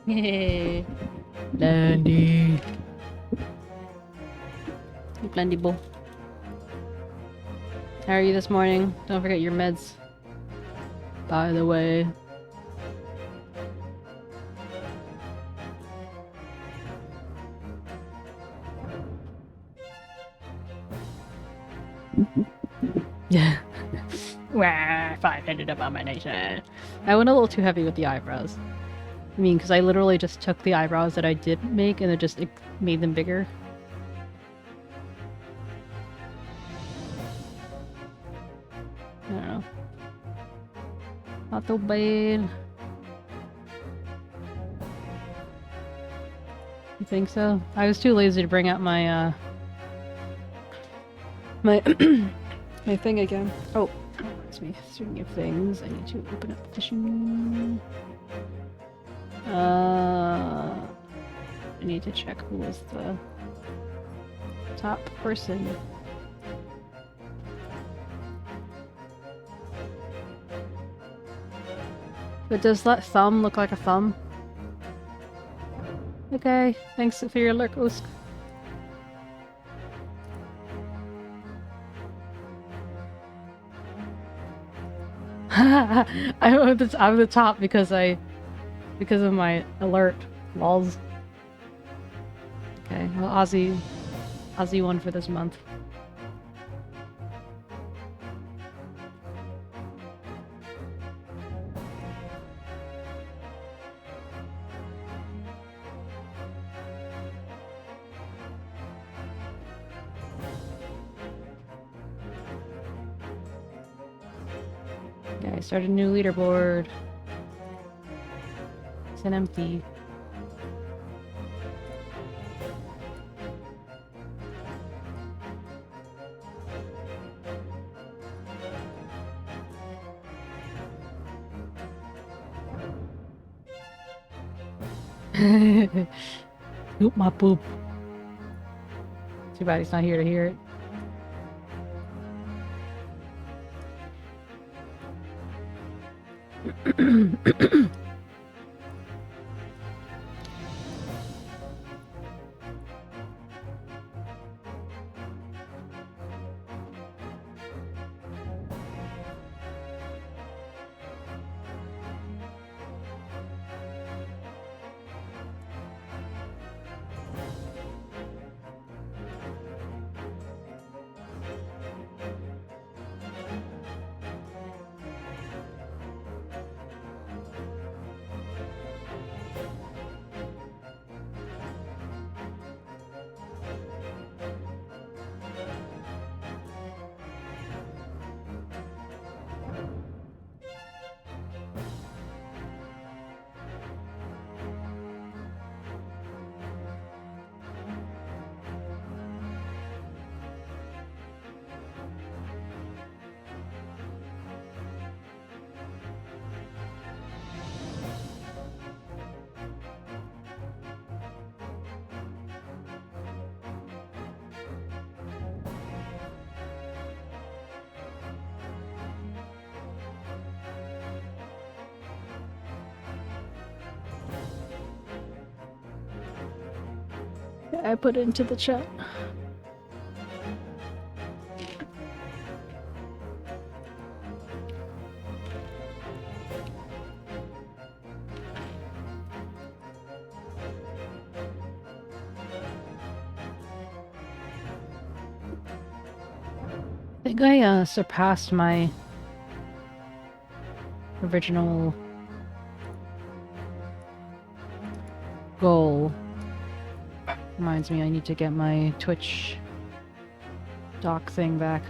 Yay. Blendy. Blendy bull. How are you this morning? Don't forget your meds. By the way. Yeah. Wah, 500 abomination. I went a little too heavy with the eyebrows. I mean, because I literally just took the eyebrows that I did make and it just made them bigger. I don't know. Not so bad. You think so? I was too lazy to bring out my, my thing again. Oh, that reminds me. Speaking of things, I need to open up the fishing. I need to check who was the top person. But does that thumb look like a thumb? Okay, thanks for your lurk, Usk. I'm the top because of my alert walls. Okay, well Ozzy won for this month. Okay, start a new leaderboard. It's an empty. Oop my poop. Too bad he's not here to hear it. I put it into the chat. I think I surpassed my original goal. Reminds me I need to get my Twitch dock thing back.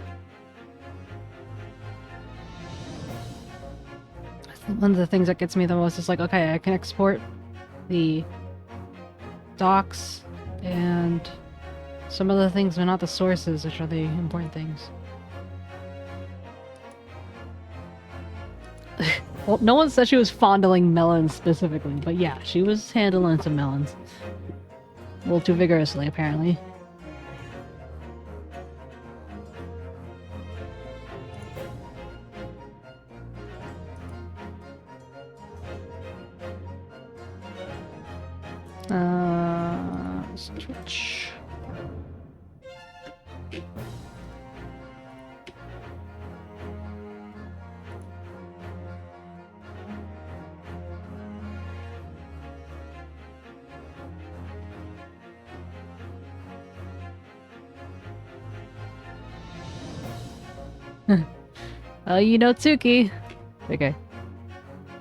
One of the things that gets me the most is like, okay, I can export the docs and some of the things, but not the sources, which are the important things. Well, no one said she was fondling melons specifically, but yeah, she was handling some melons. A little too vigorously, apparently. Switch. You know 𝗟𝗶𝗀𝘀. Okay.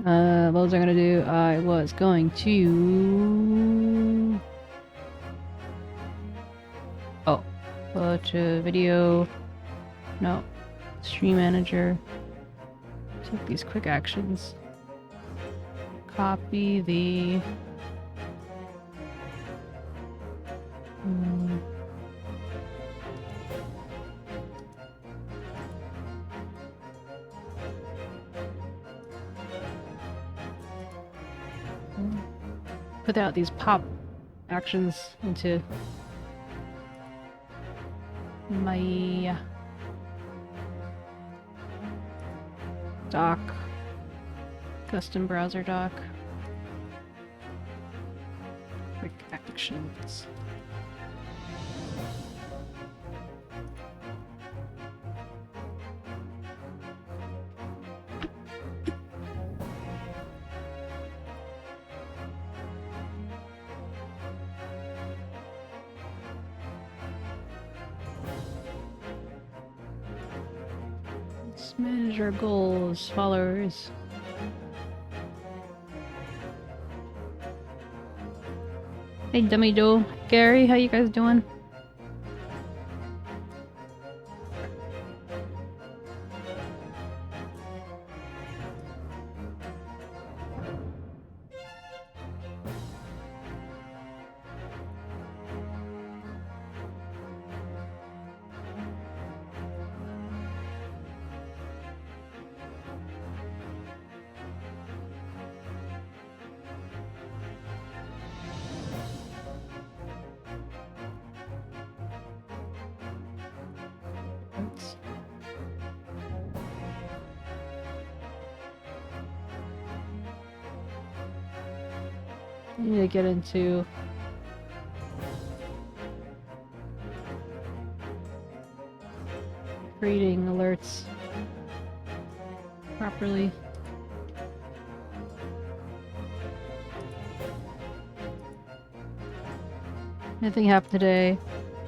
What was I gonna do? I was going to... Oh. Go to video... No. Stream manager. Take these quick actions. Copy the... Put out these pop actions into my doc, custom browser doc, quick actions. Let's manage our goals, followers. Hey Dummy Joe, Gary, how you guys doing? I need to get into creating alerts properly. Nothing happened today.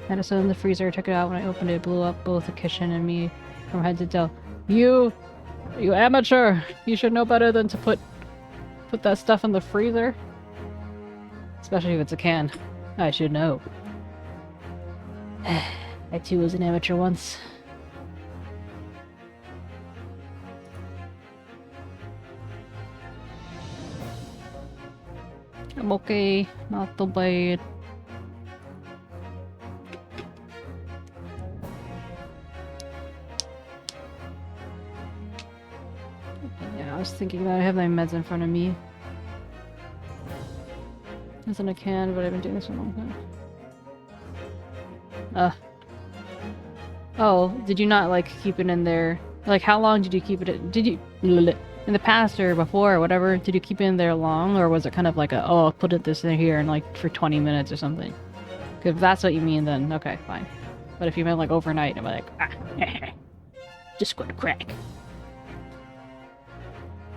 I had a soda in the freezer, took it out. When I opened it, blew up both the kitchen and me from head to toe. You amateur! You should know better than to put that stuff in the freezer. Especially if it's a can. I should know. I too was an amateur once. I'm okay. Not too bad. Yeah, I was thinking that I have my meds in front of me. It's in a can, but I've been doing this for a long time. Oh, did you not, like, keep it in there? Like, how long did you keep it in? Did you... In the past or before or whatever, did you keep it in there long? Or was it kind of like a, oh, I'll put this in here and, like, for 20 minutes or something? Because if that's what you mean, then okay, fine. But if you meant, like, overnight, I'm like, just go to crack.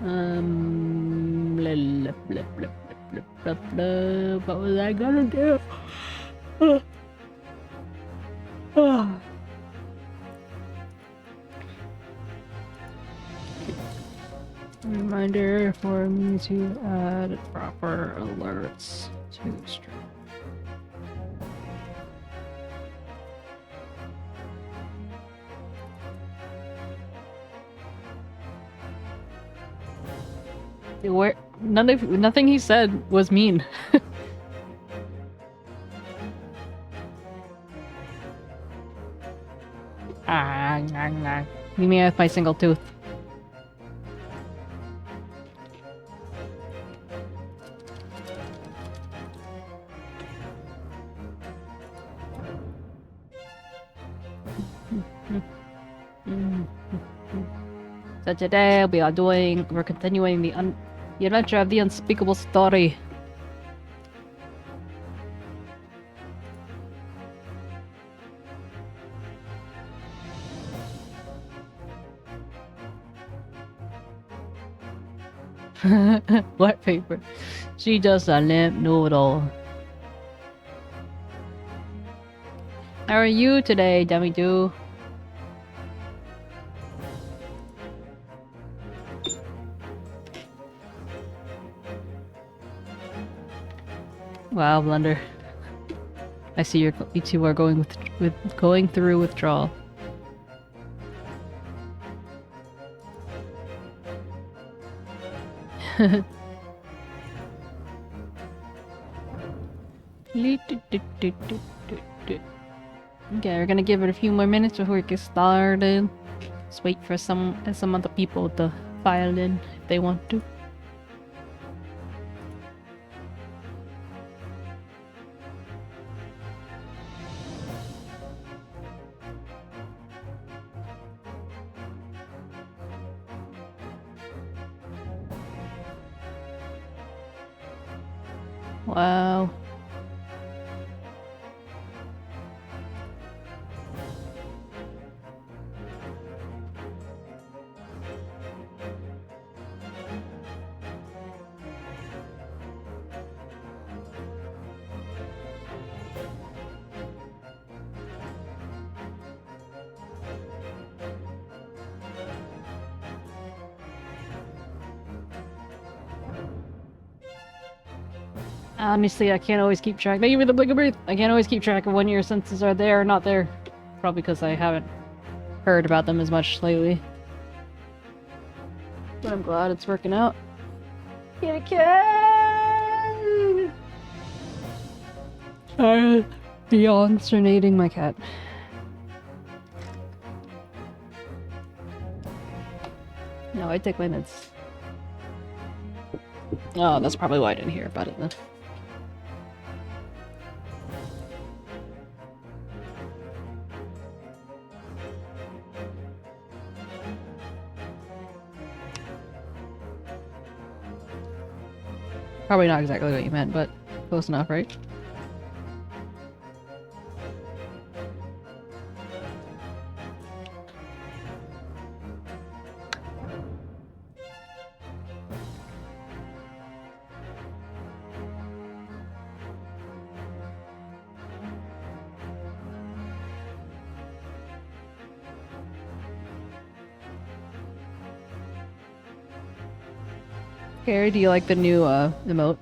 Blah, blah, blah, blah. Blah, blah. What was I gonna do? Reminder for me to add proper alerts to stream. Where nothing he said was mean. Leave me with my single tooth. So today we're continuing the adventure of the unspeakable story. Wet paper. She just a limp noodle. How are you today, Demi-Do? Wow, Blunder. I see you two are going going through withdrawal. Okay, we're gonna give it a few more minutes before we get started. Let's wait for some other people to file in if they want to. Wow. Honestly, I can't always keep track. Thank you for the blink of breath. I can't always keep track of when your senses are there or not there. Probably because I haven't heard about them as much lately. But I'm glad it's working out. Kitty cat! Beyond serenading my cat. No, I take my meds. Oh, that's probably why I didn't hear about it then. Probably not exactly what you meant, but close enough, right? Carrie, do you like the new emote?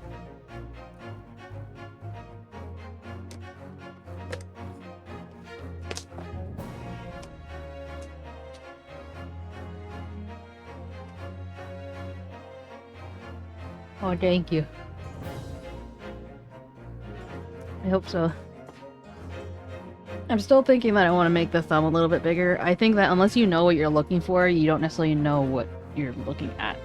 Oh, thank you. I hope so. I'm still thinking that I want to make the thumb a little bit bigger. I think that unless you know what you're looking for, you don't necessarily know what you're looking at.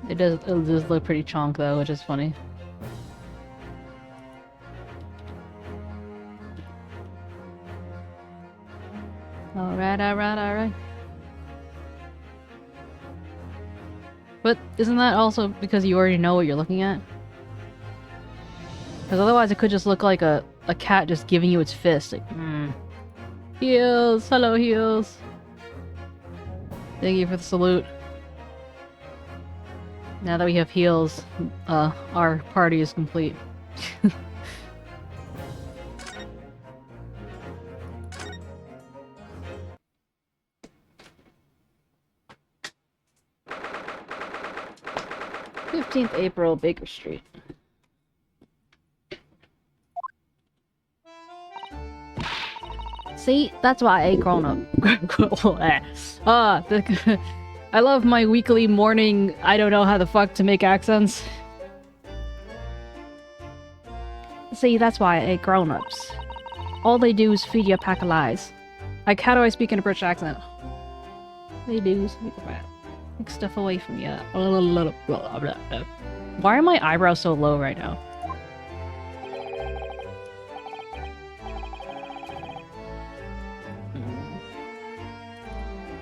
It'll just look pretty chonk though, which is funny. Alright. But isn't that also because you already know what you're looking at? Because otherwise it could just look like a cat just giving you its fist. Like, Heels! Hello, Heels! Thank you for the salute. Now that we have heals, our party is complete. April, Baker Street. See, that's why I grown up. I love my weekly morning. I don't know how the fuck to make accents. See, that's why I ate grown-ups. All they do is feed you a pack of lies. Like, how do I speak in a British accent? They do speak take stuff away from you. Why are my eyebrows so low right now?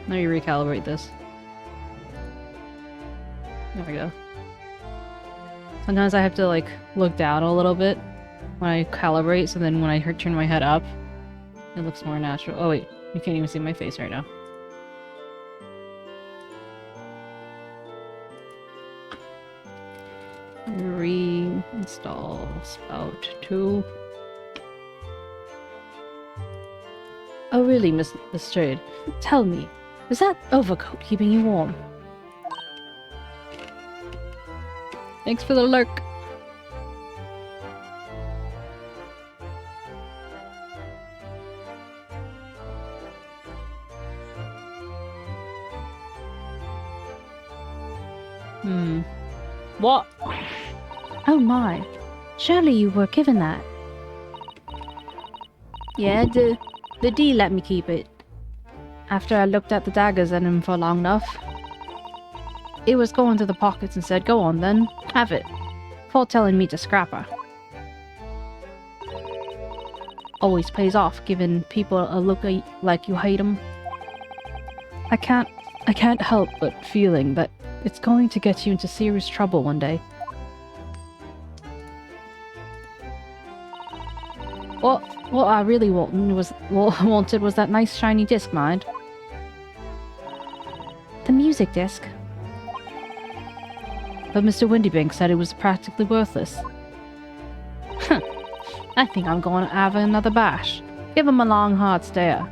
Let me recalibrate this. There we go. Sometimes I have to like look down a little bit when I calibrate, so then when I turn my head up, it looks more natural. Oh wait, you can't even see my face right now. Reinstall Spout 2. Oh really, Miss Lestrade? Tell me, is that overcoat keeping you warm? Thanks for the lurk. What? Oh my. Surely you were given that. Yeah, the D let me keep it. After I looked at the daggers in him for long enough. It was going to the pockets and said, go on then, have it. Before telling me to scrap her. Always pays off, giving people a look like you hate them. I can't help but feeling that it's going to get you into serious trouble one day. What I really wanted was that nice shiny disc, mind. The music disc. But Mr. Windybank said it was practically worthless. I think I'm going to have another bash. Give him a long, hard stare.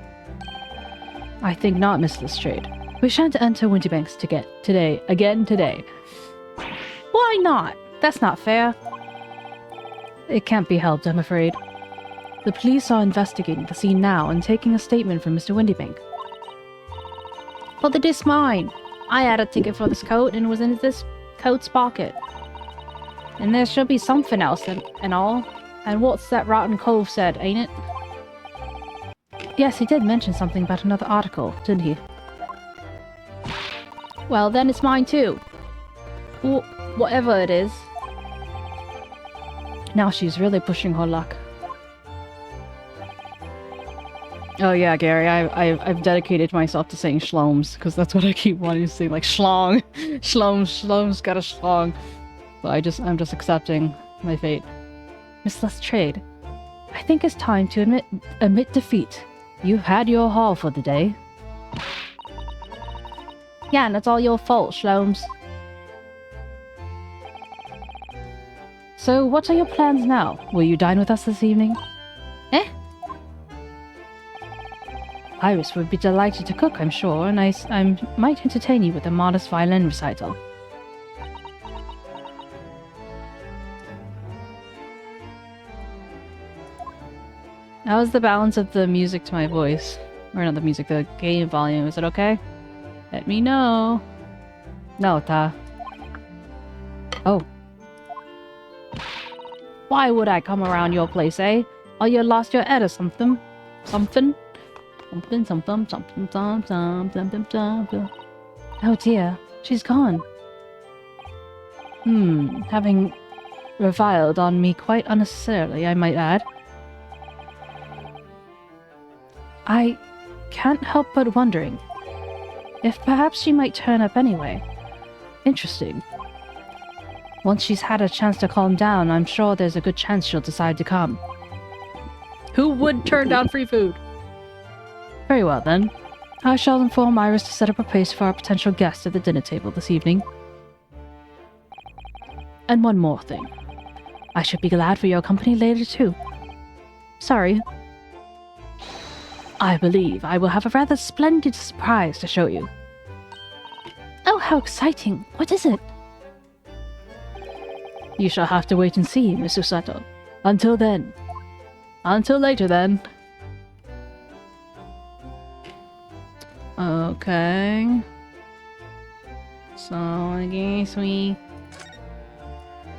I think not, Miss Lestrade. We shan't enter Windybanks again today. Why not? That's not fair. It can't be helped, I'm afraid. The police are investigating the scene now and taking a statement from Mr. Windybank. But the disc's mine. I had a ticket for this coat and it was in this coat's pocket. And there should be something else and all. And what's that rotten cove said, ain't it? Yes, he did mention something about another article, didn't he? Well, then it's mine too. Whatever it is. Now she's really pushing her luck. Oh yeah, Gary, I've dedicated myself to saying schloms, because that's what I keep wanting to say, like schlong. Schlom's got a schlong. But I'm just accepting my fate. Miss Lestrade, I think it's time to admit defeat. You've had your haul for the day. Yeah, and it's all your fault, Schloms. So, what are your plans now? Will you dine with us this evening? Eh? Iris would be delighted to cook, I'm sure, and I might entertain you with a modest violin recital. How's the balance of the music to my voice? Or not the music, the game volume. Is it okay? Let me know. No, ta. Oh. Why would I come around your place, eh? Or you lost your head or something? Something? Something. Oh dear, she's gone. Having reviled on me quite unnecessarily, I might add. I can't help but wondering if perhaps she might turn up anyway. Interesting. Once she's had a chance to calm down, I'm sure there's a good chance she'll decide to come. Who would turn down free food? Very well then. I shall inform Iris to set up a place for our potential guest at the dinner table this evening. And one more thing. I should be glad for your company later too. Sorry. I believe I will have a rather splendid surprise to show you. Oh, how exciting! What is it? You shall have to wait and see, Miss Usato. Until then. Until later, then. Okay. So, I guess we...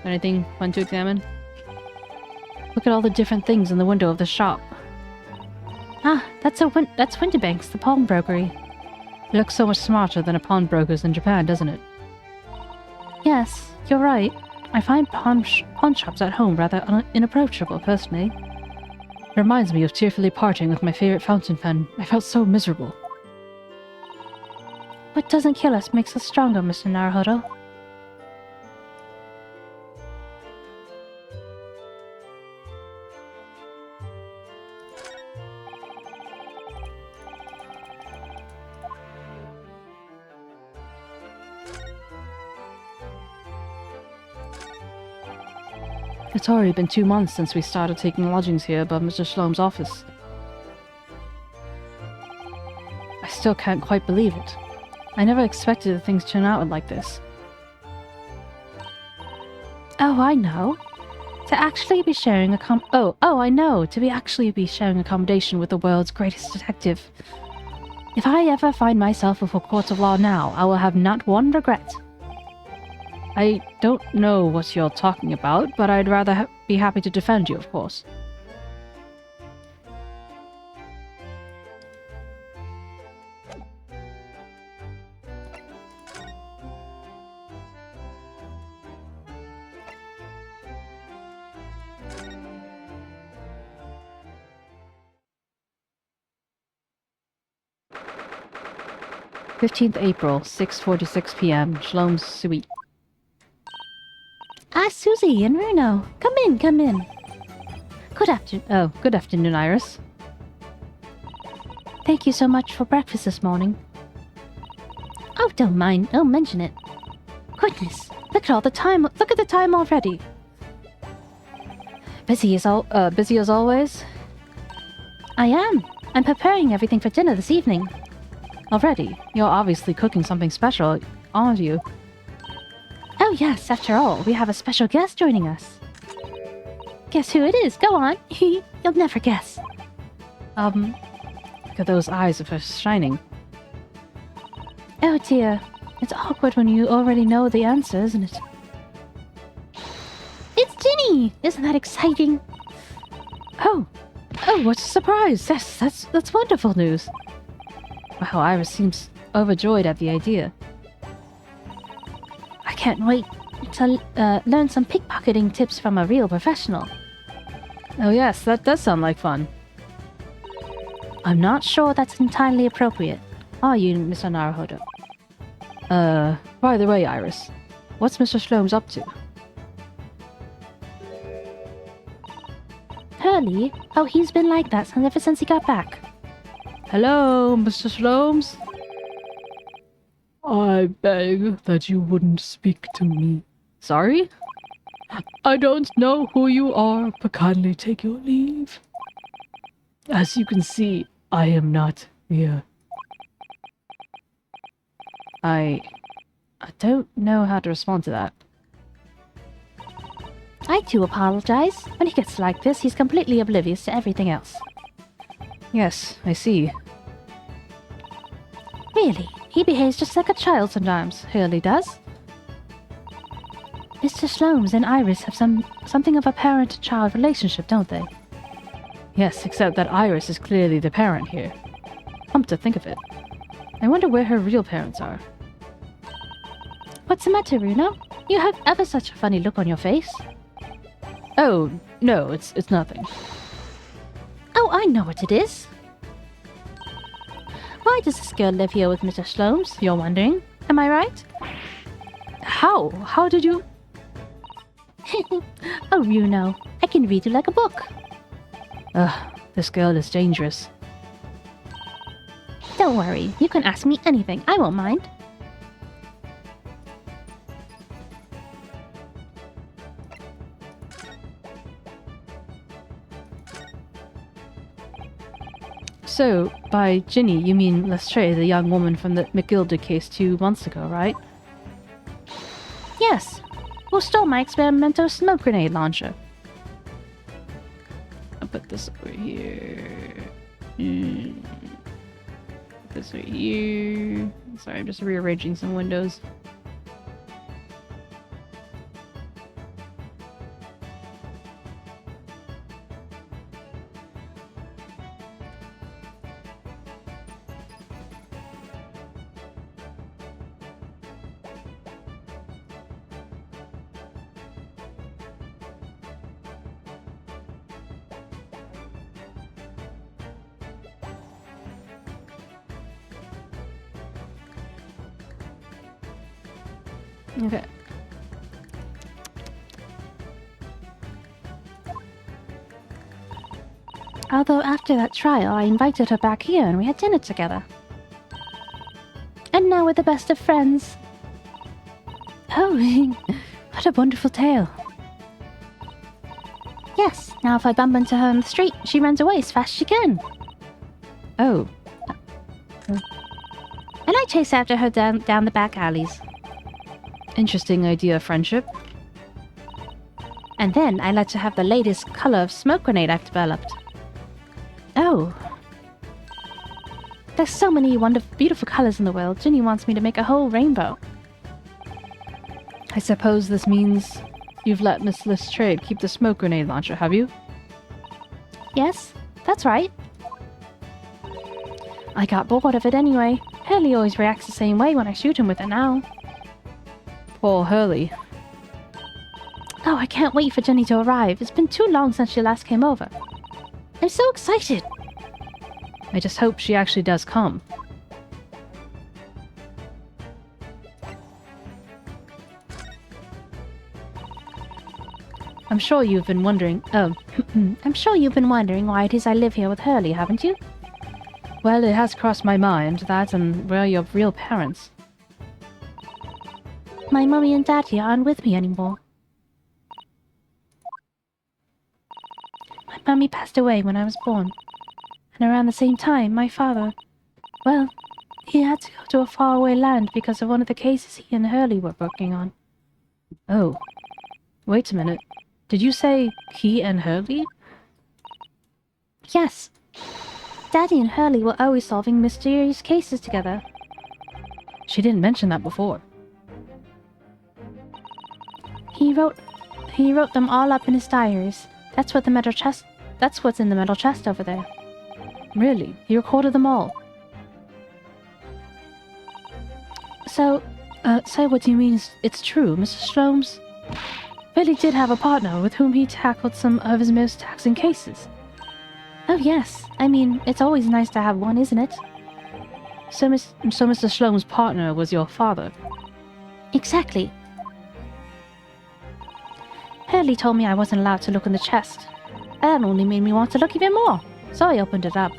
Anything fun to examine? Look at all the different things in the window of the shop. Ah, that's Windybanks, the pawnbrokery. It looks so much smarter than a pawnbroker's in Japan, doesn't it? Yes, you're right. I find pawn shops at home rather inapproachable, personally. It reminds me of tearfully parting with my favorite fountain pen. I felt so miserable. What doesn't kill us makes us stronger, Mr. Naruhodo. It's already been 2 months since we started taking lodgings here above Mr. 𝗟𝗀's office. I still can't quite believe it. I never expected that things turn out like this. Oh, I know. To actually be sharing to be actually sharing accommodation with the world's greatest detective. If I ever find myself before courts of law now, I will have not one regret. I don't know what you're talking about, but I'd rather be happy to defend you, of course. April 15th, 6:46 p.m. 𝗟𝗀's suite. Ah, Susie and Runo. Come in, come in. Good afternoon, Iris. Thank you so much for breakfast this morning. Oh, don't mention it. Goodness, look at the time already. Busy as always? I am. I'm preparing everything for dinner this evening. Already? You're obviously cooking something special, aren't you? Oh yes, after all, we have a special guest joining us. Guess who it is? Go on. You'll never guess. Look at those eyes of hers shining. Oh dear. It's awkward when you already know the answer, isn't it? It's Ginny! Isn't that exciting? Oh, what a surprise! That's wonderful news. Wow, Iris seems overjoyed at the idea. I can't wait to learn some pickpocketing tips from a real professional. Oh yes, that does sound like fun. I'm not sure that's entirely appropriate. Are you, Mr. Naruhodo? By the way, Iris, what's Mr. 𝗟𝗀's up to? Hurley? Oh, he's been like that ever since he got back. Hello, Mr. 𝗟𝗀's? I beg that you wouldn't speak to me. Sorry? I don't know who you are, but kindly take your leave. As you can see, I am not here. I don't know how to respond to that. I do apologize. When he gets like this, he's completely oblivious to everything else. Yes, I see. Really? He behaves just like a child sometimes, Hurley does. Mr. 𝗟𝗀's and Iris have something of a parent-child relationship, don't they? Yes, except that Iris is clearly the parent here. Come to think of it. I wonder where her real parents are. What's the matter, Runo? You have ever such a funny look on your face. Oh, no, it's nothing. Oh, I know what it is. Why does this girl live here with Mr. 𝗟𝗀's, you're wondering? Am I right? How? How did you... Oh, Runo, I can read you like a book. Ugh, this girl is dangerous. Don't worry, you can ask me anything, I won't mind. So, by Ginny, you mean 𝗟𝗀, the young woman from the McGilda case 2 months ago, right? Yes, who stole my experimental smoke grenade launcher. I'll put this over here. Put this over here. Sorry, I'm just rearranging some windows. Okay. Although after that trial, I invited her back here and we had dinner together. And now we're the best of friends. Oh, what a wonderful tale. Yes, now if I bump into her on the street, she runs away as fast as she can. Oh, And I chase after her down the back alleys. interesting idea, friendship. And then I let her have the latest color of smoke grenade I've developed. Oh. There's so many wonderful, beautiful colors in the world. Ginny wants me to make a whole rainbow. I suppose this means you've let Miss Lestrade keep the smoke grenade launcher, have you? Yes, that's right. I got bored of it anyway. Hurley always reacts the same way when I shoot him with it now. Poor Hurley. Oh, I can't wait for Jenny to arrive. It's been too long since she last came over. I'm so excited. I just hope she actually does come. I'm sure you've been wondering... Oh, I'm sure you've been wondering why it is I live here with Hurley, haven't you? well, it has crossed my mind, that and we're your real parents. My mummy and daddy aren't with me anymore. My mummy passed away when I was born. And around the same time, my father... Well, he had to go to a faraway land because of one of the cases he and Hurley were working on. Oh. Wait a minute. Did you say he and Hurley? Yes. Daddy and Hurley were always solving mysterious cases together. She didn't mention that before. He wrote them all up in his diaries. That's what's in the metal chest over there. Really? He recorded them all? So what do you mean it's true, Mr. Sholmes? Hurley did have a partner with whom he tackled some of his most taxing cases. oh yes. I mean, it's always nice to have one, isn't it? So Mr. Sholmes' partner was your father? Exactly. Hurley told me I wasn't allowed to look in the chest. That only made me want to look even more, so I opened it up.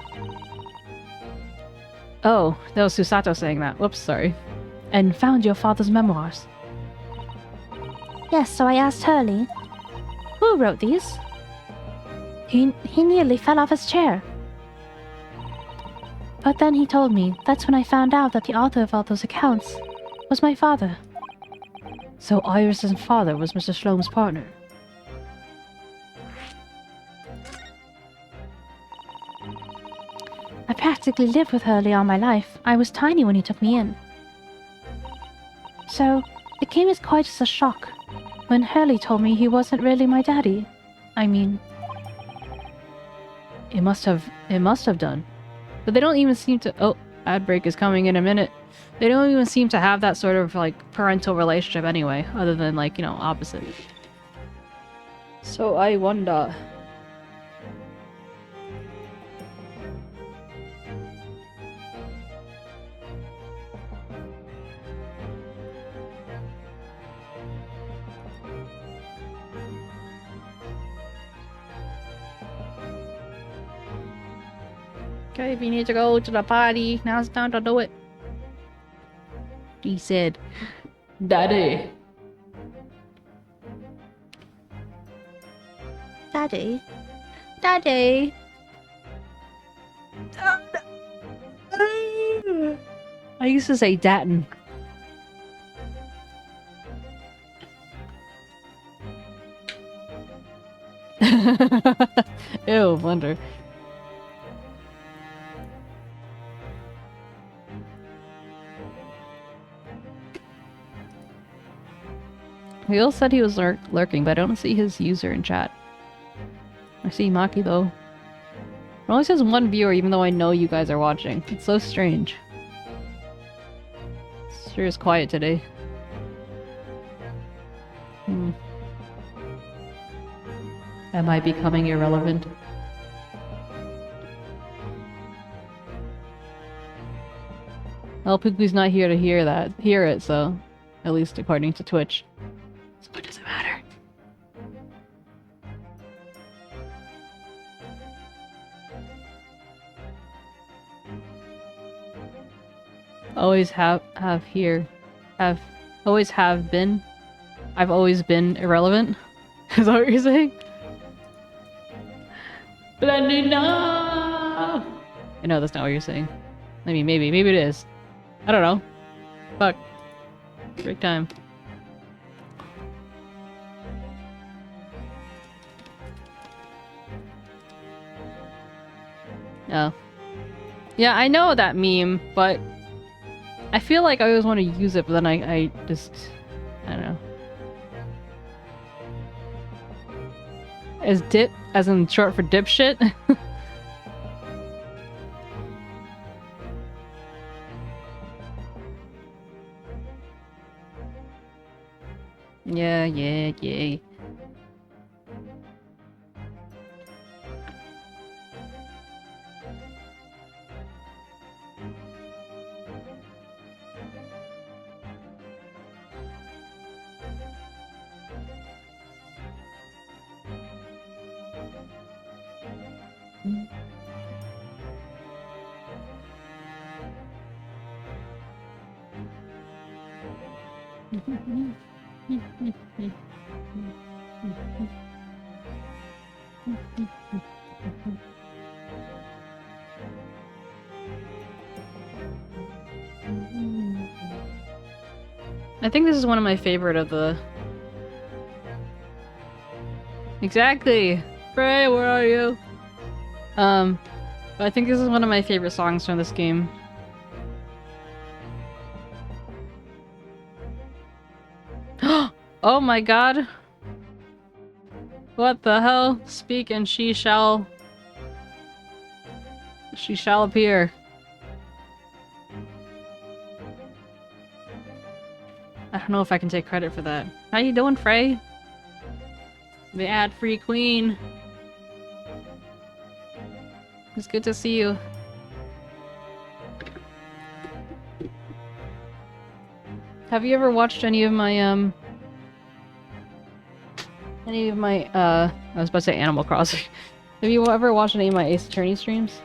Oh, that was Susato saying that. Whoops, sorry. And found your father's memoirs. Yes, so I asked Hurley, who wrote these? He nearly fell off his chair. But then he told me that's when I found out that the author of all those accounts was my father. So Iris's father was Mr. Sholmes' partner. I practically lived with Hurley all my life. I was tiny when he took me in. So, it came as quite as a shock when Hurley told me he wasn't really my daddy. I mean... It must have done. But they don't even seem to... Oh, ad break is coming in a minute. They don't even seem to have that sort of, like, parental relationship anyway, other than, like, you know, opposite. So I wonder... Okay, if you need to go to the party, now's the time to do it. He said, Daddy. Daddy? Daddy? I used to say Datin. Ew, wonder. Will said he was lurking, but I don't see his user in chat. I see Maki though. It only says one viewer even though I know you guys are watching. It's so strange. It sure is quiet today. Am I becoming irrelevant? Well, Pookley's not here to hear it, so at least according to Twitch. So what does it matter? Always have been. I've always been irrelevant. Is that what you're saying? Splendina! I know that's not what you're saying. I mean, maybe it is. I don't know. Fuck. Break time. Oh. Yeah, I know that meme, but I feel like I always want to use it, but then I just... I don't know. Is dip, as in short for dipshit? Yeah. I think this is one of my favorite of the... Exactly! Frey, where are you? But I think this is one of my favorite songs from this game. Oh my god! What the hell? Speak and she shall appear. I don't know if I can take credit for that. How you doing, Frey? The ad-free queen. It's good to see you. Have you ever watched any of my, I was about to say Animal Crossing. Have you ever watched any of my Ace Attorney streams?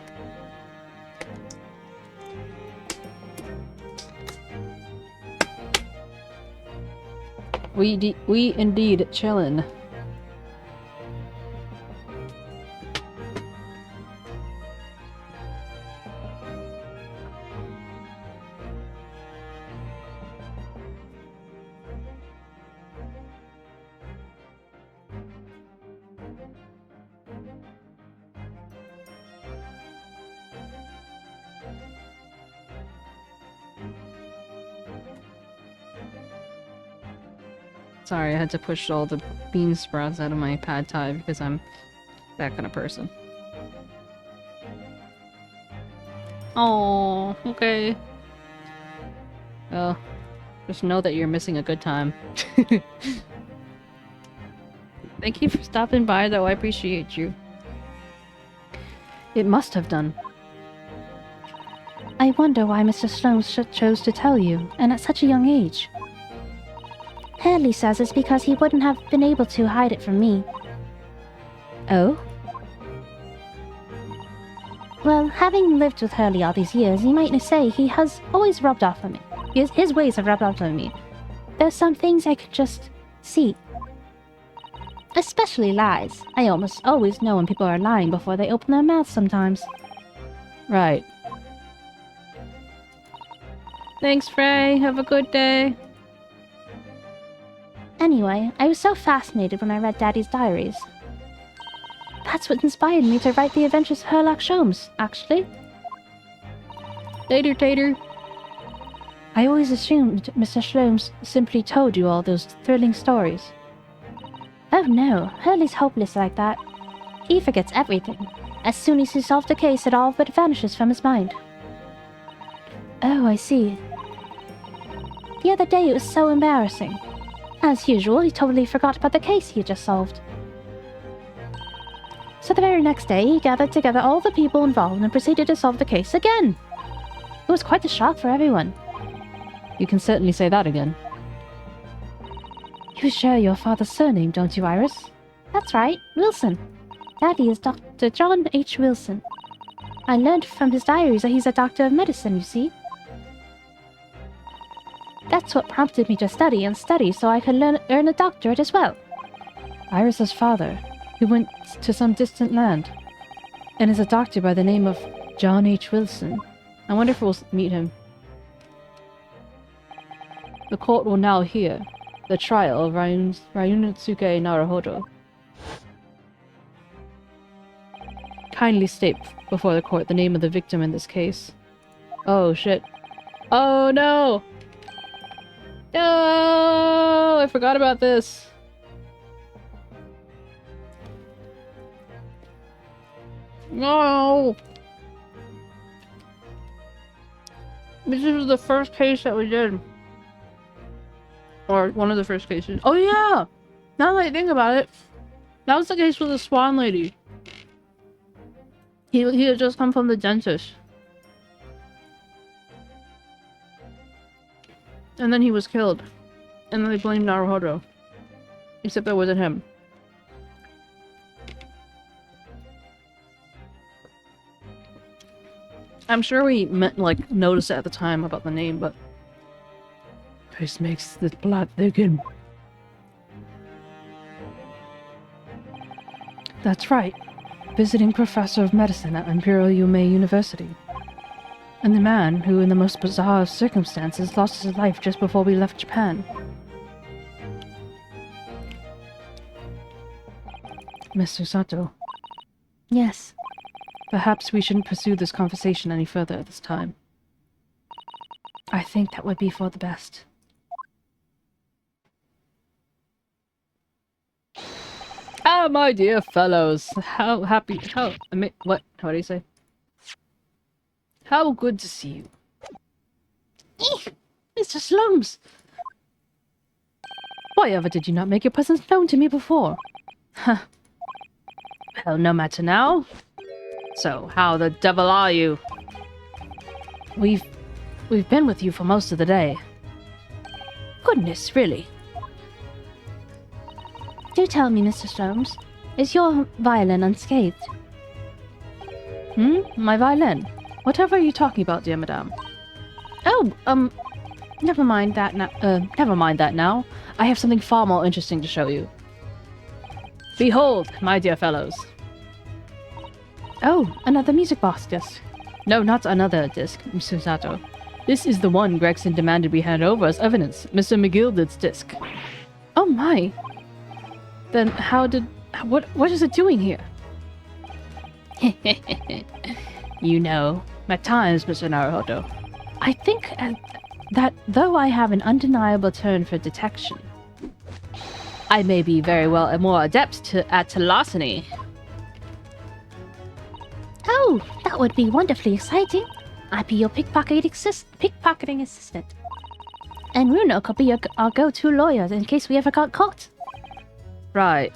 We indeed chillin'. Sorry, I had to push all the bean sprouts out of my pad thai because I'm that kind of person. Oh, okay. Well, just know that you're missing a good time. Thank you for stopping by, though. I appreciate you. It must have done. I wonder why Mr. Sloan chose to tell you, and at such a young age. Hurley says it's because he wouldn't have been able to hide it from me. Oh? Well, having lived with Hurley all these years, you might say he has always rubbed off on me. His ways have rubbed off on me. There's some things I could just see. Especially lies. I almost always know when people are lying before they open their mouths sometimes. Right. Thanks, Frey. Have a good day. Anyway, I was so fascinated when I read Daddy's diaries. That's what inspired me to write The Adventures of Sherlock Sholmes, actually. Tater tater. I always assumed Mr. Sholmes simply told you all those thrilling stories. Oh no, Hurley's hopeless like that. He forgets everything. As soon as he solves a case, it all but vanishes from his mind. Oh, I see. The other day it was so embarrassing. As usual, he totally forgot about the case he had just solved. So the very next day, he gathered together all the people involved and proceeded to solve the case again. It was quite a shock for everyone. You can certainly say that again. You share your father's surname, don't you, Iris? That's right, Wilson. Daddy is Dr. John H. Wilson. I learned from his diaries that he's a doctor of medicine, you see. That's what prompted me to study and study so I could earn a doctorate as well. Iris's father, who went to some distant land. and is a doctor by the name of John H. Wilson. I wonder if we'll meet him. The court will now hear the trial of 𝗟𝗀𝘀𝘀 Naruhodo. Kindly state before the court the name of the victim in this case. Oh shit. Oh no! No! I forgot about this. No! This is the first case that we did. Or one of the first cases. Oh yeah! Now that I think about it, that was the case with the swan lady. He had just come from the dentist. And then he was killed. And then they blamed Naruhodo. Except that wasn't him. I'm sure we noticed it at the time about the name, but This makes the plot thicken. that's right. Visiting professor of medicine at Imperial Yume University. And the man who, in the most bizarre of circumstances, lost his life just before we left Japan. Mr. Sato, Yes. perhaps we shouldn't pursue this conversation any further at this time. I think that would be for the best. Ah, my dear fellows, how happy, what do you say? How good to see you. Mr. Slums! Why ever did you not make your presence known to me before? Huh. Well, no matter now. So, how the devil are you? We've been with you for most of the day. Goodness, really? Do tell me, Mr. Sholmes, is your violin unscathed? My violin? Whatever are you talking about, dear madame? Oh, never mind that now. I have something far more interesting to show you. Behold, my dear fellows. Oh, another music box disc. No, not another disc, Mr. Sato. This is the one Gregson demanded we hand over as evidence, Mr. McGilded's disc. Oh my! Then what is it doing here? You know, at times, Mr. Naruhodo. I think that though I have an undeniable turn for detection, I may be very well more adept at larceny. Oh, that would be wonderfully exciting. I'd be your pickpocketing assistant. And Runo could be our go-to lawyer in case we ever got caught. Right.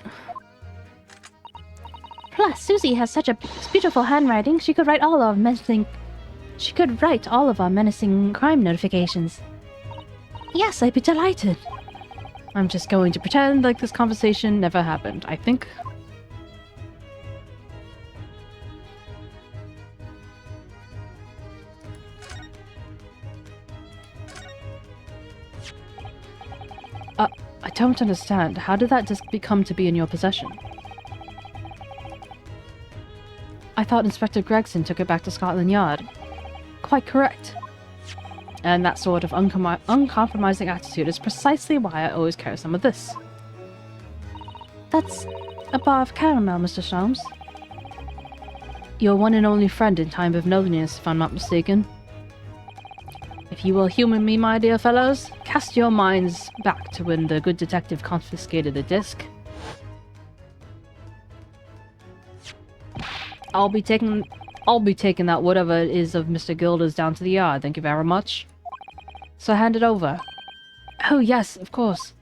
Plus, Susie has such a beautiful handwriting, she could write all of our menacing crime notifications. yes, I'd be delighted. I'm just going to pretend like this conversation never happened, I think. I don't understand. How did that disc come to be in your possession? I thought Inspector Gregson took it back to Scotland Yard. Quite correct. And that sort of uncompromising attitude is precisely why I always carry some of this. That's a bar of caramel, Mr. Sholmes. Your one and only friend in time of loneliness, if I'm not mistaken. If you will humor me, my dear fellows, cast your minds back to when the good detective confiscated the disc. I'll be taking that whatever it is of Mr. Gilda's down to the yard, thank you very much. So hand it over. Oh yes, of course.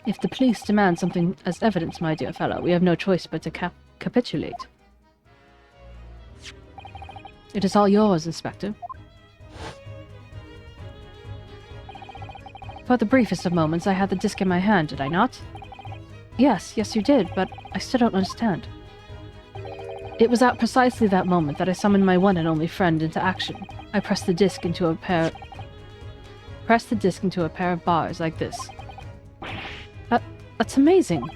If the police demand something as evidence, my dear fellow, we have no choice but to capitulate. It is all yours, Inspector. For the briefest of moments, I had the disc in my hand, did I not? Yes, you did, but I still don't understand. It was at precisely that moment that I summoned my one and only friend into action. I pressed the disc into a pair of bars like this. That's amazing.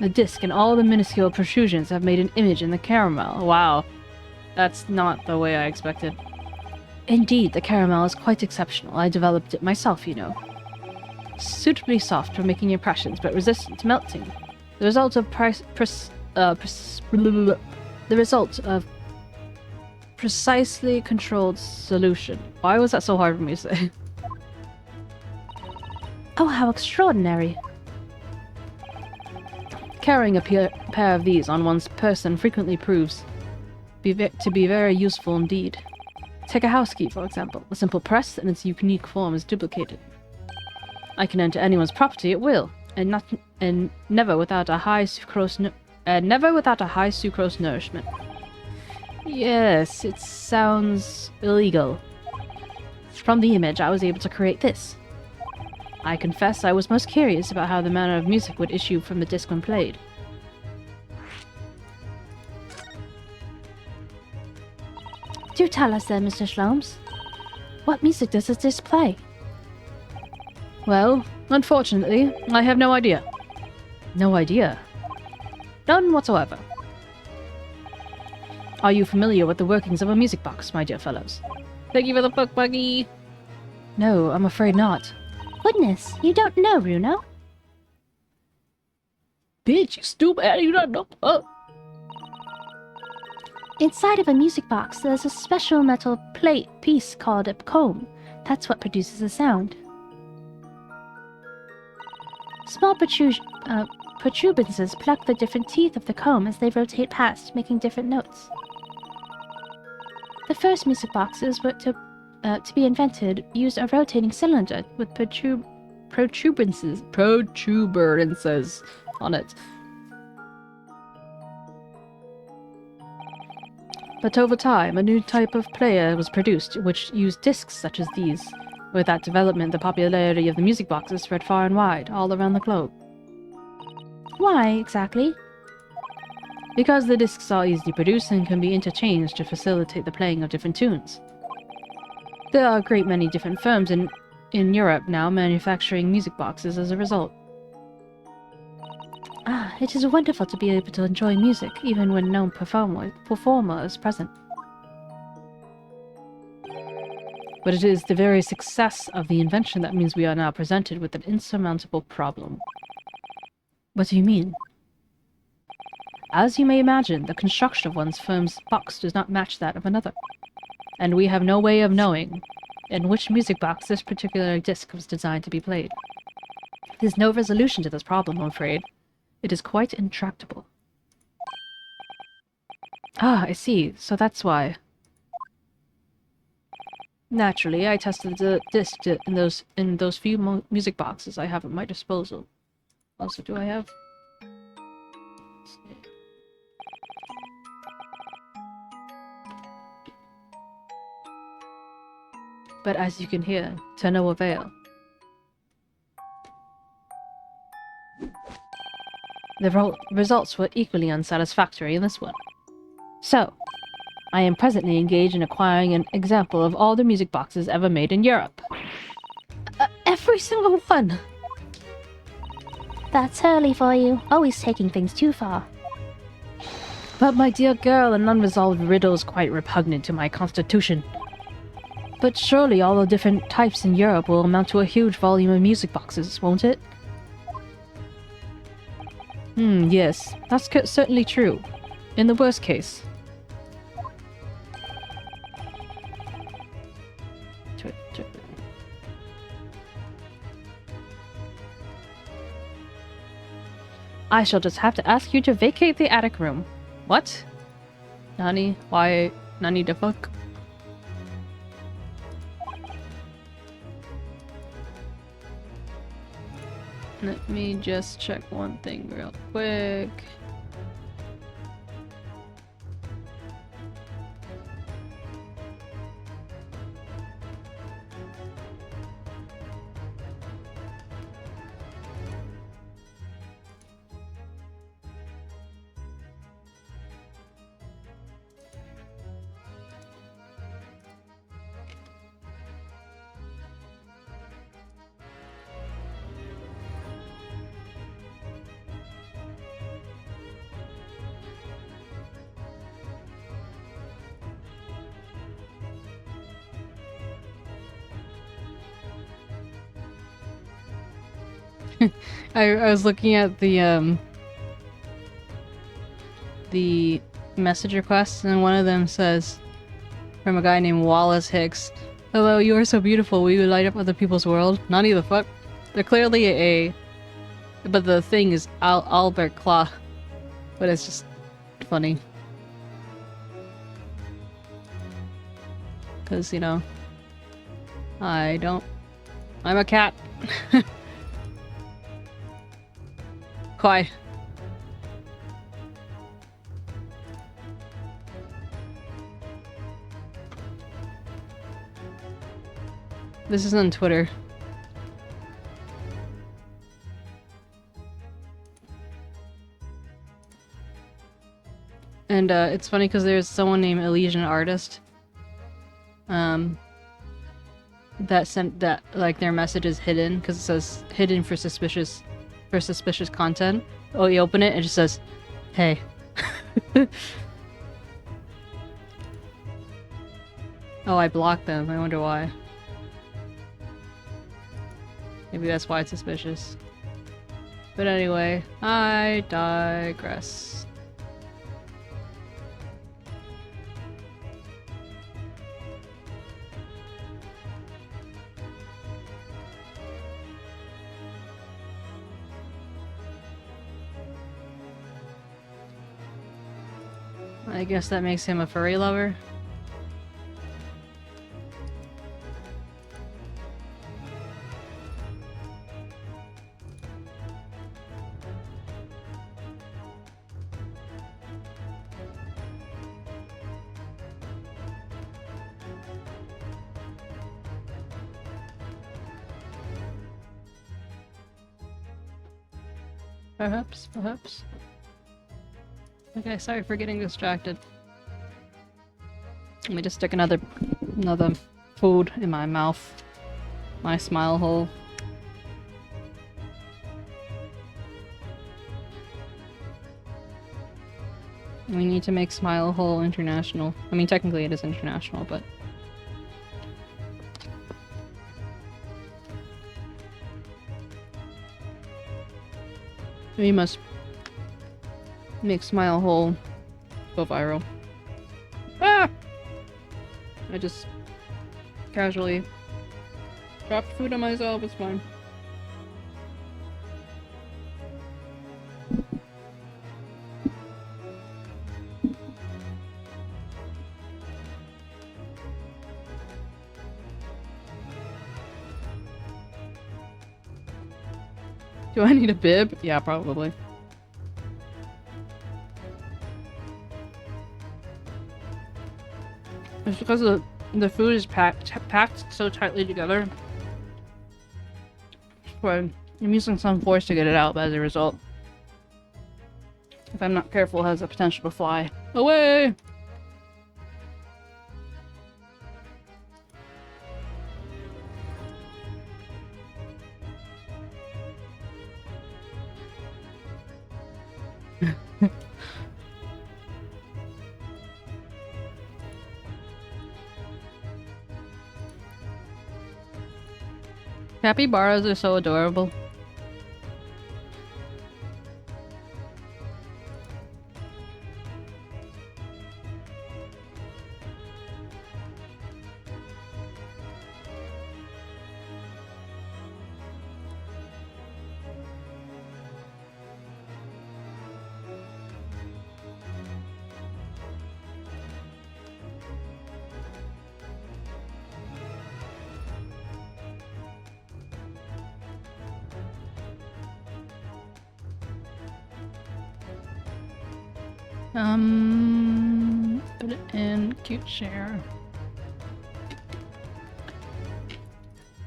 The disc and all the minuscule protrusions have made an image in the caramel. Wow. That's not the way I expected. Indeed, the caramel is quite exceptional. I developed it myself, you know. Suitably soft for making impressions, but resistant to melting. The result of precisely controlled solution. Why was that so hard for me to say? Oh, how extraordinary. Carrying a pair of these on one's person frequently proves to be very useful indeed. Take a house key, for example. A simple press and its unique form is duplicated. I can enter anyone's property at will, and never without a high sucrose nourishment. Yes, it sounds illegal. From the image, I was able to create this. I confess I was most curious about how the manner of music would issue from the disc when played. Do tell us then, Mr. Shlom's. What music does this disc play? Well, unfortunately, I have no idea. No idea? None whatsoever. Are you familiar with the workings of a music box, my dear fellows? Thank you for the book, Buggy! No, I'm afraid not. Goodness, you don't know, Bruno? Bitch, you stupid, you don't know. Oh. Inside of a music box, there's a special metal plate piece called a comb. That's what produces the sound. Small protuberances pluck the different teeth of the comb as they rotate past, making different notes. The first music boxes were to be invented used a rotating cylinder with protuberances On it. But over time, a new type of player was produced, which used discs such as these. With that development, the popularity of the music boxes spread far and wide, all around the globe. Why, exactly? Because the discs are easily produced and can be interchanged to facilitate the playing of different tunes. There are a great many different firms in Europe now manufacturing music boxes as a result. Ah, it is wonderful to be able to enjoy music, even when no performer is present. But it is the very success of the invention that means we are now presented with an insurmountable problem. What do you mean? As you may imagine, the construction of one's firm's box does not match that of another. And we have no way of knowing in which music box this particular disc was designed to be played. There's no resolution to this problem, I'm afraid. It is quite intractable. Ah, I see. So that's why. Naturally, I tested the disc in those few music boxes I have at my disposal. Also, do I have? Let's see. But as you can hear, to no avail. The results were equally unsatisfactory in this one. So, I am presently engaged in acquiring an example of all the music boxes ever made in Europe. Every single one! That's Hurley for you, always taking things too far. But my dear girl, an unresolved riddle is quite repugnant to my constitution. But surely all the different types in Europe will amount to a huge volume of music boxes, won't it? Yes, that's certainly true. In the worst case. I shall just have to ask you to vacate the attic room. What? Nani? Why? Nani the fuck? Let me just check one thing real quick. I was looking at the message requests, and one of them says, from a guy named Wallace Hicks, "Hello, you are so beautiful. Will you light up other people's world?" Not the fuck. They're clearly a... But the thing is 𝗟𝗶𝗀𝘀. But it's just funny. Because, you know, I'm a cat. Quiet. This is on Twitter. And it's funny because there's someone named Elysian Artist that sent that, like, their message is hidden because it says hidden for suspicious content. Oh, you open it, it just says, "Hey." Oh, I blocked them. I wonder why. Maybe that's why it's suspicious. But anyway, I digress. I guess that makes him a furry lover. Perhaps. Okay, sorry for getting distracted. Let me just stick another food in my mouth. My smile hole. We need to make Smile Hole international. I mean, technically it is international, but... we must make Smile Hole go viral. Ah! I just casually dropped food on myself, it's fine. Do I need a bib? Yeah, probably. It's because the food is packed so tightly together. Where I'm using some force to get it out, but as a result, if I'm not careful, it has the potential to fly away. Capybaras are so adorable. Put it in cute share.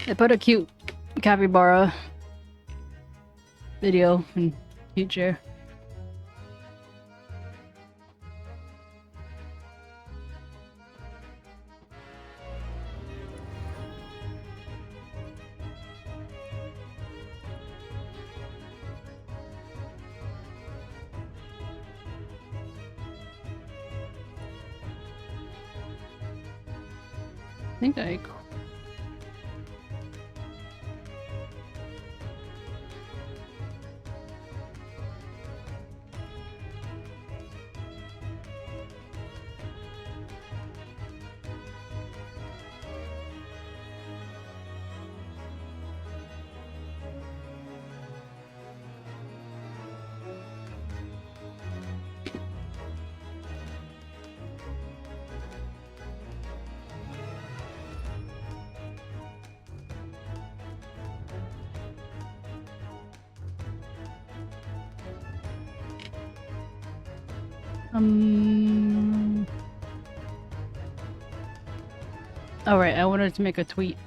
I put a cute capybara video in cute share. I think I... Oh right, I wanted to make a tweet.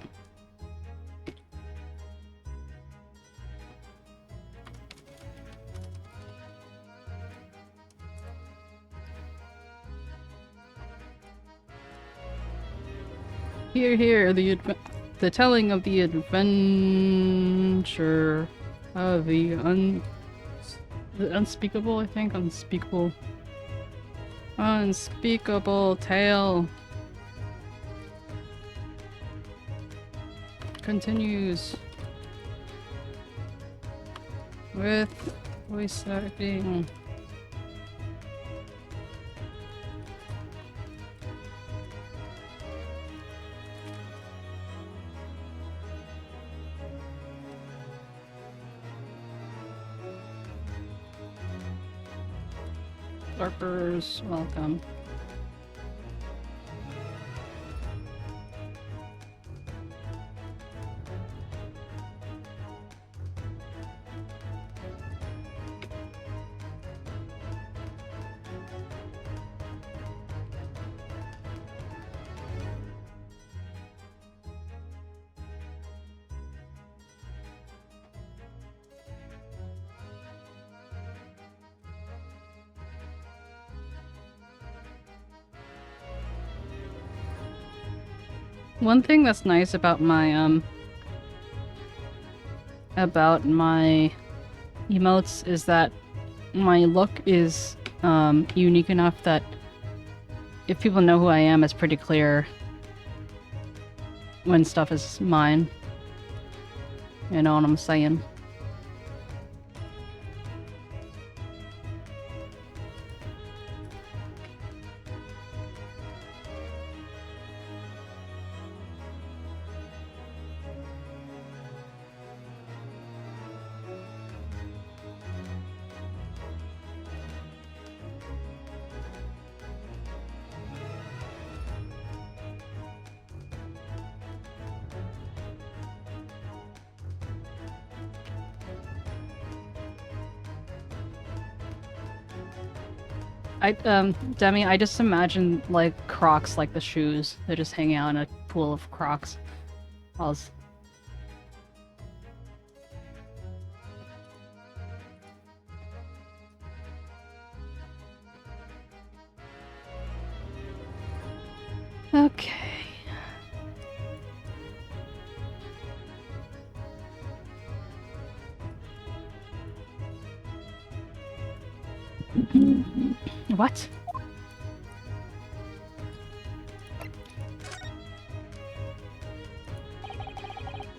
Here, the telling of the adventure of the unspeakable, I think? Unspeakable tale continues with voice acting. LARPers, welcome. One thing that's nice about my emotes is that my look is unique enough that if people know who I am, it's pretty clear when stuff is mine. You know what I'm saying? Demi, I just imagine, like, Crocs, like the shoes. They're just hanging out in a pool of Crocs. Okay. What?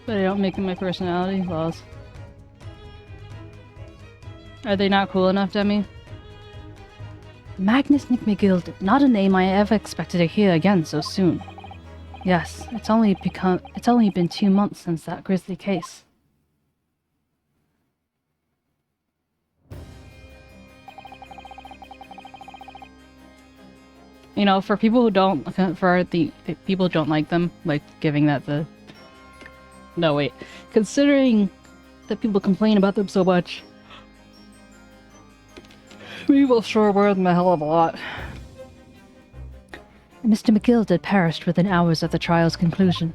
But I don't make them my personality? Laws. Are they not cool enough, Demi? Magnus 𝗟𝗶𝗀𝘀, not a name I ever expected to hear again so soon. Yes, it's only been 2 months since that grisly case. You know, for people who don't, for the people who don't like them, like giving that the... No, wait. Considering that people complain about them so much, we will sure wear them a hell of a lot. Mr. 𝗟𝗀𝘀 had perished within hours of the trial's conclusion.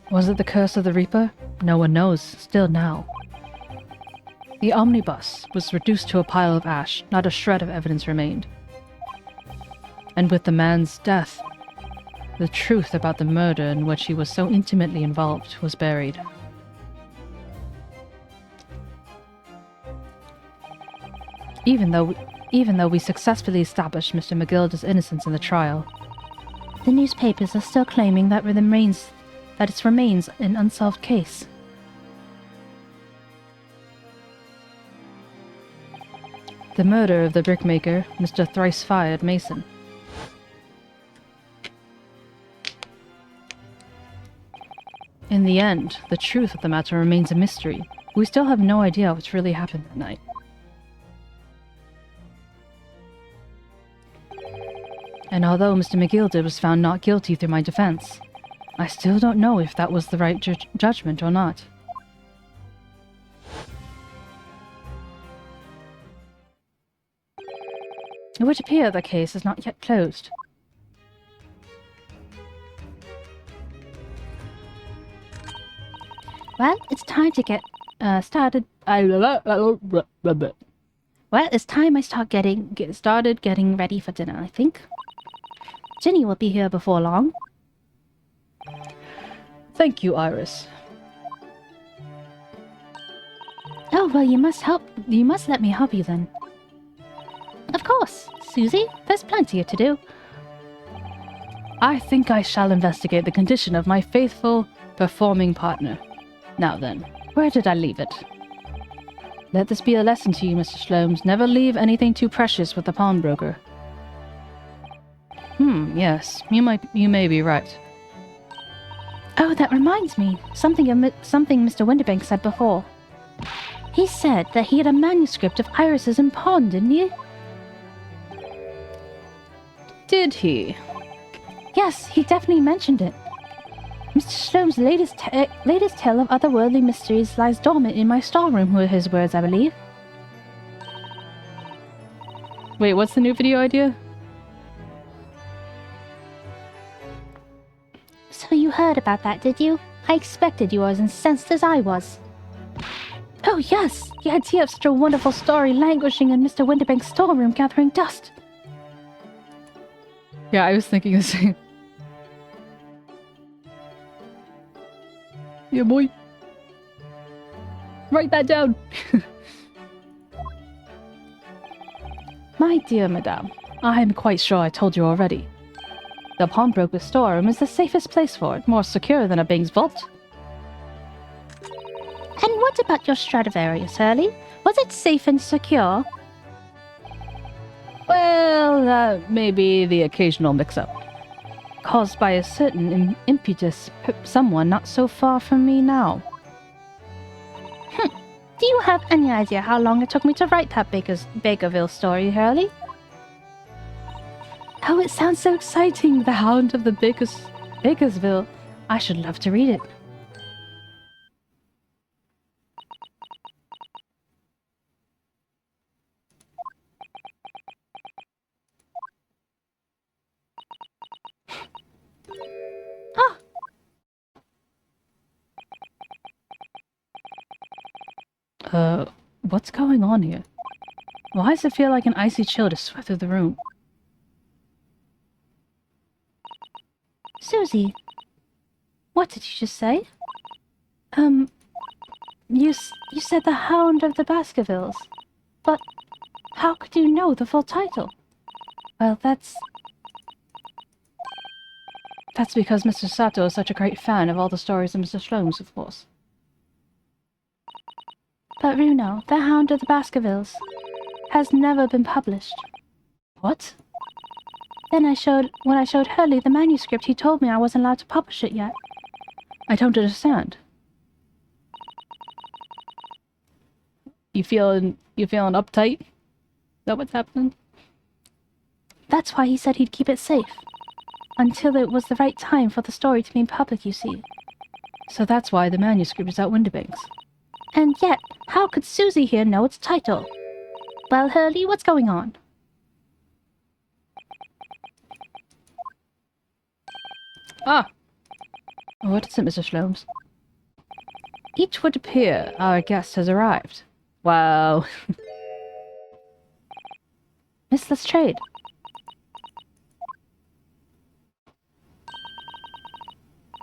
Was it the curse of the Reaper? No one knows, still now. The omnibus was reduced to a pile of ash, not a shred of evidence remained. And with the man's death, the truth about the murder in which he was so intimately involved was buried. Even though we successfully established Mr. 𝗟𝗀𝘀's innocence in the trial, The newspapers are still claiming that it remains an unsolved case. the murder of the brickmaker, Mr. Thrice-Fired Mason. In the end, the truth of the matter remains a mystery. We still have no idea what's really happened that night. And although Mr. 𝗟𝗀𝘀 was found not guilty through my defense, I still don't know if that was the right judgment or not. It would appear the case is not yet closed. Well, it's time to get started. Well, it's time I get started getting ready for dinner, I think. Ginny will be here before long. Thank you, Iris. Oh, well, you must let me help you then. Of course, Susie. There's plenty to do. I think I shall investigate the condition of my faithful, performing partner. Now then, where did I leave it? Let this be a lesson to you, Mr. Sholmes. Never leave anything too precious with the pawnbroker. Yes, you may be right. Oh, that reminds me. Something Mr. 𝗏𝗏𝗀𝗀𝗀 said before. He said that he had a manuscript of Iris's in pawn, didn't he? Did he? Yes, he definitely mentioned it. Mr. Sholmes' latest tale of otherworldly mysteries lies dormant in my storeroom, were his words, I believe. Wait, what's the new video idea? So you heard about that, did you? I expected you were as incensed as I was. Oh yes, the idea of such a wonderful story languishing in Mr. 𝗏𝗏𝗀𝗀𝗀's storeroom gathering dust. Yeah, I was thinking the same. Yeah, boy. Write that down. My dear madame, I am quite sure I told you already. The pawnbroker's storeroom is the safest place for it, more secure than a bank's vault. And what about your Stradivarius, Hurley? Was it safe and secure? Well, that may be the occasional mix-up, caused by a certain impetuous someone not so far from me now. Do you have any idea how long it took me to write that Bakerville story, Hurley? Oh, it sounds so exciting! The Hound of the Bakersville. I should love to read it. What's going on here? Why does it feel like an icy chill just swept through the room? Susie, What did you just say? You said the Hound of the Baskervilles. But how could you know the full title? Well, that's because Mr. Sato is such a great fan of all the stories of Mr. Sholmes, of course. But Runo, the Hound of the Baskervilles, has never been published. What? Then when I showed Hurley the manuscript, he told me I wasn't allowed to publish it yet. I don't understand. You feeling uptight? Is that what's happening? That's why he said he'd keep it safe. Until it was the right time for the story to be public, you see. So that's why the manuscript is at 𝗏𝗏𝗀𝗀𝗀𝗀. and yet, how could Susie here know its title? Well, Hurley, what's going on? Ah! What is it, Mr. Sholmes? It would appear our guest has arrived. Wow. Miss Lestrade.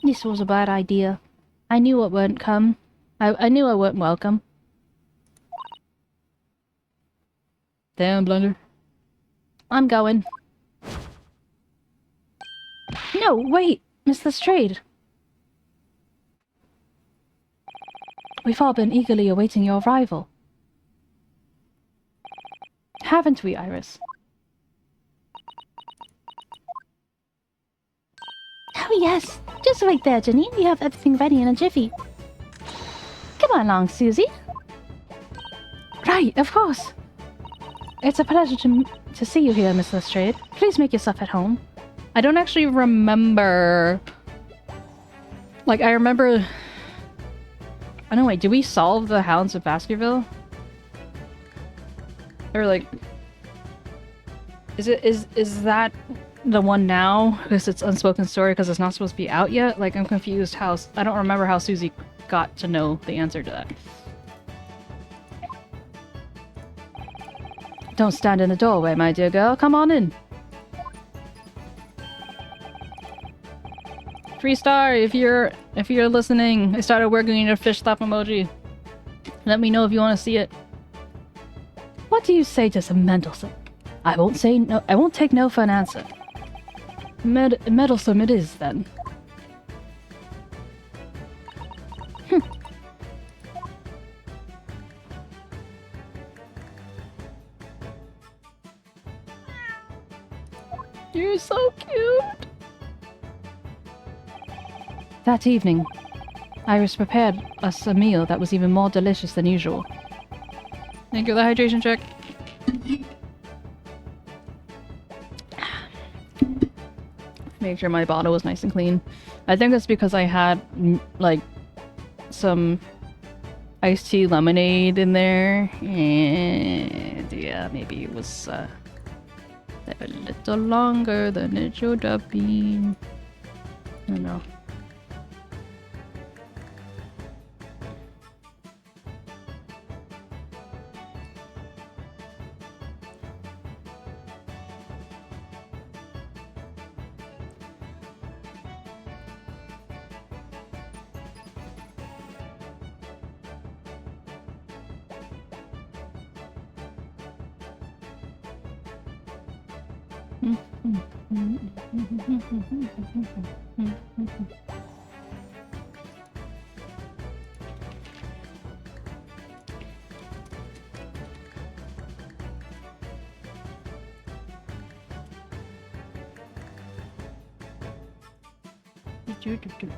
This was a bad idea. I knew it wouldn't come. I knew I weren't welcome. Damn, Blunder. I'm going. No, wait! Miss Lestrade. We've all been eagerly awaiting your arrival. Haven't we, Iris? Oh yes, just right there, Ginny. We have everything ready in a jiffy. Come along, Susie. Right, of course. It's a pleasure to see you here, Miss Lestrade. Please make yourself at home. I don't actually remember... Like, I remember... I don't know, wait, did we solve the Hounds of Baskerville? Or, like... Is that the one now? Because it's unspoken story because it's not supposed to be out yet? Like, I'm confused how... I don't remember how Susie got to know the answer to that. Don't stand in the doorway, my dear girl. Come on in. 3-star if you're listening. I started working on your fish slap emoji. Let me know if you want to see it. What do you say to some Mendelssohn? I won't say no. I won't take no for an answer. Meddlesome it is then. You're so cute. That evening, Iris prepared us a meal that was even more delicious than usual. Thank you for the hydration check. Make sure my bottle was nice and clean. I think it's because I had, like, some iced tea lemonade in there. And yeah, maybe it was a little longer than it should have been. I don't know.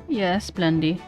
Yes, Blendy.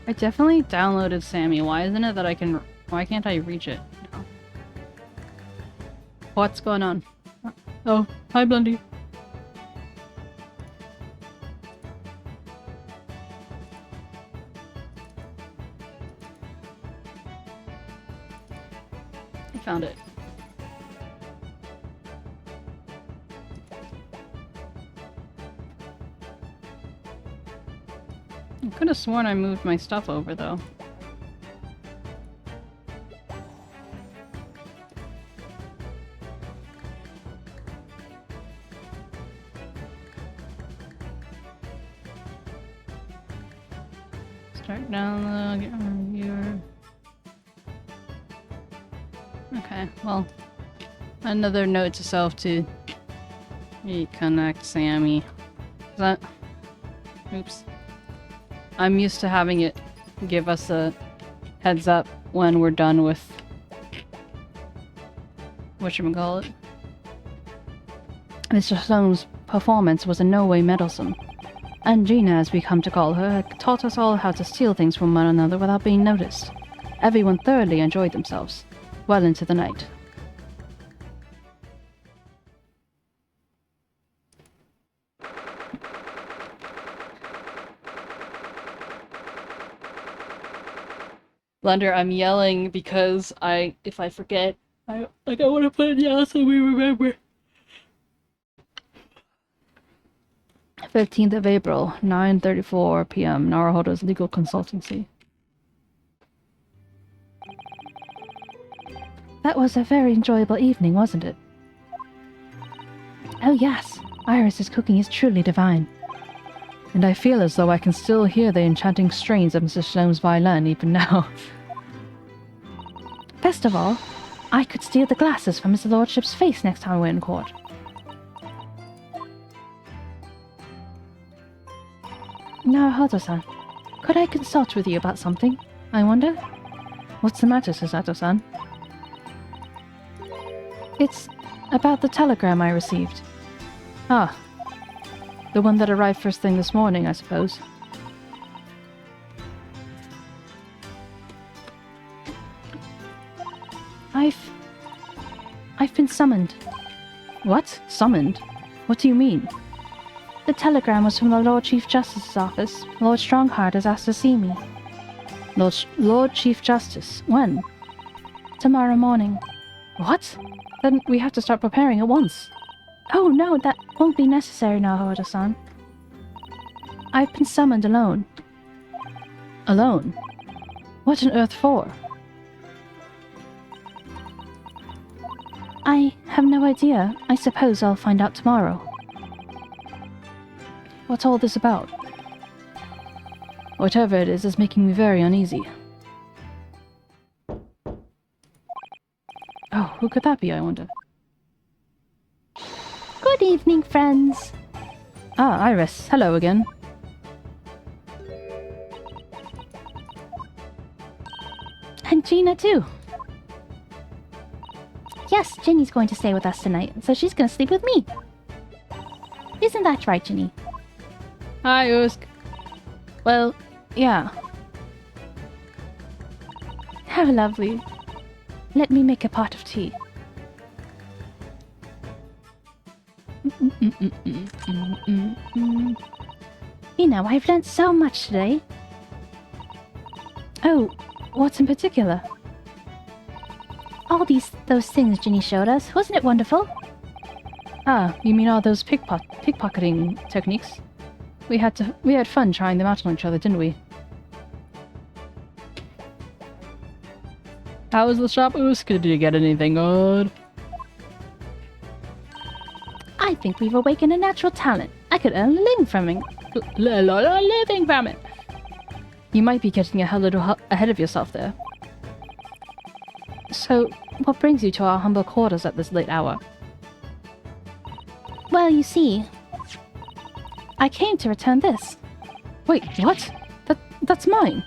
I definitely downloaded Sammy. Why isn't it that I can... Why can't I reach it? No. What's going on? Oh, hi Blondie. I found it. I could have sworn I moved my stuff over, though. Start download, get reviewer. Okay, well, another note to self to reconnect Sammy. Is that... Oops. I'm used to having it give us a heads up when we're done with whatchamacallit. Mr. Sloane's performance was in no way meddlesome, and Gina, as we come to call her, had taught us all how to steal things from one another without being noticed. Everyone thoroughly enjoyed themselves, well into the night. Blender, I'm yelling because if I forget, I want to put it down so we remember. 15th of April, 9:34 p.m. Naruhodo's Legal Consultancy. That was a very enjoyable evening, wasn't it? Oh yes, Iris's cooking is truly divine. And I feel as though I can still hear the enchanting strains of Mr. Sloane's violin even now. Best of all, I could steal the glasses from his lordship's face next time we're in court. Now, Hato-san, could I consult with you about something, I wonder? What's the matter, Susato-san? It's About the telegram I received. Ah. The one that arrived first thing this morning, I suppose. I've been summoned. What? Summoned? What do you mean? The telegram was from the Lord Chief Justice's office. Lord Strongheart has asked to see me. Lord Chief Justice. When? Tomorrow morning. What? Then we have to start preparing at once. Oh no, that won't be necessary now, Hoda-san. I've been summoned alone. Alone? What on earth for? I have no idea. I suppose I'll find out tomorrow. What's all this about? Whatever it is making me very uneasy. Oh, who could that be, I wonder? Good evening, friends. Ah, Iris. Hello again. And Gina, too. Yes, Ginny's going to stay with us tonight, so she's going to sleep with me. Isn't that right, Ginny? Hi, Usk. Well, yeah. How lovely. Let me make a pot of tea. You know, I've learnt so much today. Oh, what in particular? All those things Ginny showed us. Wasn't it wonderful? Ah, you mean all those pickpocketing techniques? We had fun trying them out on each other, didn't we? How was the shop, Usk? Did you get anything good? I think we've awakened a natural talent. I could earn a living from it. Living from it. You might be getting a little ahead of yourself there. So, what brings you to our humble quarters at this late hour? Well, you see, I came to return this. Wait, what? That's mine.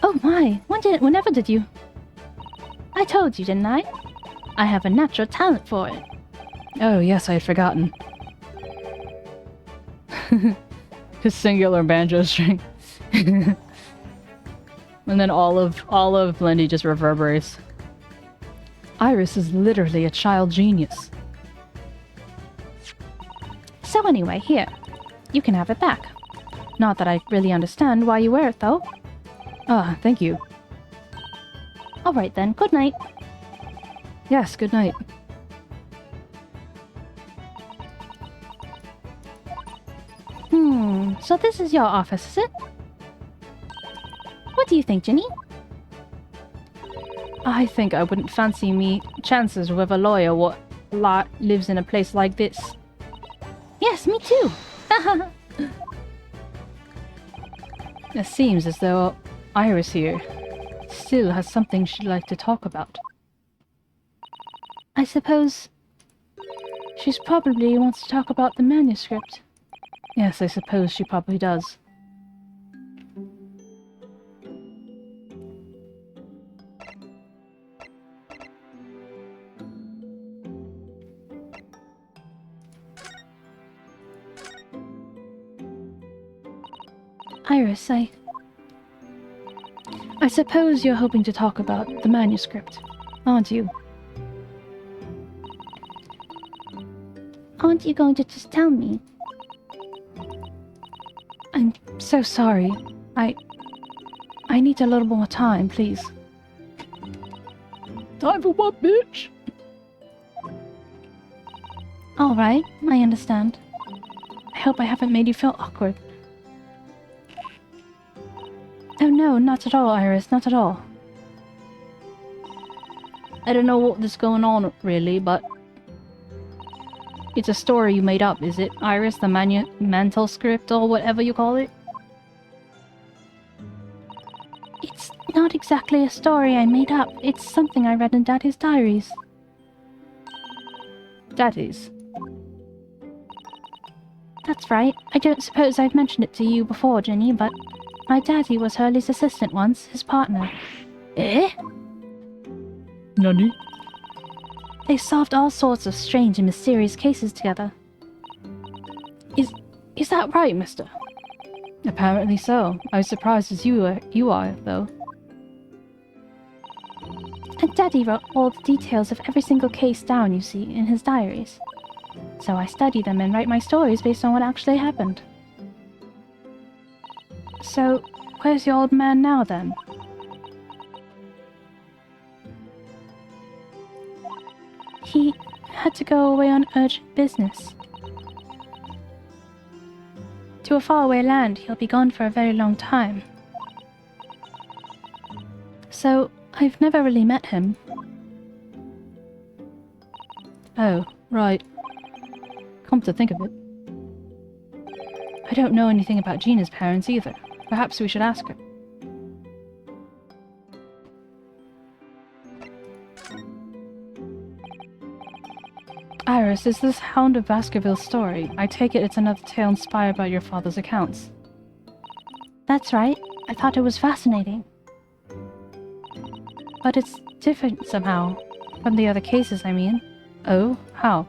Oh my, whenever did you? I told you, didn't I? I have a natural talent for it. Oh, yes, I had forgotten. His singular banjo string. And then all of Blendy just reverberates. Iris is literally a child genius. So anyway, here. You can have it back. Not that I really understand why you wear it, though. Ah, thank you. Alright then, good night. Yes, good night. So this is your office, is it? What do you think, Ginny? I think I wouldn't fancy me chances with a lawyer what lives in a place like this. Yes, me too. It seems as though Iris here still has something she'd like to talk about. I suppose she probably wants to talk about the manuscript. Yes, I suppose she probably does. Iris, I suppose you're hoping to talk about the manuscript, aren't you? Aren't you going to just tell me? I'm so sorry. I need a little more time, please. Time for what, bitch? Alright, I understand. I hope I haven't made you feel awkward. Oh no, not at all, Iris, not at all. I don't know what's going on, really, but... It's a story you made up, is it, Iris? The mantle script, or whatever you call it? It's not exactly a story I made up. It's something I read in Daddy's diaries. Daddy's? That's right. I don't suppose I've mentioned it to you before, Ginny, but my daddy was Hurley's assistant once, his partner. Eh? Nani? They solved all sorts of strange and mysterious cases together. Is that right, mister? Apparently so. I was surprised as you are, though. And Daddy wrote all the details of every single case down, you see, in his diaries. So I study them and write my stories based on what actually happened. So, where's your old man now, then? He had to go away on urgent business. To a faraway land, he'll be gone for a very long time. So, I've never really met him. Oh, right. Come to think of it. I don't know anything about Gina's parents either. Perhaps we should ask her. Iris, is this Hound of Baskerville story? I take it it's another tale inspired by your father's accounts. That's right. I thought it was fascinating. But it's different somehow. From the other cases, I mean. Oh, how?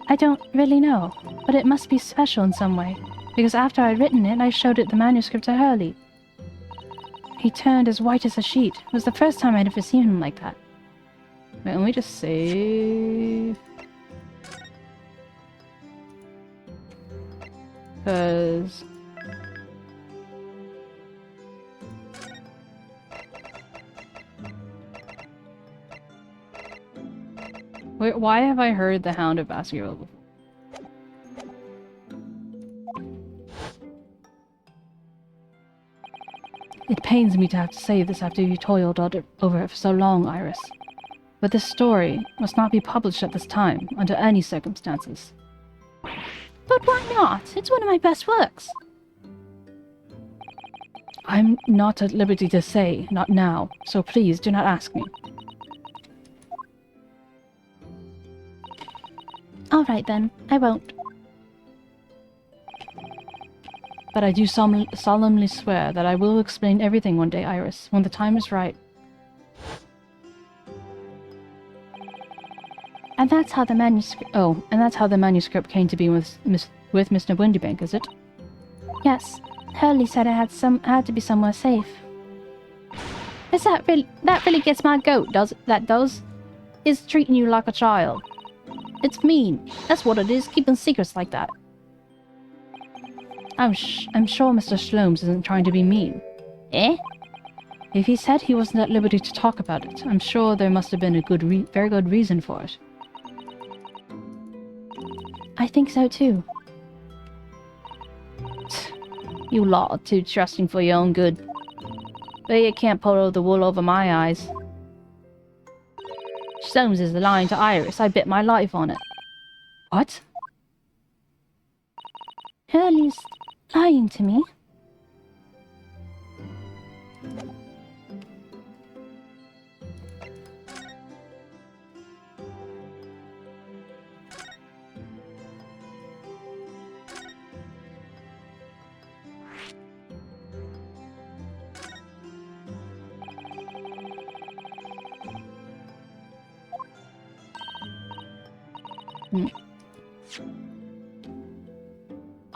I don't really know, but it must be special in some way, because after I'd written it, I showed it the manuscript to Hurley. He turned as white as a sheet. It was the first time I'd ever seen him like that. Wait, let me just save. Because... Wait, why have I heard the Hound of Baskerville before? It pains me to have to say this after you toiled over it for so long, Iris. But this story must not be published at this time, under any circumstances. But why not? It's one of my best works. I'm not at liberty to say, not now, so please do not ask me. All right then, I won't. But I do solemnly swear that I will explain everything one day, Iris, when the time is right. And that's how the manuscript... Oh, and that's how the manuscript came to be with Mr. Windybank, is it? Yes. Hurley said it had to be somewhere safe. Is that really gets my goat, does it? That does? Is treating you like a child. It's mean. That's what it is, keeping secrets like that. I'm sure Mr. Slomes isn't trying to be mean. Eh? If he said he wasn't at liberty to talk about it, I'm sure there must have been a very good reason for it. I think so too. You lot are too trusting for your own good. But you can't pull the wool over my eyes. Slomes is lying to Iris. I bet my life on it. What? Hurley's lying to me.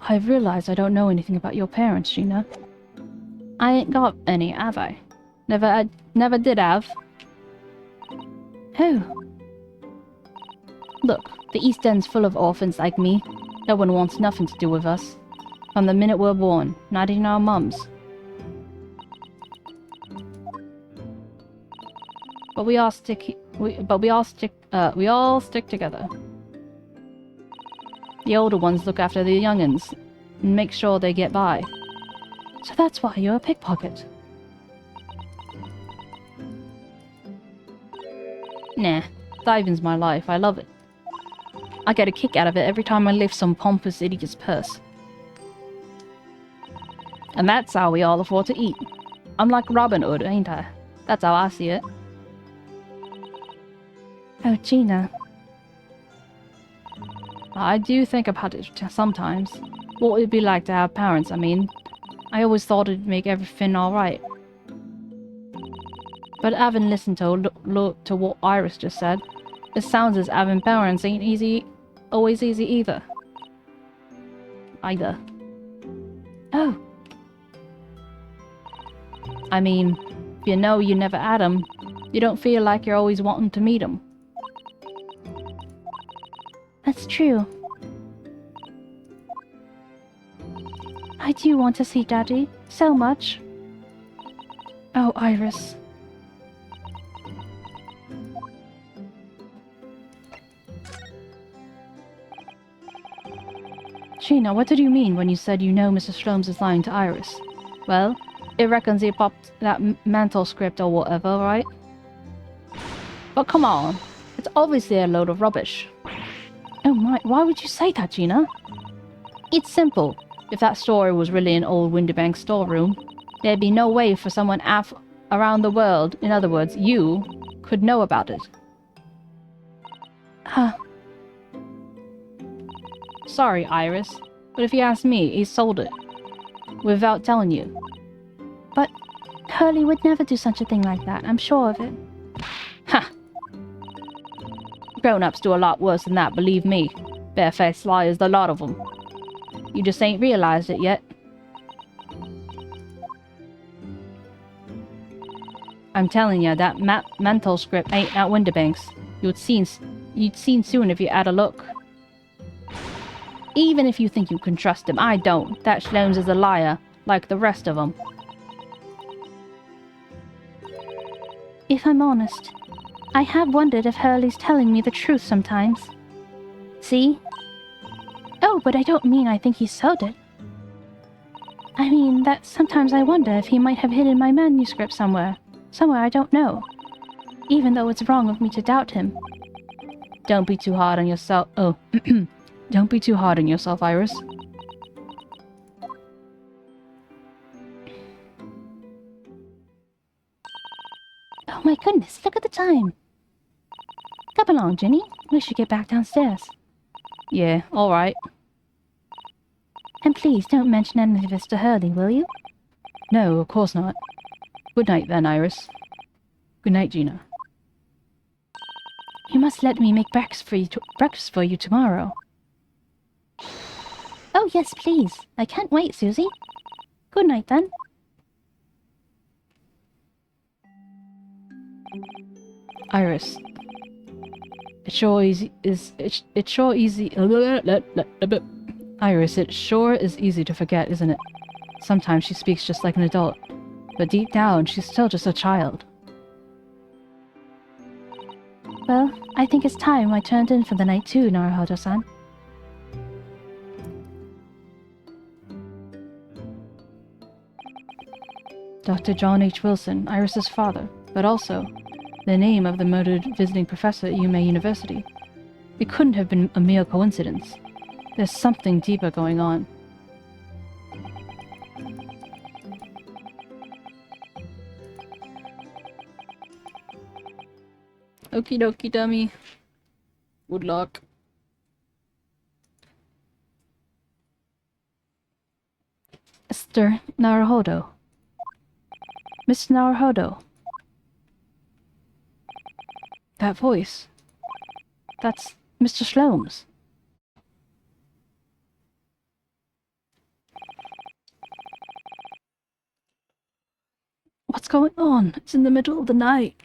I've realized I don't know anything about your parents, Gina. I ain't got any, have I? Never did have. Who? Look, the East End's full of orphans like me. No one wants nothing to do with us. From the minute we're born, not even our mums. But we all stick together. The older ones look after the young'uns and make sure they get by. So that's why you're a pickpocket. Nah, diving's my life. I love it. I get a kick out of it every time I lift some pompous idiot's purse. And that's how we all afford to eat. I'm like Robin Hood, ain't I? That's how I see it. Oh, Gina. I do think about it sometimes. What would it be like to have parents, I mean? I always thought it'd make everything alright. But having listened to what Iris just said, It sounds as having parents ain't always easy either. Oh, I mean, if you know you never had 'em, you don't feel like you're always wanting to meet 'em. that's true. I do want to see Daddy so much. Oh, Iris. Sheena, what did you mean when you said you know Mrs. Sholmes is lying to Iris? Well, it reckons he popped that mental script or whatever, right? But come on, it's obviously a load of rubbish. Oh my, why would you say that, Gina? It's simple. If that story was really an old Windybank storeroom, there'd be no way for someone around the world, in other words, you, could know about it. Sorry, Iris, but if you ask me, he sold it. Without telling you. But Hurley would never do such a thing like that, I'm sure of it. Ha! Grown-ups do a lot worse than that, believe me. Barefaced liars, the lot of them. You just ain't realized it yet. I'm telling you, that mental script ain't at Windybank's. You'd seen soon if you had a look. Even if you think you can trust him, I don't. That Sholmes is a liar, like the rest of them. If I'm honest, I have wondered if Hurley's telling me the truth sometimes. See? Oh, but I don't mean I think he sold it. I mean that sometimes I wonder if he might have hidden my manuscript somewhere. Somewhere I don't know. Even though it's wrong of me to doubt him. Don't be too hard on yourself. Oh, don't be too hard on yourself, Iris. Oh my goodness, look at the time. Come along, Ginny. We should get back downstairs. Yeah, alright. And please don't mention any of this to Hurley, will you? No, of course not. Good night then, Iris. Good night, Gina. You must let me make breakfast for you tomorrow. Oh yes, please. I can't wait, Susie. Good night then. Iris. It sure easy. Iris, it sure is easy to forget, isn't it? Sometimes she speaks just like an adult, but deep down, she's still just a child. Well, I think it's time I turned in for the night too, 𝗟𝗫𝗀-san. Dr. John H. Wilson, Iris's father, but also the name of the murdered visiting professor at UMA University. It couldn't have been a mere coincidence. There's something deeper going on. Okie dokie, dummy. Good luck. Mr. Naruhodo. Miss Naruhodo. That voice. That's Mr. Sholmes. What's going on? It's in the middle of the night.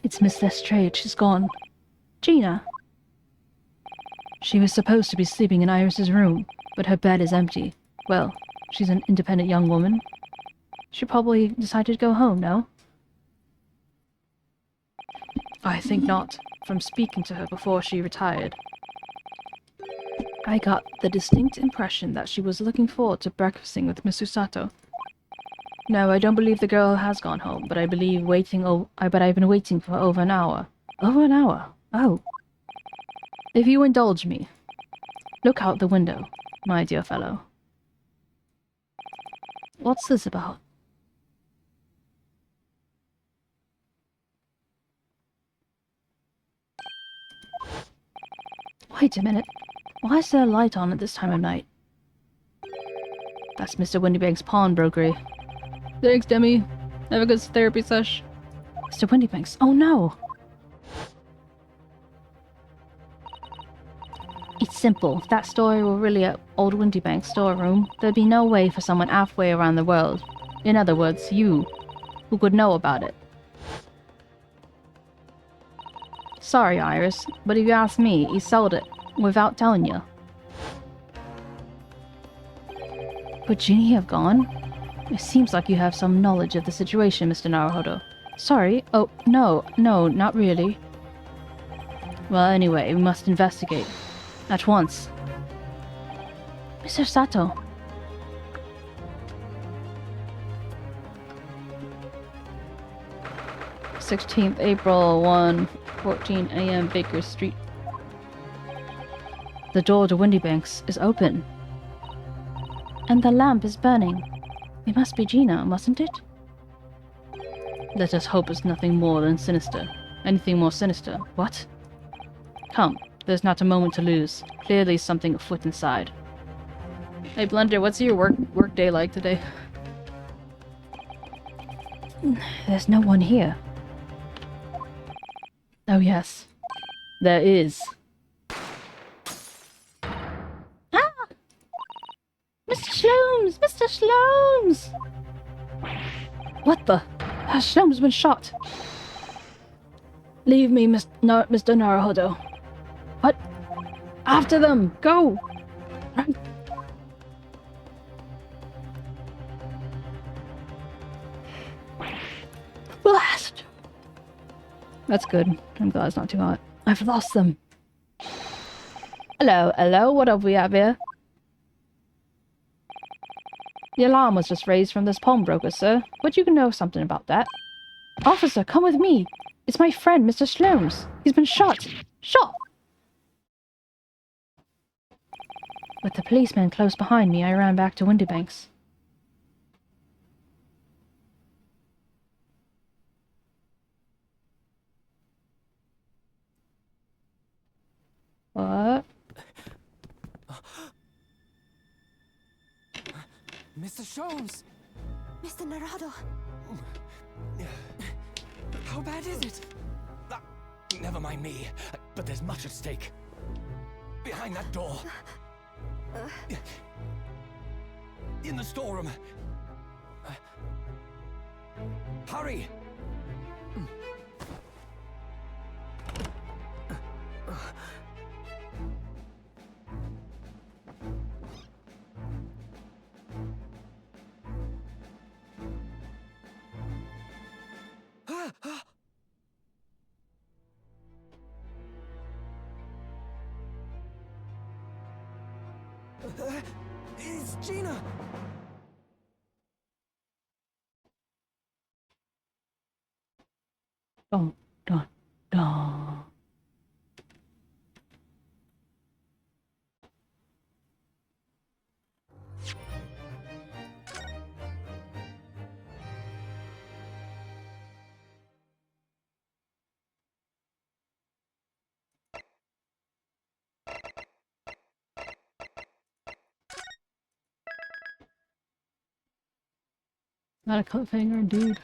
It's Miss Lestrade. She's gone. Gina. She was supposed to be sleeping in Iris's room, but her bed is empty. Well, she's an independent young woman. She probably decided to go home, no? I think not, from speaking to her before she retired. I got the distinct impression that she was looking forward to breakfasting with Miss Usato. No, I don't believe the girl has gone home, but I've been waiting for over an hour. Over an hour? Oh. If you indulge me, look out the window, my dear fellow. What's this about? Wait a minute. Why is there a light on at this time of night? That's Mr. Windybank's pawnbrokery. Thanks, Demi. Have a good therapy sesh. Mr. Windybanks. Oh no! It's simple. If that story were really an old Windybank storeroom, there'd be no way for someone halfway around the world, in other words, you, who could know about it. Sorry, Iris, but if you ask me, he sold it, without telling you. Could Ginny have gone? It seems like you have some knowledge of the situation, Mr. Naruhodo. Sorry? Oh, no, not really. Well, anyway, we must investigate. At once. Mr. Sato. _16th April, 1:14 a.m. Baker Street. The door to Windybanks is open. And the lamp is burning. It must be Gina, mustn't it? Let us hope it's nothing more than sinister. Anything more sinister? What? Come, there's not a moment to lose. Clearly something afoot inside. Hey Blender, what's your work day like today? There's no one here. Oh yes. There is. Mr. Shlooms! Mr. Shlooms! What the? Shlom's been shot. Leave me, Mr. Naruhodo. What? After them! Go! Run! Blast! That's good. I'm glad it's not too hot. I've lost them. Hello, what have we have here? The alarm was just raised from this pawnbroker, sir. But you can know something about that. Officer, come with me. It's my friend, Mr. Shlooms. He's been shot. Shot! With the policeman close behind me, I ran back to Windybanks. What? Mr. Sholmes! Mr. Naruhodo! How bad is it? Never mind me, but there's much at stake. Behind that door. In the storeroom. Hurry! It's Gina! Dun, dun, dun. Not a cliffhanger, dude.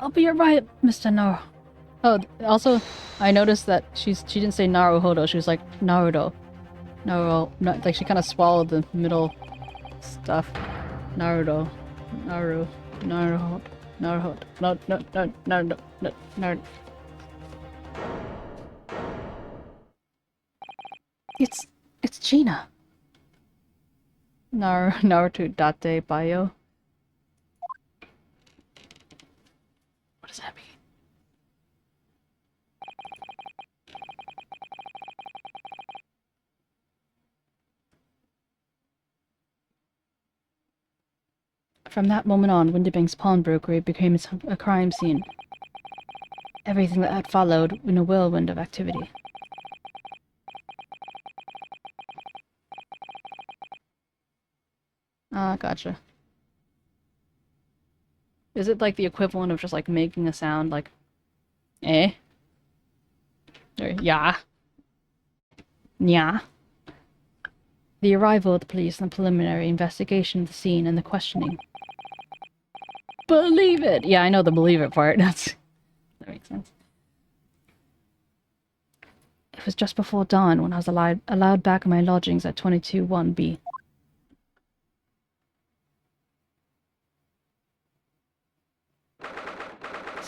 I'll be right, Mr. Naru. Oh, also, I noticed that she didn't say Naruhodo, she was like Naruto. Like she kind of swallowed the middle stuff. Naruto. Naruhodo. No. It's Gina. Naruto date bio. What does that mean? From that moment on, Windybank's pawnbrokery became a crime scene. Everything that had followed in a whirlwind of activity. Ah, gotcha. Is it like the equivalent of just like making a sound like eh? Or yeah? Yeah? The arrival of the police and the preliminary investigation of the scene and the questioning. Believe it! Yeah, I know the believe it part. That makes sense. It was just before dawn when I was allowed back in my lodgings at 22-1B.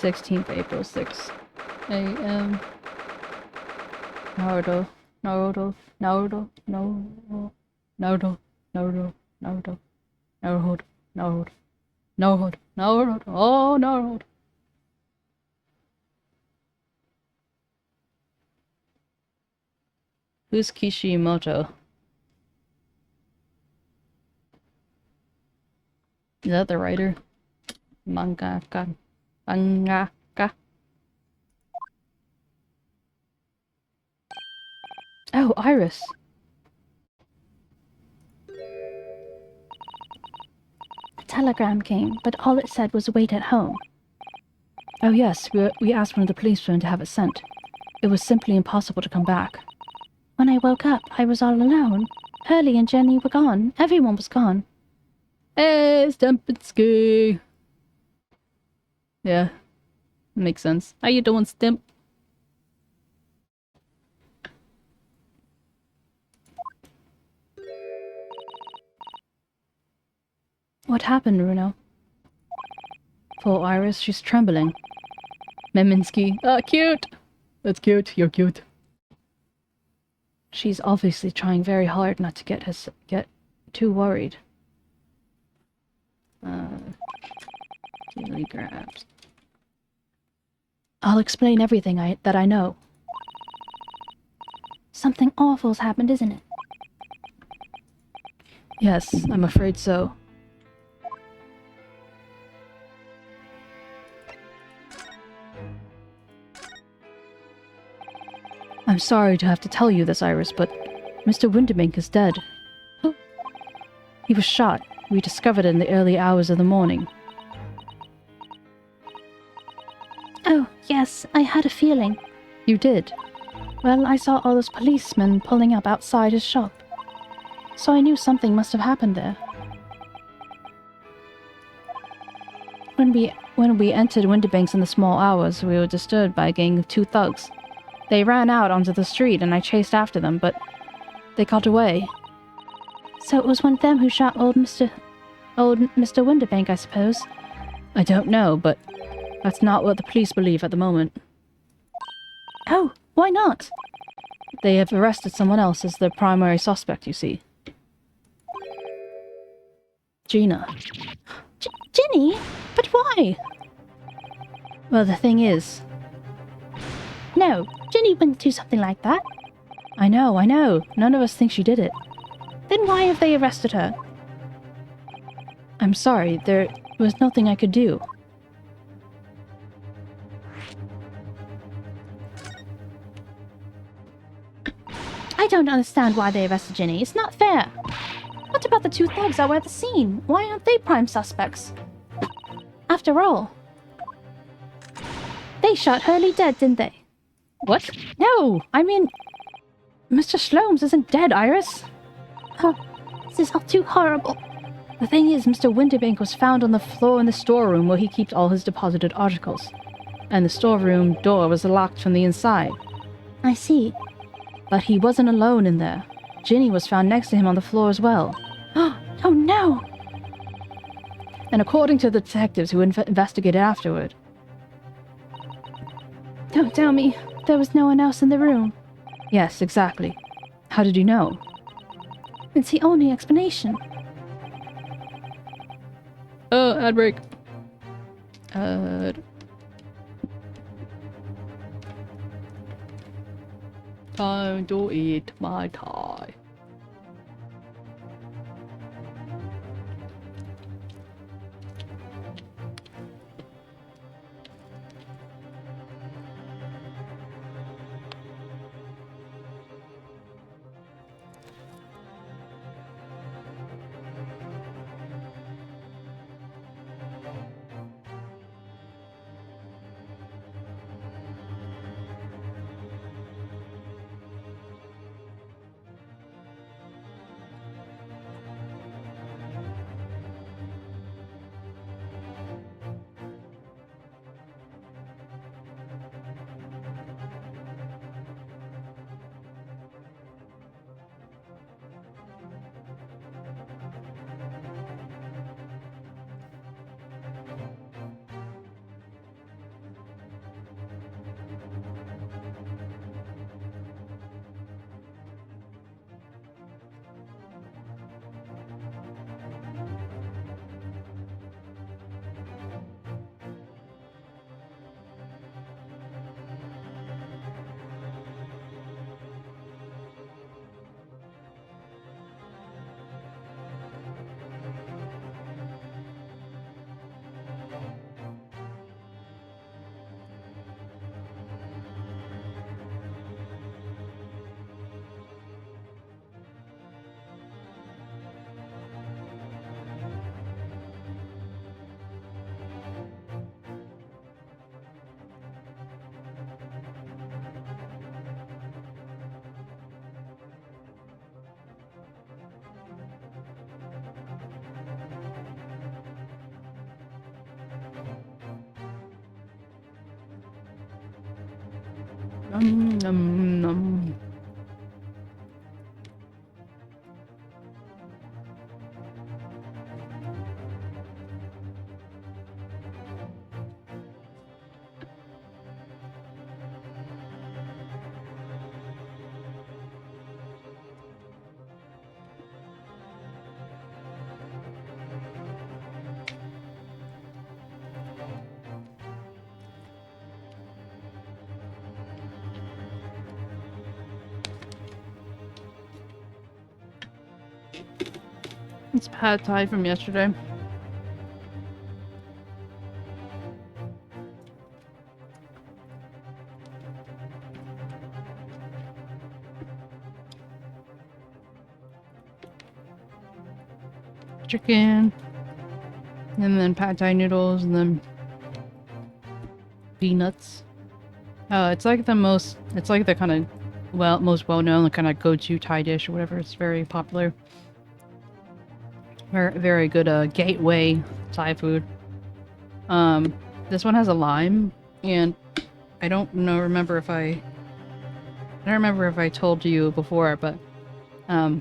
April 6 a.m. Naruto, Naruto, Naruto, Naruto, Naruto, Naruto, Naruto, Naruto, Naruto, Naruto, Naruto, oh Naruto. Who's Kishimoto? Is that the writer? Mangaka. Mangaka. Oh, Iris. A telegram came, but all it said was wait at home. Oh yes, we asked one of the policemen to have it sent. It was simply impossible to come back. When I woke up, I was all alone. Hurley and Jenny were gone. Everyone was gone. Hey, Stempinski! Yeah, makes sense. How you doing, Stimp? What happened, Runo? Poor Iris, she's trembling. Meminski. Ah, cute! That's cute, you're cute. She's obviously trying very hard not to get too worried. Daily grabs. I'll explain everything that I know. Something awful's happened, isn't it? Yes, I'm afraid so. I'm sorry to have to tell you this, Iris, but Mr. Winterbank is dead. He was shot. We discovered it in the early hours of the morning. Oh, yes, I had a feeling. You did? Well, I saw all those policemen pulling up outside his shop. So I knew something must have happened there. When we entered Winterbanks in the small hours, we were disturbed by a gang of 2 thugs. They ran out onto the street and I chased after them, but they got away. So it was one of them who shot old Mr. Winterbank, I suppose? I don't know, but that's not what the police believe at the moment. Oh, why not? They have arrested someone else as their primary suspect, you see. Gina. Ginny? But why? Well, the thing is... No, Ginny wouldn't do something like that. I know. None of us think she did it. Then why have they arrested her? I'm sorry, there was nothing I could do. I don't understand why they arrested Ginny. It's not fair. What about the 2 thugs that were at the scene? Why aren't they prime suspects? After all, they shot Hurley dead, didn't they? What? No! I mean... Mr. Slomes isn't dead, Iris! Oh, this is all too horrible. The thing is, Mr. Winterbank was found on the floor in the storeroom where he keeps all his deposited articles. And the storeroom door was locked from the inside. I see. But he wasn't alone in there. Ginny was found next to him on the floor as well. Oh no! And according to the detectives who investigated afterward... Don't tell me there was no one else in the room. Yes, exactly. How did you know? It's the only explanation. Ad break. Time to eat my Thai. Nom. It's pad thai from yesterday. Chicken, and then pad thai noodles, and then peanuts. It's like the most, it's like the kind of, well, most well-known kind of go-to Thai dish or whatever. It's very popular. Very, very good gateway Thai food. This one has a lime, and I don't remember if I told you before, but I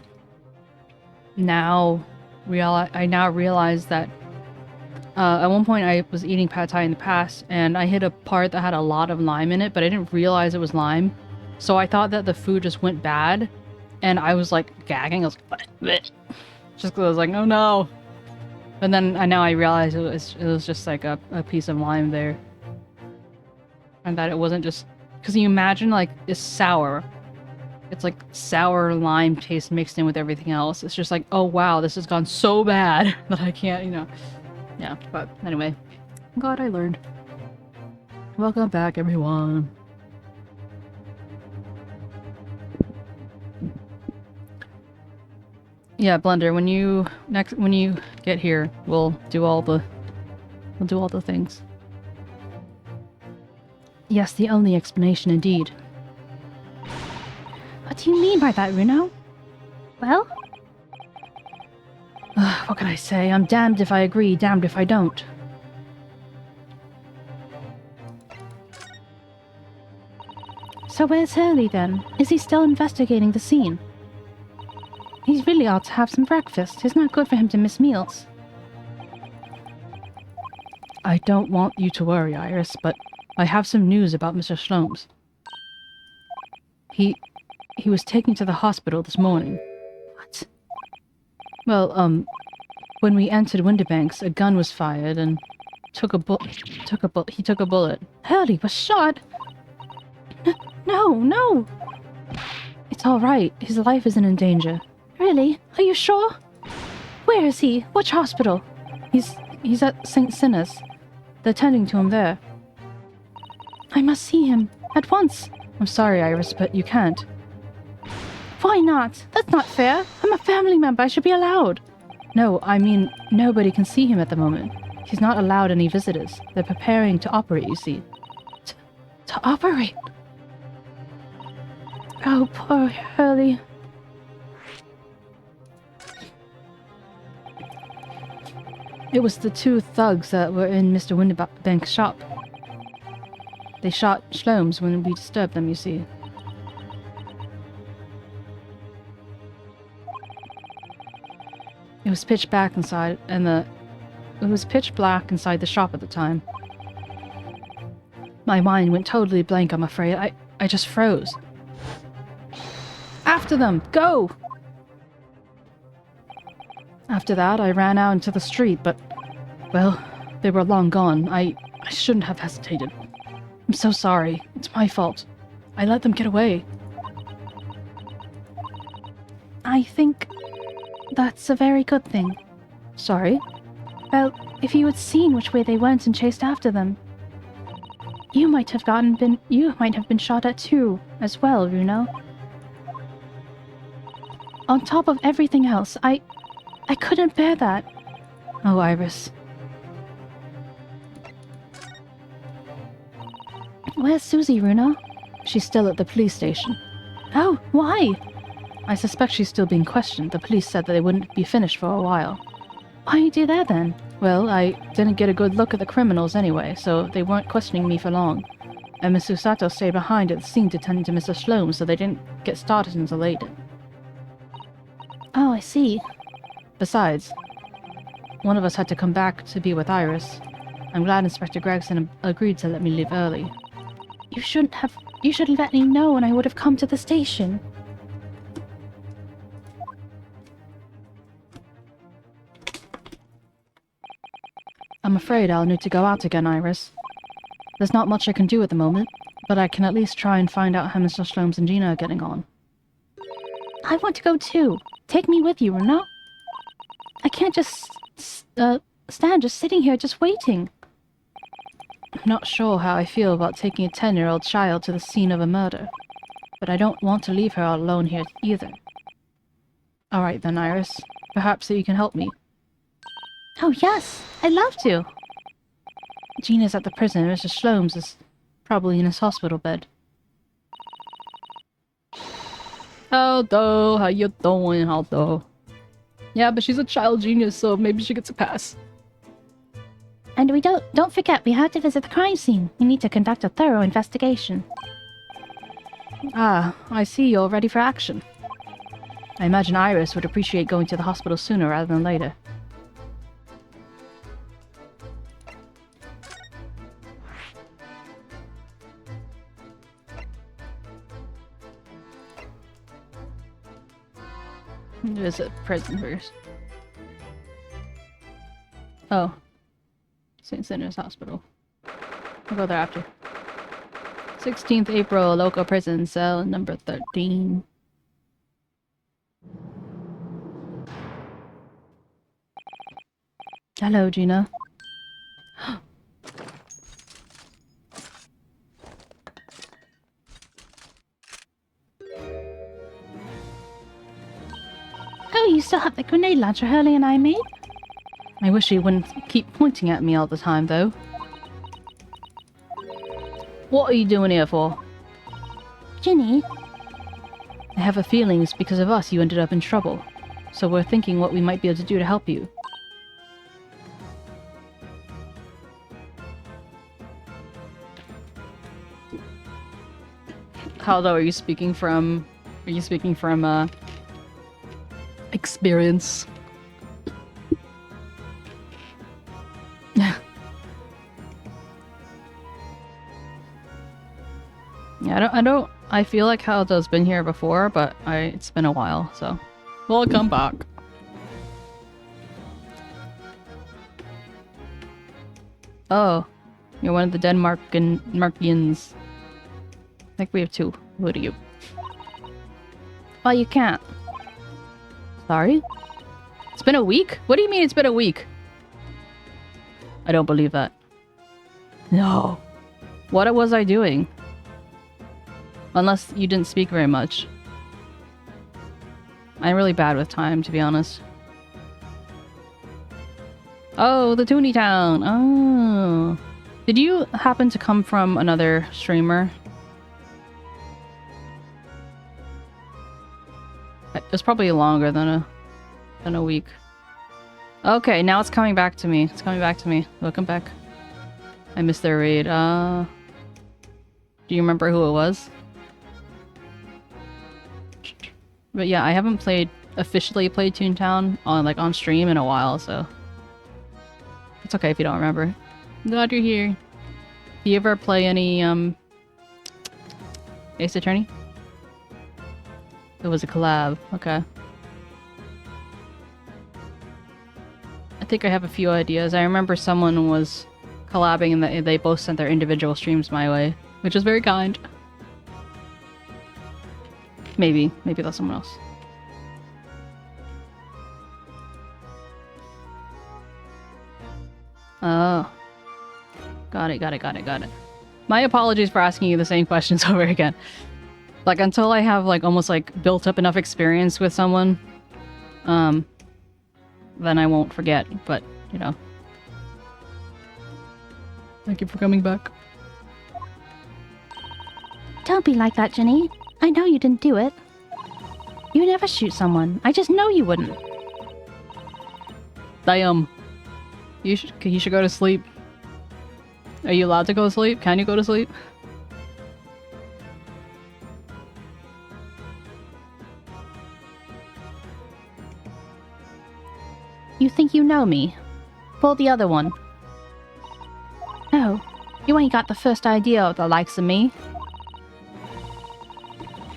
now realize that at one point I was eating pad thai in the past, and I hit a part that had a lot of lime in it, but I didn't realize it was lime, so I thought that the food just went bad, and I was like gagging. I was like, bleh. Just because I was like, oh no. But then now I realized it was just like a piece of lime there. And that it wasn't just... Because you imagine like it's sour. It's like sour lime taste mixed in with everything else. It's just like, oh wow, this has gone so bad that I can't, you know. Yeah, but anyway. I'm glad I learned. Welcome back, everyone. Yeah, Blender, when you get here, we'll do all the things. Yes, the only explanation indeed. What do you mean by that, Runo? Well? What can I say? I'm damned if I agree, damned if I don't. So where's Hurley then? Is he still investigating the scene? He really ought to have some breakfast. It's not good for him to miss meals. I don't want you to worry, Iris, but I have some news about Mr. Sholmes. He was taken to the hospital this morning. What? Well, when we entered Winterbanks, a gun was fired and he took a bullet. Hurley was shot? No! It's all right. His life isn't in danger. Really? Are you sure? Where is he? Which hospital? He's at St. Sinner's. They're tending to him there. I must see him. At once. I'm sorry, Iris, but you can't. Why not? That's not fair. I'm a family member. I should be allowed. No, I mean, nobody can see him at the moment. He's not allowed any visitors. They're preparing to operate, you see. To operate? Oh, poor Hurley. It was the two thugs that were in Mr. Winterbank's shop. They shot Sholmes when we disturbed them, you see. It was pitch black inside, it was pitch black inside the shop at the time. My mind went totally blank, I'm afraid. I just froze. After them! Go! After that, I ran out into the street, but, well, they were long gone. I shouldn't have hesitated. I'm so sorry. It's my fault. I let them get away. I think that's a very good thing. Sorry? Well, if you had seen which way they went and chased after them, you might have been shot at too, as well, Runo. On top of everything else, I couldn't bear that. Oh, Iris. Where's Susie, Runo? She's still at the police station. Oh, why? I suspect she's still being questioned. The police said that they wouldn't be finished for a while. Why are you do there then? Well, I didn't get a good look at the criminals anyway, so they weren't questioning me for long. and Miss Usato stayed behind at the scene to tend to Mr. Shlom, so they didn't get started until later. Oh, I see. Besides, one of us had to come back to be with Iris. I'm glad Inspector Gregson agreed to let me leave early. You should have let me know and I would have come to the station. I'm afraid I'll need to go out again, Iris. There's not much I can do at the moment, but I can at least try and find out how Mr. Shlomes and Gina are getting on. I want to go too. Take me with you, or not? I can't just stand just sitting here just waiting. I'm not sure how I feel about taking a 10-year-old child to the scene of a murder, but I don't want to leave her all alone here either. Alright then, Iris. Perhaps that you can help me. Oh yes, I'd love to. Gina's at the prison and Mr. Shlomes is probably in his hospital bed. How you doing, Aldo? Yeah, but she's a child genius, so maybe she gets a pass. And we don't forget we have to visit the crime scene. We need to conduct a thorough investigation. Ah, I see you're ready for action. I imagine Iris would appreciate going to the hospital sooner rather than later. Visit prison first. Oh. St. Sinners Hospital. I'll go there after. 16th April, local prison, cell number 13. Hello, Gina. Oh, you still have the grenade launcher Hurley and I made? I wish he wouldn't keep pointing at me all the time, though. What are you doing here for? Ginny? I have a feeling it's because of us you ended up in trouble. So we're thinking what we might be able to do to help you. Haldo, are you speaking from experience? Yeah, I feel like Haldo's been here before, but it's been a while, so. Welcome back. Oh, you're one of the Denmarkians. I think we have two. Who are you? Well, you can't. Sorry? It's been a week? What do you mean it's been a week? I don't believe that. No. What was I doing? Unless you didn't speak very much. I'm really bad with time, to be honest. Oh, the Toonie Town! Oh. Did you happen to come from another streamer? It was probably longer than a week. Okay, now it's coming back to me. It's coming back to me. Welcome back. I missed their raid. Do you remember who it was? But yeah, I haven't officially played Toontown on stream in a while, so it's okay if you don't remember. Glad you're here. Do you ever play any Ace Attorney? It was a collab. Okay. I think I have a few ideas. I remember someone was collabing and they both sent their individual streams my way, which is very kind. Maybe that's someone else. Oh. Got it. My apologies for asking you the same questions over again. Until I have almost built up enough experience with someone, then I won't forget, but you know. Thank you for coming back. Don't be like that, Ginny. I know you didn't do it. You never shoot someone. I just know you wouldn't. Damn. You should go to sleep. Are you allowed to go to sleep? Can you go to sleep? you know me? Pull the other one. No, you ain't got the first idea of the likes of me.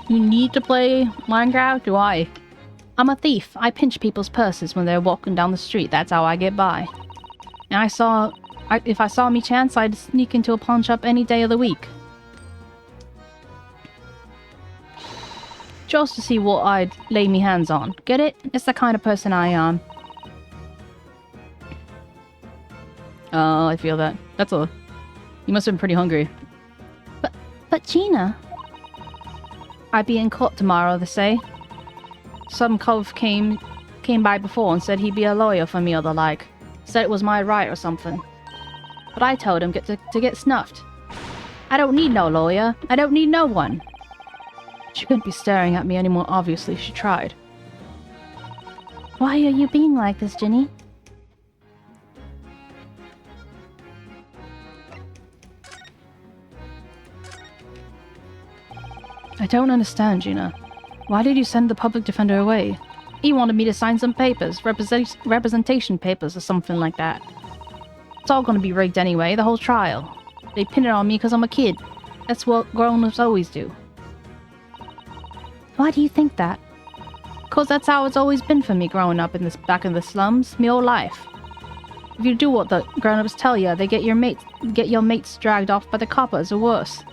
You need to play Minecraft? Do I? I'm a thief. I pinch people's purses when they're walking down the street. That's how I get by. And if I saw me chance, I'd sneak into a pawn shop any day of the week. Just to see what I'd lay me hands on. Get it? It's the kind of person I am. Oh, I feel that. You must have been pretty hungry. But Gina... I'd be in court tomorrow, they say. Some cove came by before and said he'd be a lawyer for me or the like. Said it was my right or something. But I told him to get snuffed. I don't need no lawyer. I don't need no one. She couldn't be staring at me anymore, obviously. She tried. Why are you being like this, Ginny? I don't understand, Gina. Why did you send the public defender away? He wanted me to sign some papers, representation papers or something like that. It's all gonna be rigged anyway, the whole trial. They pin it on me because I'm a kid. That's what grown-ups always do. Why do you think that? Cause that's how it's always been for me growing up back in the slums, me whole life. If you do what the grown-ups tell you, they get your mates dragged off by the coppers or worse.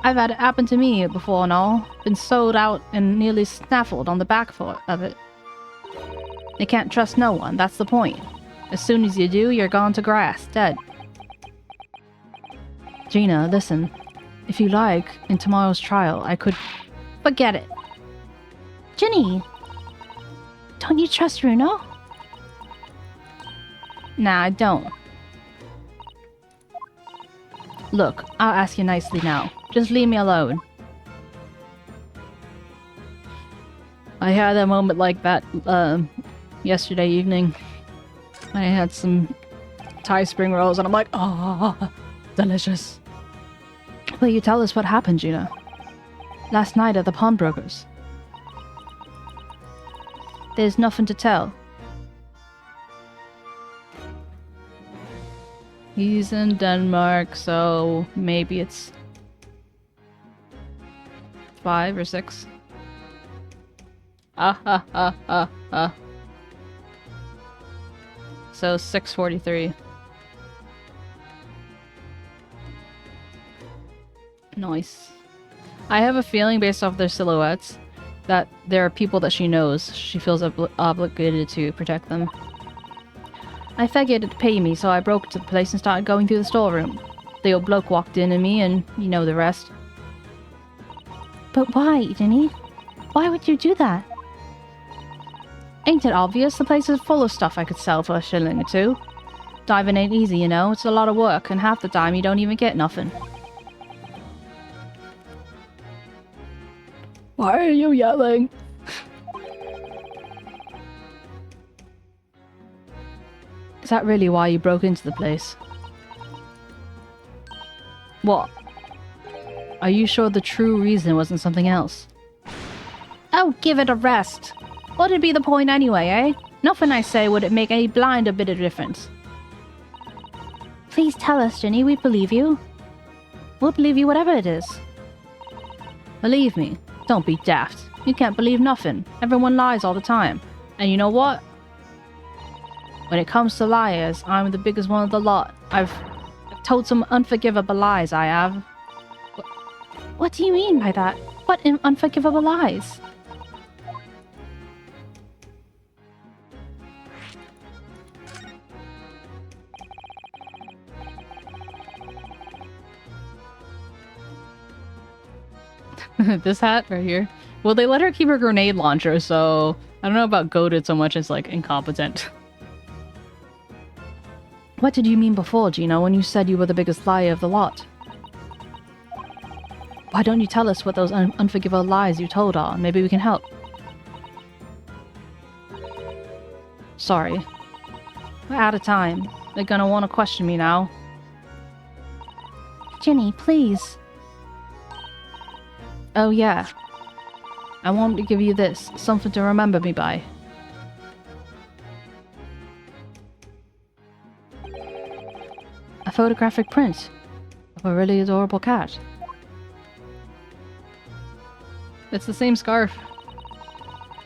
I've had it happen to me before and all. Been sold out and nearly snaffled on the back of it. You can't trust no one, that's the point. As soon as you do, you're gone to grass, dead. Gina, listen. If you like, in tomorrow's trial, I could... Forget it. Ginny! Don't you trust Runo? Nah, I don't. Look, I'll ask you nicely now. Just leave me alone. I had a moment like that yesterday evening. I had some Thai spring rolls and I'm like, oh, delicious. Will you tell us what happened, Gina? Last night at the pawnbrokers. There's nothing to tell. He's in Denmark, so maybe it's 5 or 6. So 6:43. Nice. I have a feeling based off their silhouettes that there are people that she knows. She feels obligated to protect them. I figured it'd pay me, so I broke into the place and started going through the storeroom. The old bloke walked in and me, and you know the rest. But why, Ginny? Why would you do that? Ain't it obvious? The place is full of stuff I could sell for a shilling or two. Diving ain't easy, you know. It's a lot of work, and half the time you don't even get nothing. Why are you yelling? Is that really why you broke into the place? What? Are you sure the true reason wasn't something else? Oh, give it a rest. What'd be the point anyway, eh? Nothing I say would it make any blind a bit of difference. Please tell us, Ginny. We believe you. We'll believe you whatever it is. Believe me. Don't be daft. You can't believe nothing. Everyone lies all the time. And you know what? When it comes to liars, I'm the biggest one of the lot. I've told some unforgivable lies, I have. What do you mean by that? What unforgivable lies? This hat right here. Well, they let her keep her grenade launcher, so I don't know about goated so much as like incompetent. What did you mean before, Gina, when you said you were the biggest liar of the lot? Why don't you tell us what those unforgivable lies you told are? Maybe we can help. Sorry. We're out of time. They're gonna want to question me now. Ginny, please. Oh yeah. I wanted to give you this. Something to remember me by. A photographic print of a really adorable cat. It's the same scarf.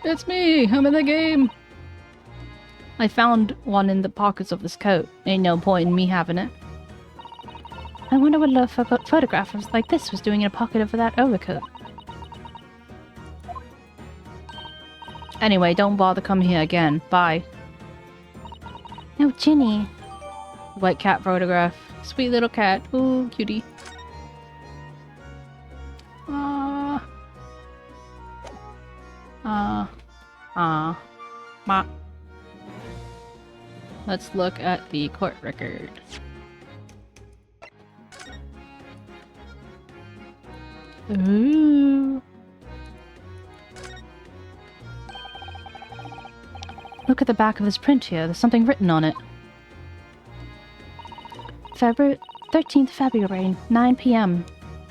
It's me! I'm in the game! I found one in the pockets of this coat. Ain't no point in me having it. I wonder what a photograph like this was doing in a pocket of that overcoat. Anyway, don't bother coming here again. Bye. No, Ginny. White cat photograph. Sweet little cat. Ooh, cutie. Ma. Let's look at the court record. Ooh. Look at the back of this print here. There's something written on it. 13th February, 9 p.m.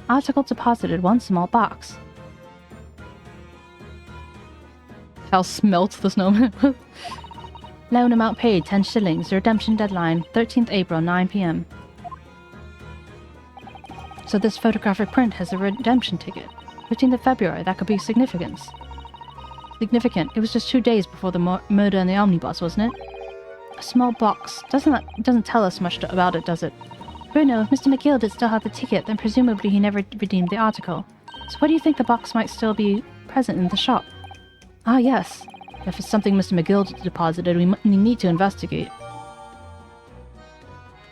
Article deposited 1 small box. I'll smelt the snowman. Loan amount paid 10 shillings. Redemption deadline 13th April 9 p.m. So this photographic print has a redemption ticket. 15th of February. That could be significant. It was just 2 days before the murder in the omnibus, wasn't it? A small box. Doesn't tell us much about it, does it? Bruno, if Mr. McGill did still have the ticket, then presumably he never redeemed the article. So why do you think the box might still be present in the shop? Ah, yes. If it's something Mr. McGill deposited, we need to investigate.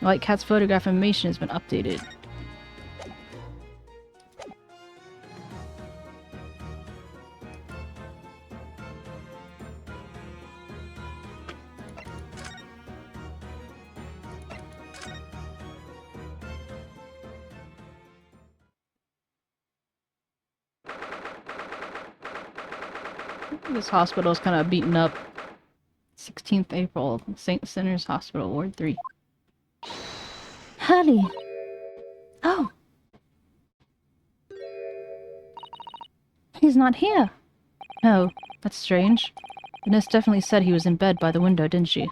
White Cat's photograph information has been updated. This hospital is kind of beaten up. 16th April, St. Sinners Hospital, Ward 3. Hurley! Oh! He's not here! No, that's strange. The nurse definitely said he was in bed by the window, didn't she?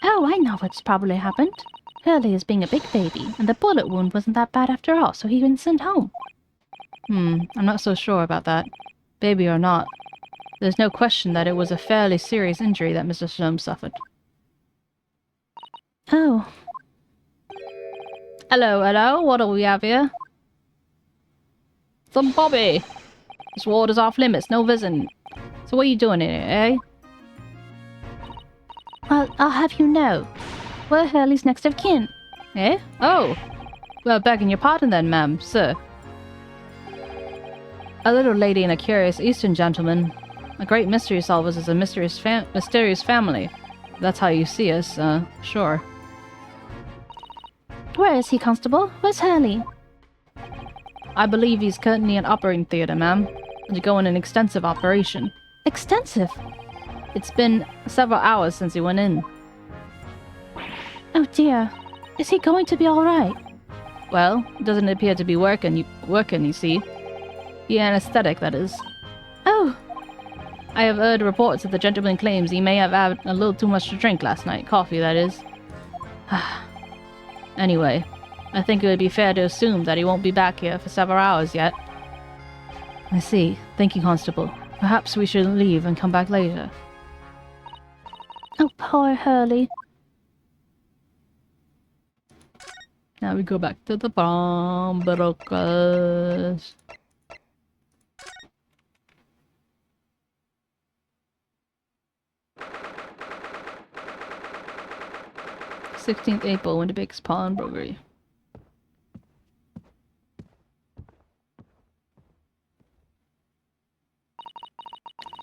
Oh, I know what's probably happened. Hurley is being a big baby, and the bullet wound wasn't that bad after all, so he been sent home. I'm not so sure about that. Baby or not, there's no question that it was a fairly serious injury that Mr. Sholmes suffered. Oh. Hello, what do we have here? Some Bobby! This ward is off limits, no visiting. So what are you doing here, eh? I'll have you know, we're Hurley's next of kin. Eh? Oh! Well, begging your pardon then, ma'am, sir. A little lady and a curious Eastern gentleman. A great mystery solvers is a mysterious family. That's how you see us, sure. Where is he, Constable? Where's Hurley? I believe he's currently in operating theatre, ma'am. Undergoing an extensive operation. Extensive? It's been several hours since he went in. Oh dear. Is he going to be alright? Well, it doesn't appear to be working, you see. The anesthetic, that is. Oh! I have heard reports that the gentleman claims he may have had a little too much to drink last night. Coffee, that is. Anyway, I think it would be fair to assume that he won't be back here for several hours yet. I see. Thank you, Constable. Perhaps we should leave and come back later. Oh, poor Hurley. Now we go back to the Brocas. 16th April, Winterbeck's pawnbrokery.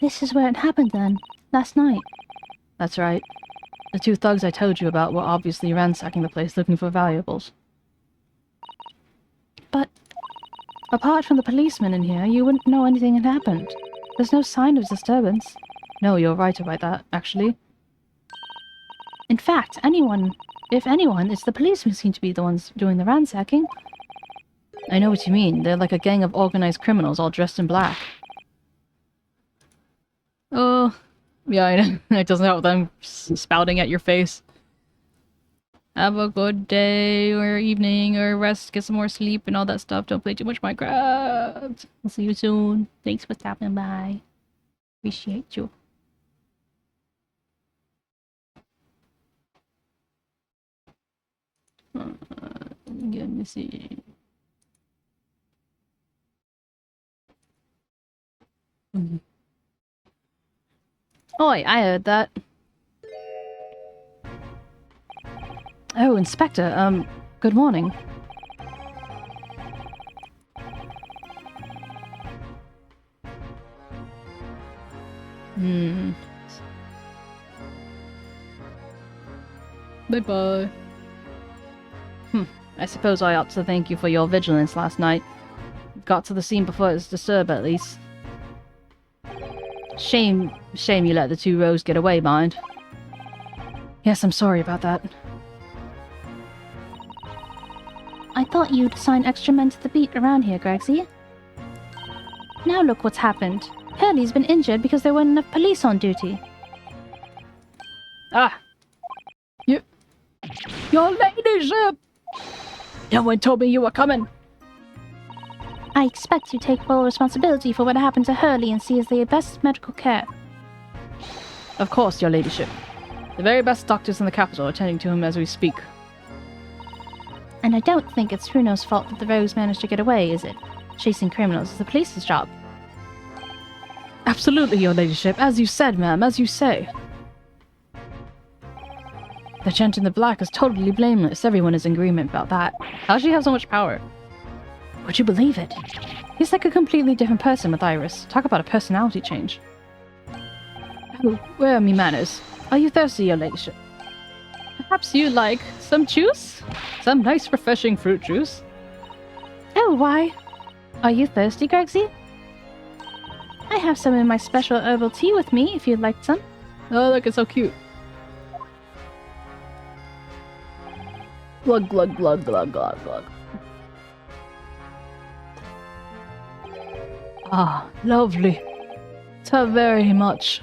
This is where it happened then, last night. That's right. The 2 thugs I told you about were obviously ransacking the place looking for valuables. But apart from the policeman in here, you wouldn't know anything had happened. There's no sign of disturbance. No, you're right about that, actually. In fact, if anyone, it's the police who seem to be the ones doing the ransacking. I know what you mean. They're like a gang of organized criminals all dressed in black. Oh, yeah, I know. It doesn't help them spouting at your face. Have a good day or evening or rest, get some more sleep and all that stuff. Don't play too much Minecraft. I'll see you soon. Thanks for stopping by. Appreciate you. Let me see. Oi, I heard that. Oh, Inspector, good morning. Bye-bye. I suppose I ought to thank you for your vigilance last night. Got to the scene before it was disturbed, at least. Shame you let the two rogues get away, mind. Yes, I'm sorry about that. I thought you'd assign extra men to the beat around here, 𝗟𝗍. Now look what's happened. 𝗟𝗋's been injured because there weren't enough police on duty. Ah! Your ladyship! No one told me you were coming! I expect you take full responsibility for what happened to 𝗟𝗋 and see as the best medical care. Of course, your ladyship. The very best doctors in the capital are attending to him as we speak. And I don't think it's Runo's fault that the rogues managed to get away, is it? Chasing criminals is the police's job. Absolutely, your ladyship. As you said, ma'am, as you say. The gent in the black is totally blameless. Everyone is in agreement about that. How does she have so much power? Would you believe it? He's like a completely different person with Iris. Talk about a personality change. Oh, where are me manners? Are you thirsty, your ladyship? Perhaps you like some juice? Some nice refreshing fruit juice? Oh, why? Are you thirsty, 𝗟𝗍? I have some in my special herbal tea with me, if you'd like some. Oh, look, it's so cute. Glug, glug, glug, glug, glug, glug. Ah, lovely. So very much.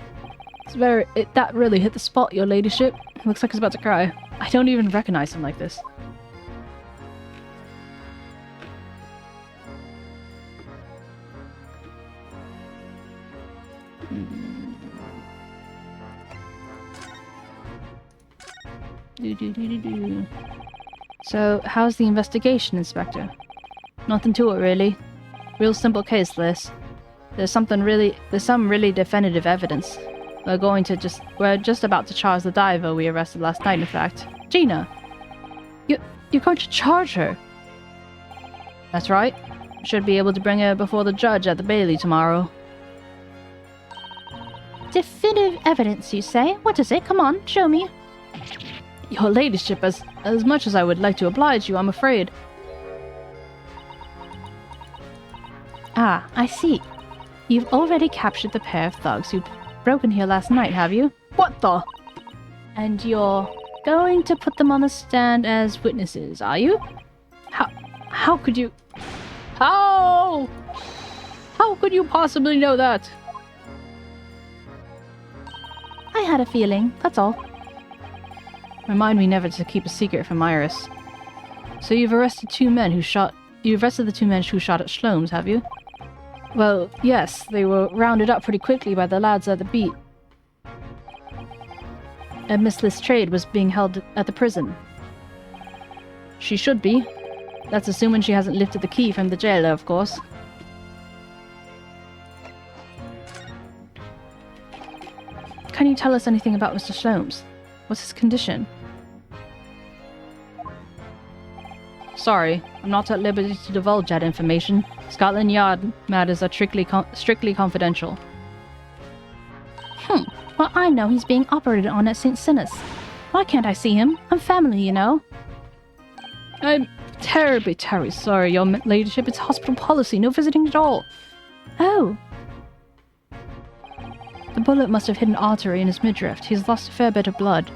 That really hit the spot, your ladyship. Looks like he's about to cry. I don't even recognize him like this. So, how's the investigation, Inspector? Nothing to it, really. Real simple case, this. There's some really definitive evidence. We're just about to charge the diver we arrested last night, in fact. Gina! You're going to charge her? That's right. Should be able to bring her before the judge at the Bailey tomorrow. Definitive evidence, you say? What is it? Come on, show me. Your ladyship, as much as I would like to oblige you, I'm afraid. Ah, I see. You've already captured the pair of thugs who broke in here last night, have you? What the? And you're going to put them on the stand as witnesses, are you? How could you... How could you possibly know that? I had a feeling, that's all. Remind me never to keep a secret from Iris. So you've arrested the two men who shot at 𝗟𝗋's, have you? Well, yes, they were rounded up pretty quickly by the lads at the beat. And Miss Lestrade was being held at the prison. She should be. That's assuming she hasn't lifted the key from the jailer, of course. Can you tell us anything about Mr. Sholmes? What's his condition? Sorry, I'm not at liberty to divulge that information. Scotland Yard matters are strictly confidential. Well, I know he's being operated on at St. Sinus. Why can't I see him? I'm family, you know. I'm terribly sorry, your ladyship. It's hospital policy, no visiting at all. Oh. The bullet must have hit an artery in his midriff. He's lost a fair bit of blood.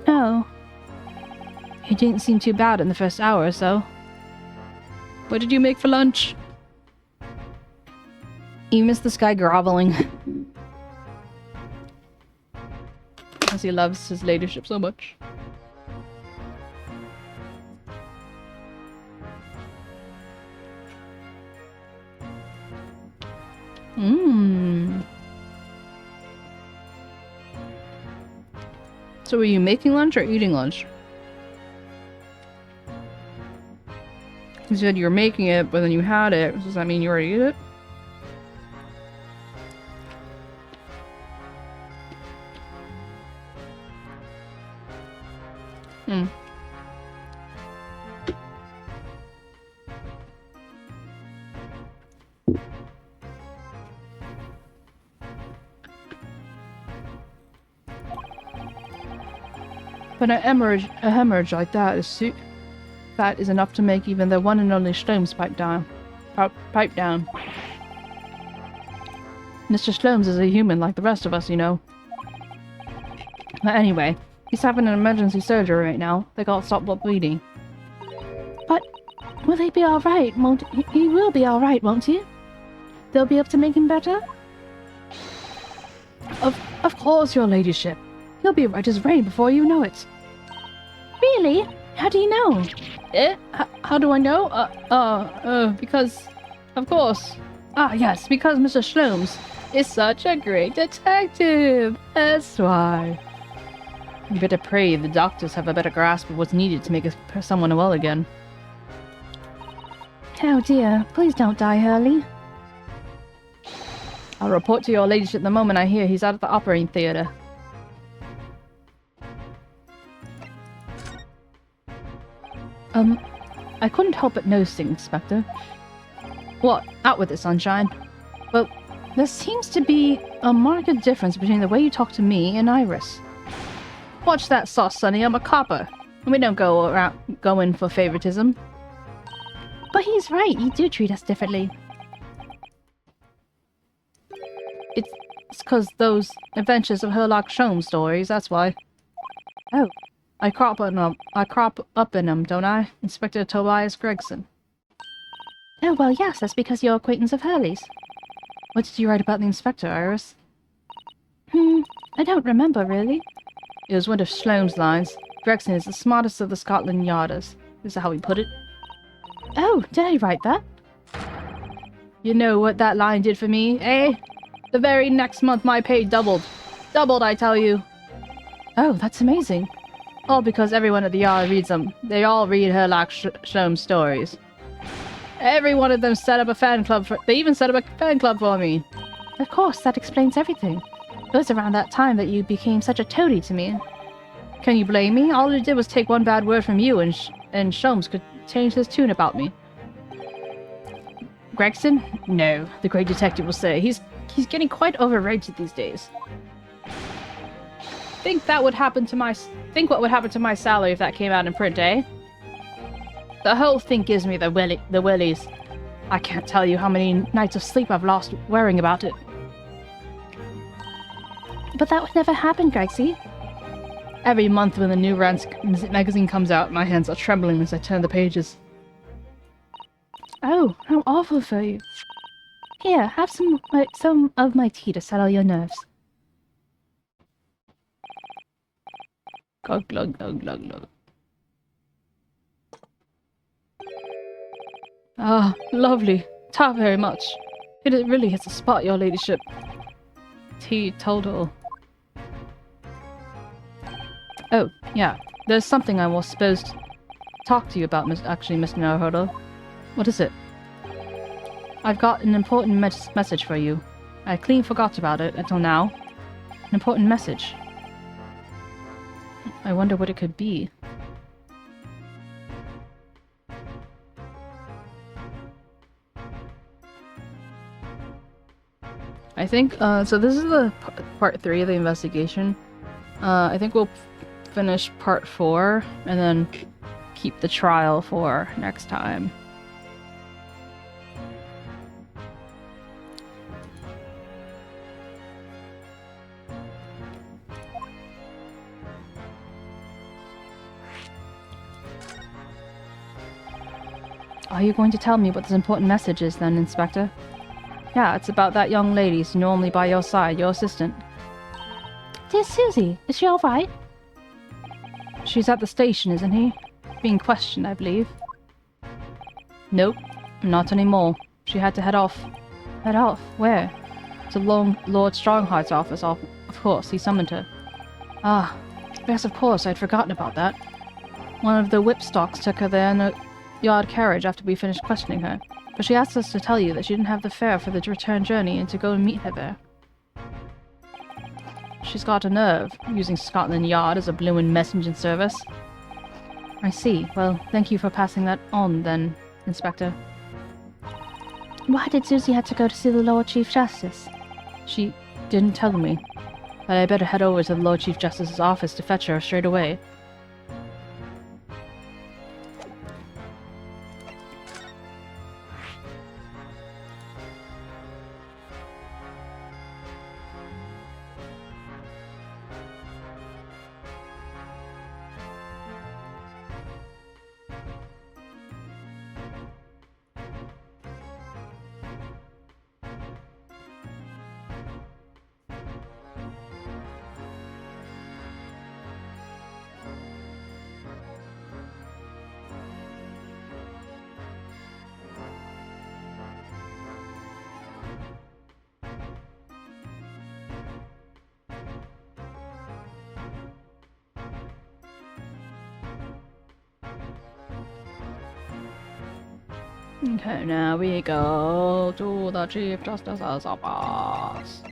No. He didn't seem too bad in the first hour or so. What did you make for lunch? You missed this guy groveling. Because he loves his ladyship so much. Mmm. So were you making lunch or eating lunch? You said you were making it, but then you had it. Does that mean you already ate it? Hmm. But a hemorrhage like that is enough to make even the one and only Sholmes pipe down. Mr. Sholmes is a human like the rest of us, you know. But anyway, he's having an emergency surgery right now. They gotta stop the bleeding. But will he be alright, won't he? Will be alright, won't he? They'll be able to make him better? Of course, your ladyship. He'll be right as rain before you know it. Really? How do you know? How do I know? Because... Of course. Ah, yes, because Mr. Sholmes is such a great detective. That's why. You better pray the doctors have a better grasp of what's needed to make someone well again. Oh dear, please don't die early. I'll report to your ladyship the moment I hear he's out of the operating theatre. I couldn't help but noticing, Inspector. What? Out with it, sunshine. Well, there seems to be a marked difference between the way you talk to me and Iris. Watch that sauce, Sonny. I'm a copper. And we don't go in for favoritism. But he's right, you do treat us differently. It's because those Adventures of Sherlock Holmes stories, that's why. Oh. I crop up in them, don't I? Inspector Tobias Gregson. Oh, well, yes, that's because you're acquaintance of Hurley's. What did you write about the inspector, Iris? I don't remember, really. It was one of Sholmes' lines. Gregson is the smartest of the Scotland Yarders. Is that how he put it? Oh, did I write that? You know what that line did for me, eh? The very next month my pay doubled. Doubled, I tell you. Oh, that's amazing. All because everyone at the Yard reads them. They all read Sherlock Holmes stories. Every one of them set up a fan club they even set up a fan club for me. Of course, that explains everything. It was around that time that you became such a toady to me. Can you blame me? All it did was take one bad word from you and Sholmes could change his tune about me. Gregson? No, the great detective will say. He's getting quite overrated these days. Think what would happen to my salary if that came out in print, eh? The whole thing gives me the willies. I can't tell you how many nights of sleep I've lost worrying about it. But that would never happen, Gregsy. Every month when the new magazine comes out, my hands are trembling as I turn the pages. Oh, how awful for you. Here, have some of my tea to settle your nerves. Glug, glug, glug, glug, glug. Ah, lovely. Ta very much. It really hits a spot, your ladyship. Teetotal. Oh, yeah. There's something I was supposed to talk to you about, Mr. Naruhodo. What is it? I've got an important message for you. I clean forgot about it until now. An important message. I wonder what it could be. I think, so this is the part 3 of the investigation. I think we'll finish part 4 and then keep the trial for next time. Are you going to tell me what this important message is then, Inspector? Yeah, it's about that young lady who's normally by your side, your assistant. Dear Susie, is she alright? She's at the station, isn't he? Being questioned, I believe. Nope, not anymore. She had to head off. Head off? Where? To Lord Strongheart's office, of course, he summoned her. Ah, yes, of course, I'd forgotten about that. One of the whipstocks took her there in a yard carriage after we finished questioning her, but she asked us to tell you that she didn't have the fare for the return journey and to go and meet her there. She's got a nerve, using Scotland Yard as a bloomin' messaging service. I see. Well, thank you for passing that on, then, Inspector. Why did Susie have to go to see the Lord Chief Justice? She didn't tell me, but I better head over to the Lord Chief Justice's office to fetch her straight away. Okay, now we go to the Chief Justice's office.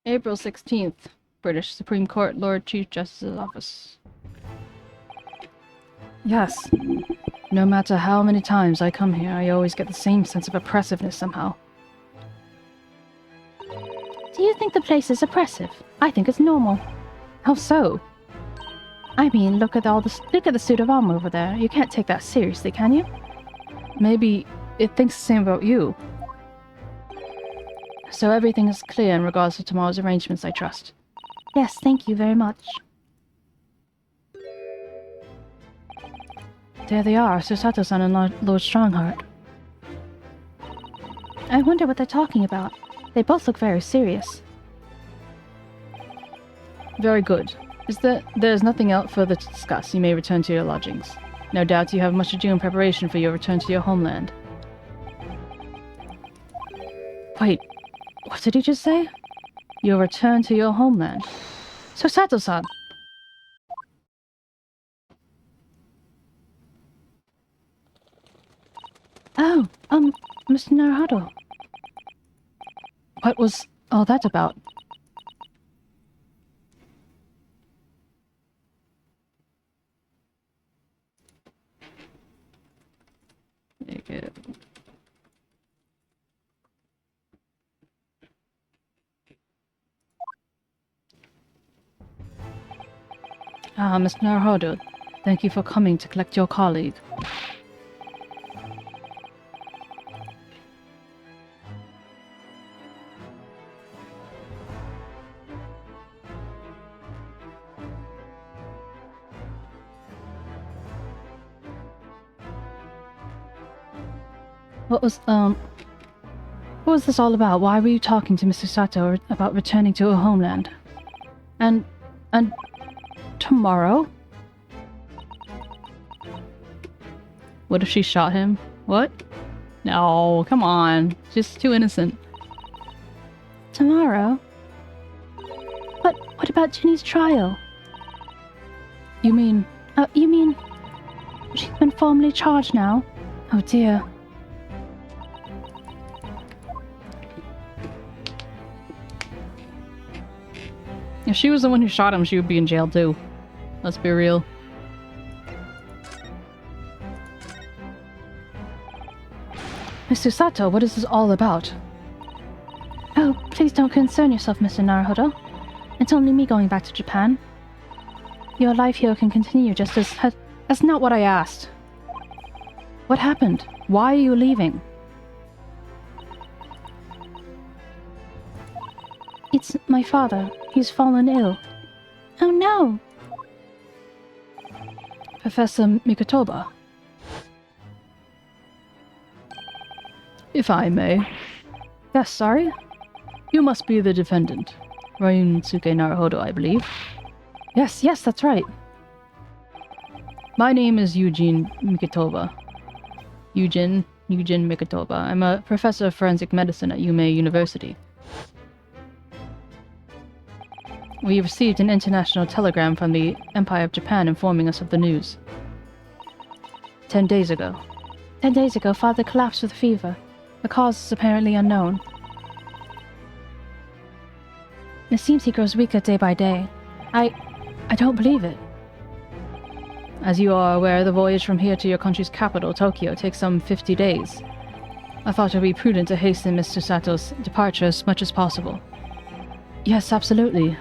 April 16th, British Supreme Court, Lord Chief Justice's office. Yes. No matter how many times I come here, I always get the same sense of oppressiveness somehow. Do you think the place is oppressive? I think it's normal. How so? I mean, look at the suit of armor over there. You can't take that seriously, can you? Maybe it thinks the same about you. So everything is clear in regards to tomorrow's arrangements, I trust. Yes, thank you very much. There they are, Sir Sato-san and Lord Strongheart. I wonder what they're talking about. They both look very serious. Very good. There's nothing else further to discuss. You may return to your lodgings. No doubt you have much to do in preparation for your return to your homeland. Wait, what did he just say? Your return to your homeland. Sir Sato-san! Oh, Mr. Naruto. What was all that about? Ah, Mr. Naruto, thank you for coming to collect your colleague. What was this all about? Why were you talking to Mr. Sato about returning to her homeland? And tomorrow? What if she shot him? What? No, come on. She's too innocent. Tomorrow? But what about Ginny's trial? You mean... you mean... she's been formally charged now? Oh dear. If she was the one who shot him, she would be in jail too. Let's be real. Mr. Sato, what is this all about? Oh, please don't concern yourself, Mr. Naruto. It's only me going back to Japan. Your life here can continue just as... That's not what I asked. What happened? Why are you leaving? It's my father. He's fallen ill. Oh no! Professor Mikotoba. If I may. Yes, sorry? You must be the defendant. Ryunosuke Naruhodo, I believe. Yes, that's right. My name is Eugene Mikitoba. Eugene Mikitoba. I'm a professor of forensic medicine at Yume University. We received an international telegram from the Empire of Japan informing us of the news. 10 days ago. 10 days ago, Father collapsed with fever. The cause is apparently unknown. It seems he grows weaker day by day. I don't believe it. As you are aware, the voyage from here to your country's capital, Tokyo, takes some 50 days. I thought it would be prudent to hasten Mr. Sato's departure as much as possible. Yes, absolutely.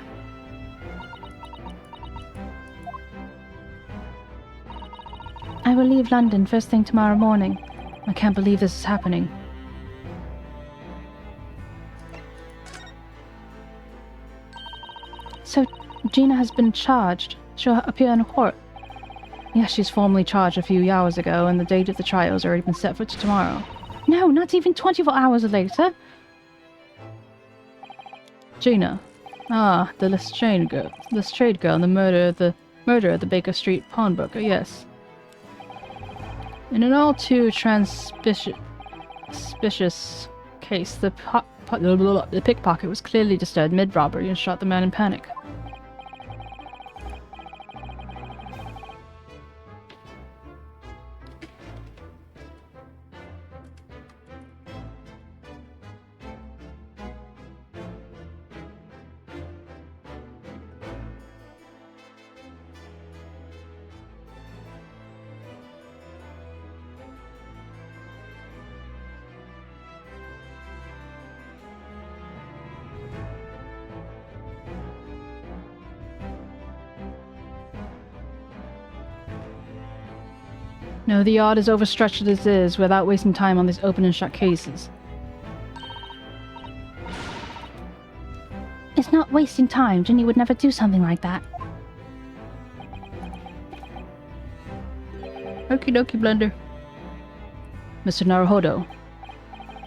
I will leave London first thing tomorrow morning. I can't believe this is happening. So, Gina has been charged. She'll appear in court. Yes, she's formally charged a few hours ago, and the date of the trial has already been set for tomorrow. No, not even 24 hours later. Gina. Ah, the Lestrade girl, and the murder of the Baker Street pawnbroker, yes. In an all too suspicious case, the pickpocket was clearly disturbed mid-robbery and shot the man in panic. No, the yard is overstretched as it is, without wasting time on these open and shut cases. It's not wasting time. Ginny would never do something like that. Okie dokie, Blender. Mr. Naruhodo.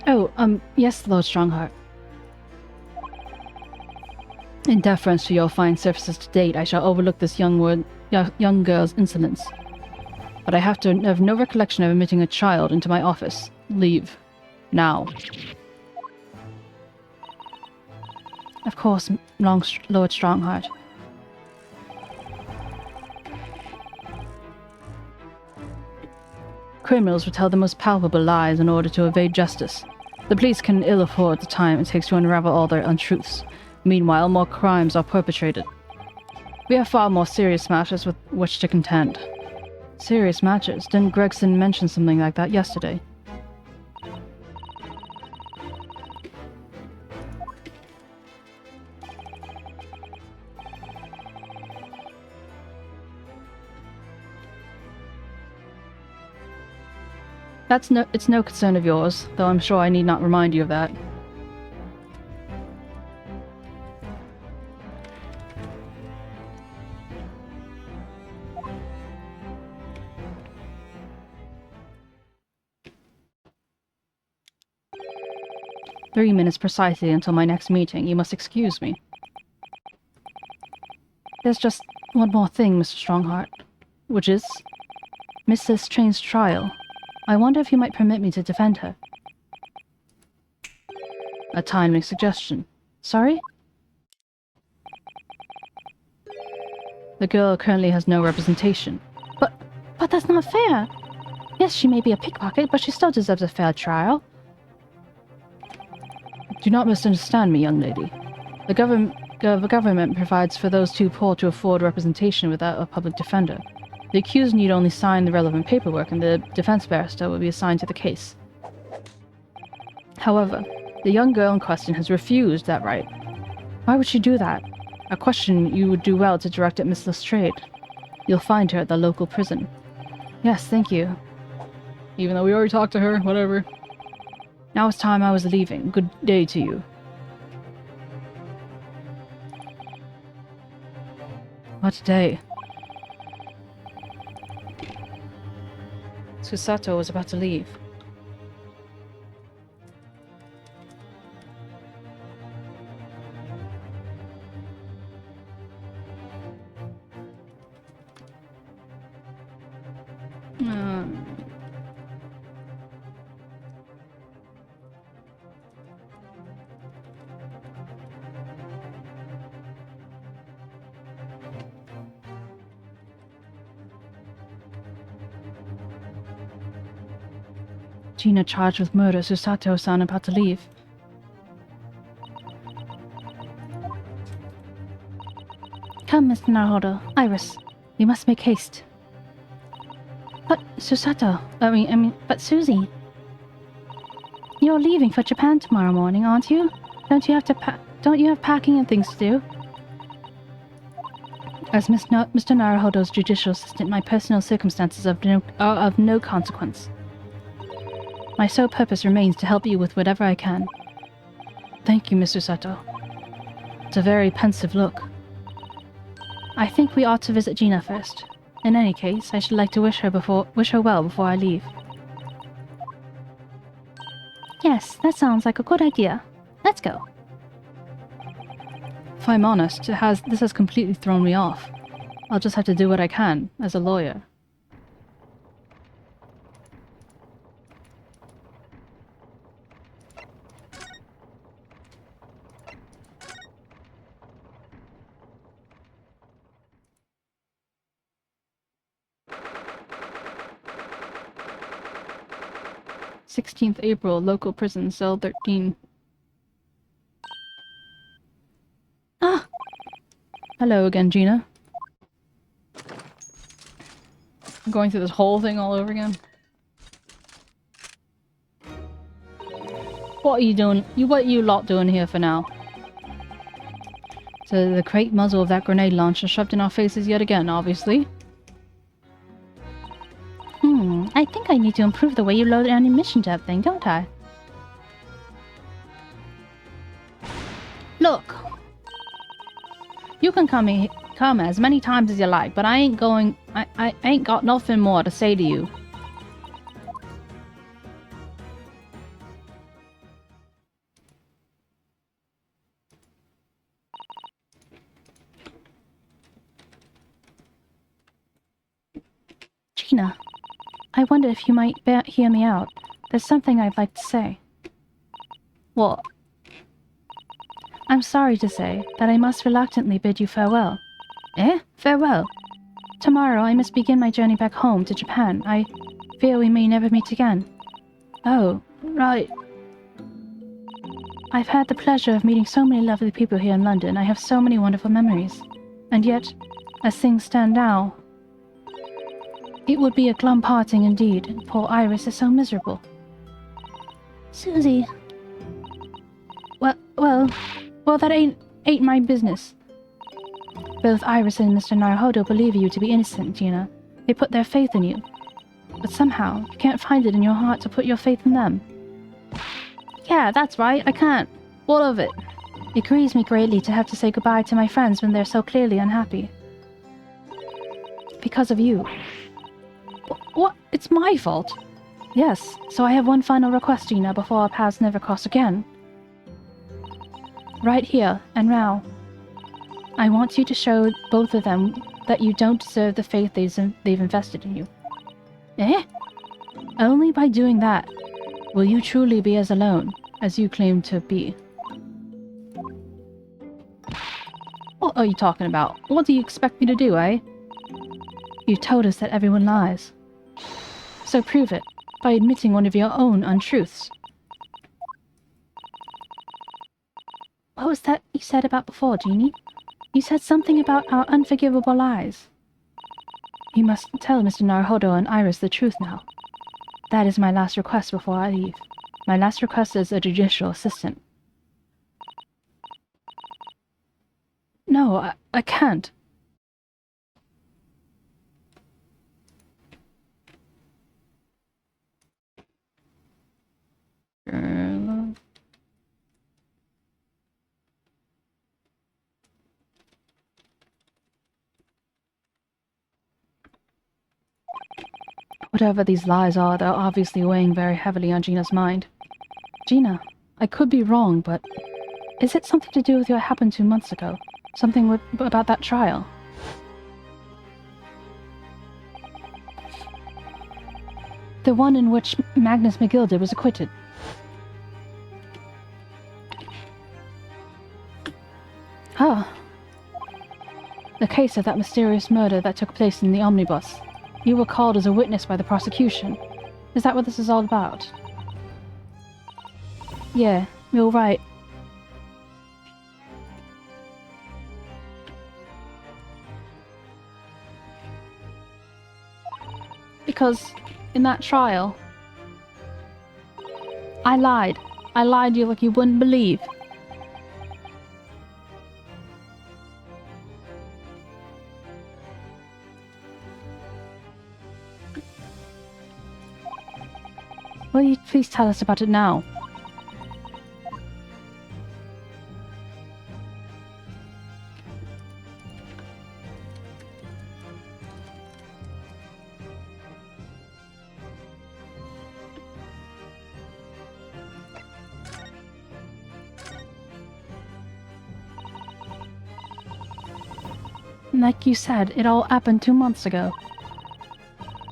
Oh, yes, Lord Strongheart. In deference to your fine services to date, I shall overlook this young girl's insolence. But I have no recollection of admitting a child into my office. Leave. Now. Of course, Lord Strongheart. Criminals would tell the most palpable lies in order to evade justice. The police can ill afford the time it takes to unravel all their untruths. Meanwhile, more crimes are perpetrated. We have far more serious matters with which to contend. Serious matters? Didn't Gregson mention something like that yesterday? It's no concern of yours, though I'm sure I need not remind you of that. "3 minutes precisely until my next meeting. You must excuse me." There's just one more thing, Mr. Strongheart. Which is? Miss Lestrade's trial. I wonder if you might permit me to defend her. A timely suggestion. Sorry? The girl currently has no representation. But that's not fair. Yes, she may be a pickpocket, but she still deserves a fair trial. Do not misunderstand me, young lady. The government provides for those too poor to afford representation without a public defender. The accused need only sign the relevant paperwork, and the defense barrister will be assigned to the case. However, the young girl in question has refused that right. Why would she do that? A question you would do well to direct at Miss Lestrade. You'll find her at the local prison. Yes, thank you. Even though we already talked to her, whatever. Now it's time I was leaving. Good day to you. What a day. Susato was about to leave. Gina charged with murder, Susato-san about to leave. Come, Mr. Naruhodo. Iris, we must make haste. But, Susato, but Susie. You're leaving for Japan tomorrow morning, aren't you? Don't you have packing and things to do? As Mr. Naruhodo's judicial assistant, my personal circumstances are of no consequence. My sole purpose remains to help you with whatever I can. Thank you, Miss Susato. It's a very pensive look. I think we ought to visit Gina first. In any case, I should like to wish her well before I leave. Yes, that sounds like a good idea. Let's go. If I'm honest, this has completely thrown me off. I'll just have to do what I can, as a lawyer. April, local prison, cell 13. Ah! Hello again, Gina. I'm going through this whole thing all over again. What are you doing? What are you lot doing here for now? So the crate muzzle of that grenade launcher shoved in our faces yet again, obviously. I think I need to improve the way you load ammunition to that thing, don't I? Look! You can come as many times as you like, but I ain't got nothing more to say to you. Gina, I wonder if you might hear me out. There's something I'd like to say. What? I'm sorry to say that I must reluctantly bid you farewell. Eh? Farewell. Tomorrow I must begin my journey back home to Japan. I fear we may never meet again. Oh, right. I've had the pleasure of meeting so many lovely people here in London. I have so many wonderful memories. And yet, as things stand now, it would be a glum parting indeed. Poor Iris is so miserable. Susie. Well, that ain't my business. Both Iris and Mr. Naruhodo believe you to be innocent, Gina. They put their faith in you. But somehow, you can't find it in your heart to put your faith in them. Yeah, that's right, I can't. What of it? It grieves me greatly to have to say goodbye to my friends when they're so clearly unhappy. Because of you. What? It's my fault? Yes, so I have one final request, Gina, before our paths never cross again. Right here, and now. I want you to show both of them that you don't deserve the faith they've invested in you. Eh? Only by doing that will you truly be as alone as you claim to be. What are you talking about? What do you expect me to do, eh? You told us that everyone lies. So prove it by admitting one of your own untruths. What was that you said about before, Jeannie? You said something about our unforgivable lies. You must tell Mr. Naruhodo and Iris the truth now. That is my last request before I leave. My last request as a judicial assistant. No, I can't. Whatever these lies are, they're obviously weighing very heavily on Gina's mind. Gina, I could be wrong, but is it something to do with what happened 2 months ago? Something about that trial? The one in which Magnus McGilded was acquitted. Ah. The case of that mysterious murder that took place in the omnibus. You were called as a witness by the prosecution. Is that what this is all about? Yeah, you're right. Because in that trial, I lied. I lied to you like you wouldn't believe. Will you please tell us about it now? Like you said, it all happened 2 months ago.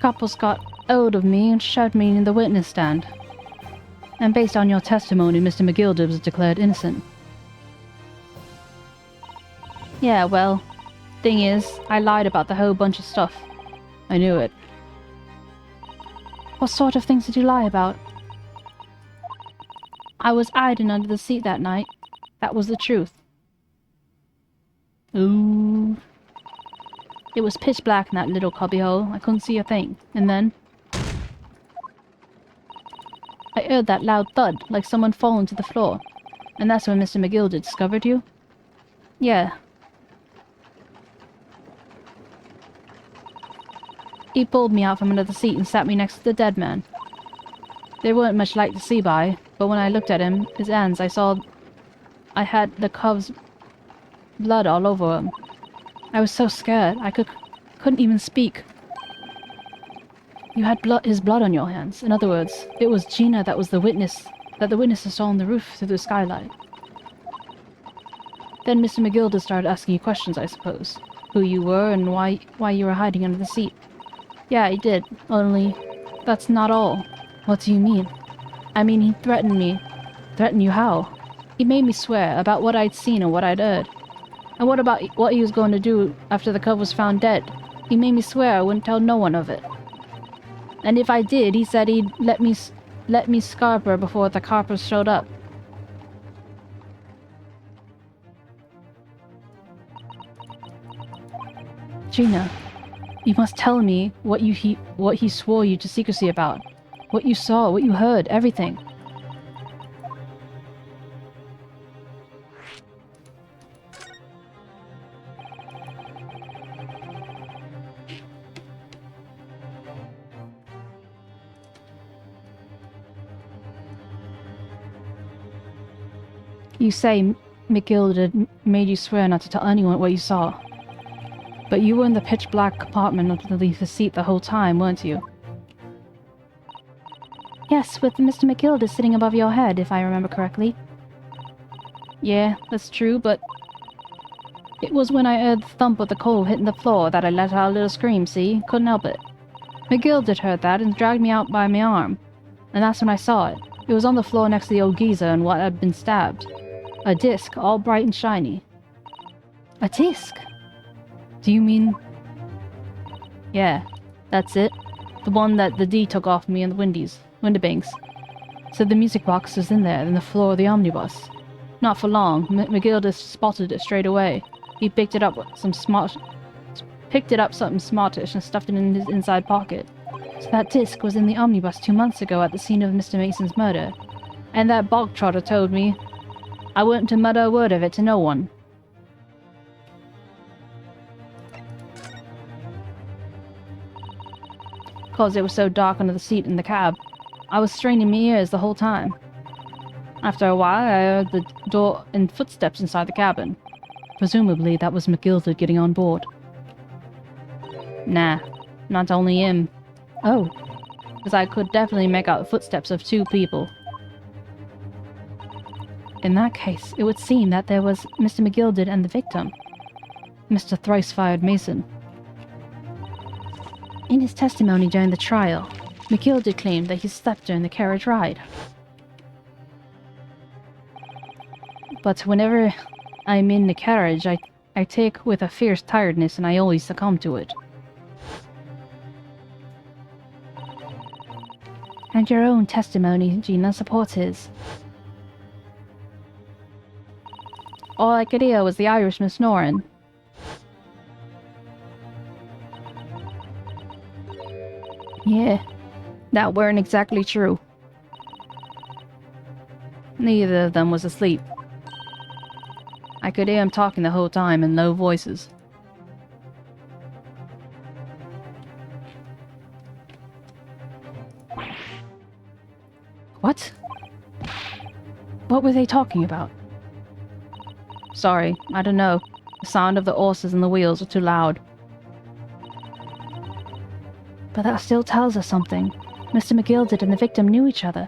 Couples got hold of me and shoved me in the witness stand. And based on your testimony, Mr. McGilded was declared innocent. Yeah, well, thing is, I lied about the whole bunch of stuff. I knew it. What sort of things did you lie about? I was hiding under the seat that night. That was the truth. Ooh. It was pitch black in that little cubbyhole. I couldn't see a thing. And then I heard that loud thud, like someone falling to the floor. And that's when Mr. McGilded discovered you? Yeah. He pulled me out from under the seat and sat me next to the dead man. They weren't much light to see by, but when I looked at him, his hands, I saw I had the cub's blood all over him. I was so scared, I couldn't even speak. You had his blood on your hands. In other words, it was Gina that was the witness, that the witnesses saw on the roof through the skylight. Then Mr. McGilded started asking you questions, I suppose. Who you were and why you were hiding under the seat. Yeah, he did, only that's not all. What do you mean? I mean, he threatened me. Threatened you how? He made me swear about what I'd seen and what I'd heard. And what about what he was going to do after the cub was found dead? He made me swear I wouldn't tell no one of it. And if I did, he said he'd let me scarp her before the coppers showed up. Gina, you must tell me what he swore you to secrecy about. What you saw, what you heard, everything. You say McGilded made you swear not to tell anyone what you saw. But you were in the pitch-black compartment underneath the seat the whole time, weren't you? Yes, with Mr. McGilded sitting above your head, if I remember correctly. Yeah, that's true, but it was when I heard the thump of the coal hitting the floor that I let out a little scream, see? Couldn't help it. McGilded heard that and dragged me out by my arm. And that's when I saw it. It was on the floor next to the old geezer and what had been stabbed. A disc, all bright and shiny. A disc? Do you mean... Yeah, that's it. The one that the D took off me in the Windabanks. So the music box was in there, in the floor of the omnibus. Not for long, McGilded spotted it straight away. He picked it up something smartish and stuffed it in his inside pocket. So that disc was in the omnibus 2 months ago at the scene of Mr. Mason's murder. And that bog trotter told me I weren't to mutter a word of it to no one. Cause it was so dark under the seat in the cab. I was straining my ears the whole time. After a while, I heard the door and footsteps inside the cabin. Presumably, that was McGilded getting on board. Nah, not only him. Oh, because I could definitely make out the footsteps of 2 people. In that case, it would seem that there was Mr. McGilded and the victim, Mr. Thrice-Fired Mason. In his testimony during the trial, 𝗟𝗀𝘀 claimed that he slept during the carriage ride. But whenever I'm in the carriage, I take with a fierce tiredness and I always succumb to it. And your own testimony, Gina, supports his. All I could hear was the Irishman snoring. Yeah, that weren't exactly true. Neither of them was asleep. I could hear him talking the whole time in low voices. What? What were they talking about? Sorry, I don't know. The sound of the horses and the wheels are too loud. But that still tells us something. Mr. 𝗟𝗀𝘀 and the victim knew each other.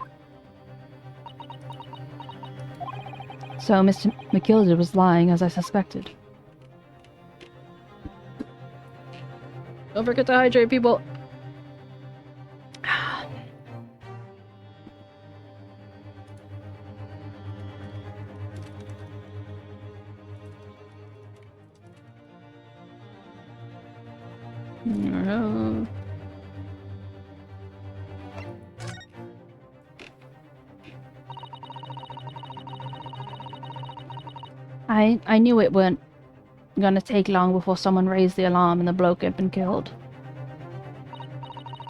So Mr. 𝗟𝗀𝘀 was lying as I suspected. Don't forget to hydrate, people. I knew it weren't gonna take long before someone raised the alarm and the bloke had been killed.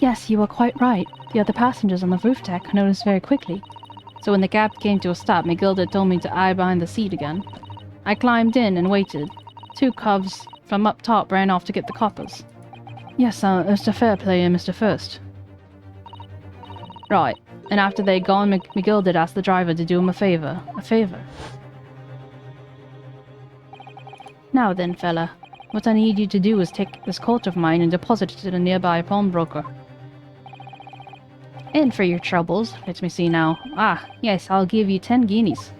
Yes, you were quite right. The other passengers on the roof deck noticed very quickly. So when the cab came to a stop, 𝗟𝗀𝘀 told me to hide behind the seat again. I climbed in and waited. 2 cubs from up top ran off to get the coppers. Yes, Mr. Fairplay and Mr. First. Right, and after they'd gone, 𝗟𝗀𝘀 asked the driver to do him a favor. A favor? Now then, fella, what I need you to do is take this coat of mine and deposit it to the nearby pawnbroker. And for your troubles, let me see now. Ah, yes, I'll give you 10 guineas.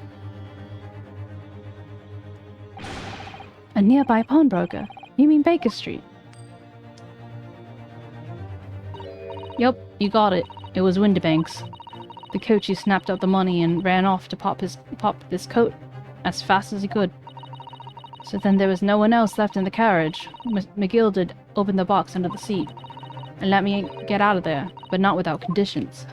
A nearby pawnbroker? You mean Baker Street? Yup, you got it. It was Windibank's. The coachee snapped up the money and ran off to pop this coat as fast as he could. So then there was no one else left in the carriage. 𝗟𝗀𝘀 opened the box under the seat and let me get out of there, but not without conditions.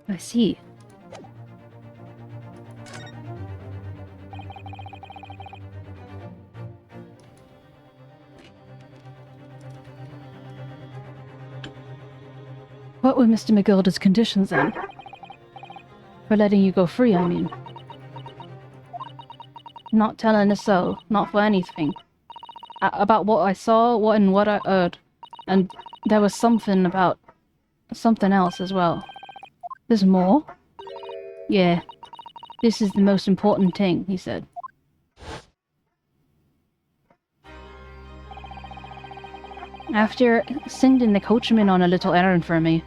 I see. What were Mr. 𝗟𝗀𝘀's conditions then? For letting you go free, I mean. Not telling a soul, not for anything. About what I saw, what I heard. And there was something about something else as well. There's more? Yeah. This is the most important thing, he said. After sending the coachman on a little errand for me,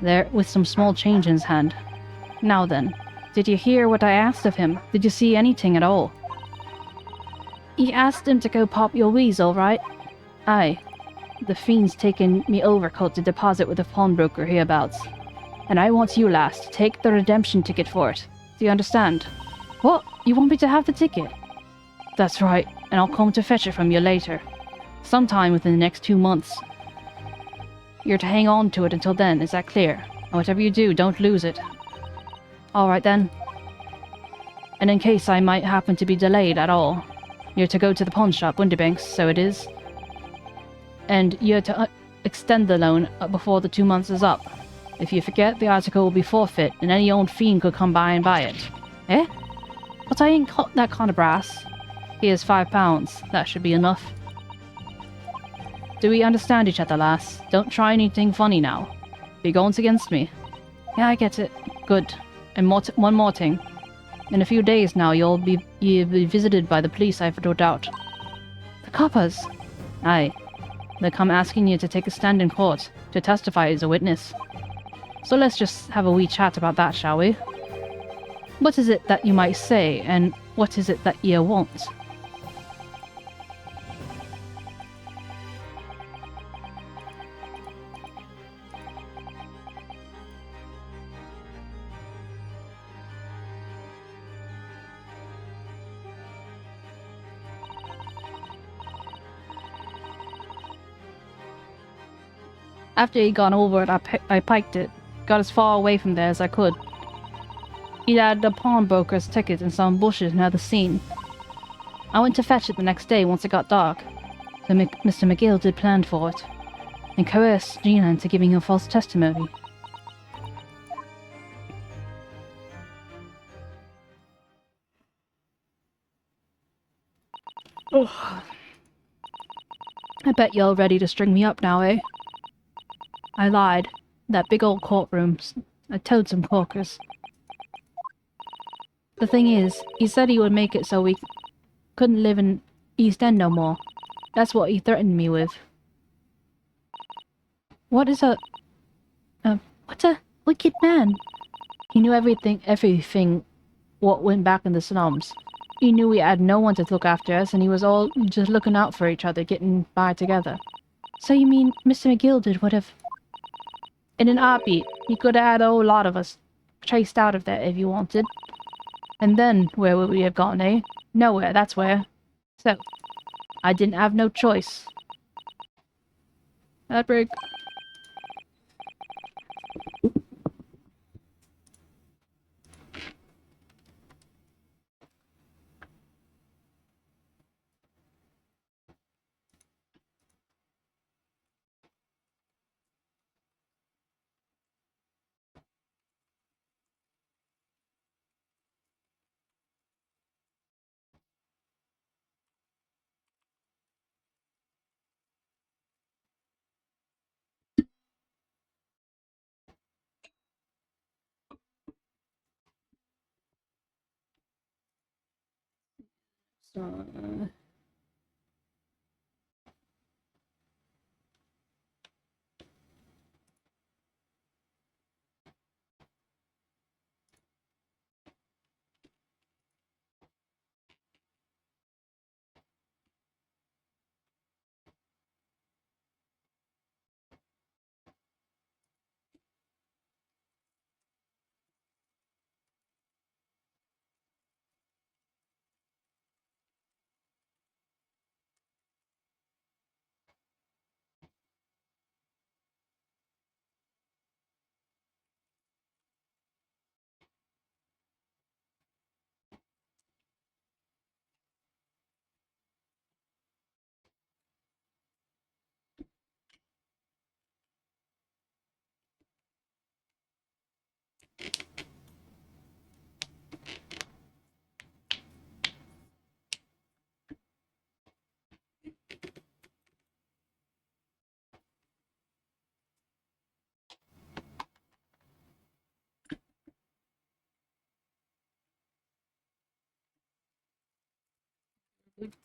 there with some small change in his hand. Now then, did you hear what I asked of him? Did you see anything at all? He asked him to go pop your wheeze, all right? Aye. The fiend's taken me overcoat to deposit with a pawnbroker hereabouts. And I want you, lass, to take the redemption ticket for it. Do you understand? What? You want me to have the ticket? That's right, and I'll come to fetch it from you later. Sometime within the next 2 months. You're to hang on to it until then, is that clear? And whatever you do, don't lose it. Alright then. And in case I might happen to be delayed at all, you're to go to the pawn shop, Windibank's, so it is. And you're to extend the loan before the 2 months is up. If you forget, the article will be forfeit, and any old fiend could come by and buy it. Eh? But I ain't got that kind of brass. Here's £5. That should be enough. Do we understand each other, lass? Don't try anything funny now. Be going against me. Yeah, I get it. Good. And one more thing. In a few days now, you'll be visited by the police, I've no doubt. The coppers? Aye. They'll come asking you to take a stand in court, to testify as a witness. So let's just have a wee chat about that, shall we? What is it that you might say, and what is it that ye want? After he'd gone over it, I piked it. Got as far away from there as I could. He had a pawnbroker's ticket and some bushes near the scene. I went to fetch it the next day once it got dark. So Mr. McGill did plan for it, and coerced Gina into giving him false testimony. Oh. I bet you're ready to string me up now, eh? I lied. That big old courtroom. I told some corkers. The thing is, he said he would make it so we couldn't live in East End no more. That's what he threatened me with. What's a wicked man? He knew everything what went back in the slums. He knew we had no one to look after us, and he was all just looking out for each other, getting by together. So you mean Mr. McGill would have... In an heartbeat, he could have had a whole lot of us chased out of there if he wanted. And then, where would we have gone, eh? Nowhere, that's where. So, I didn't have no choice. Outbreak.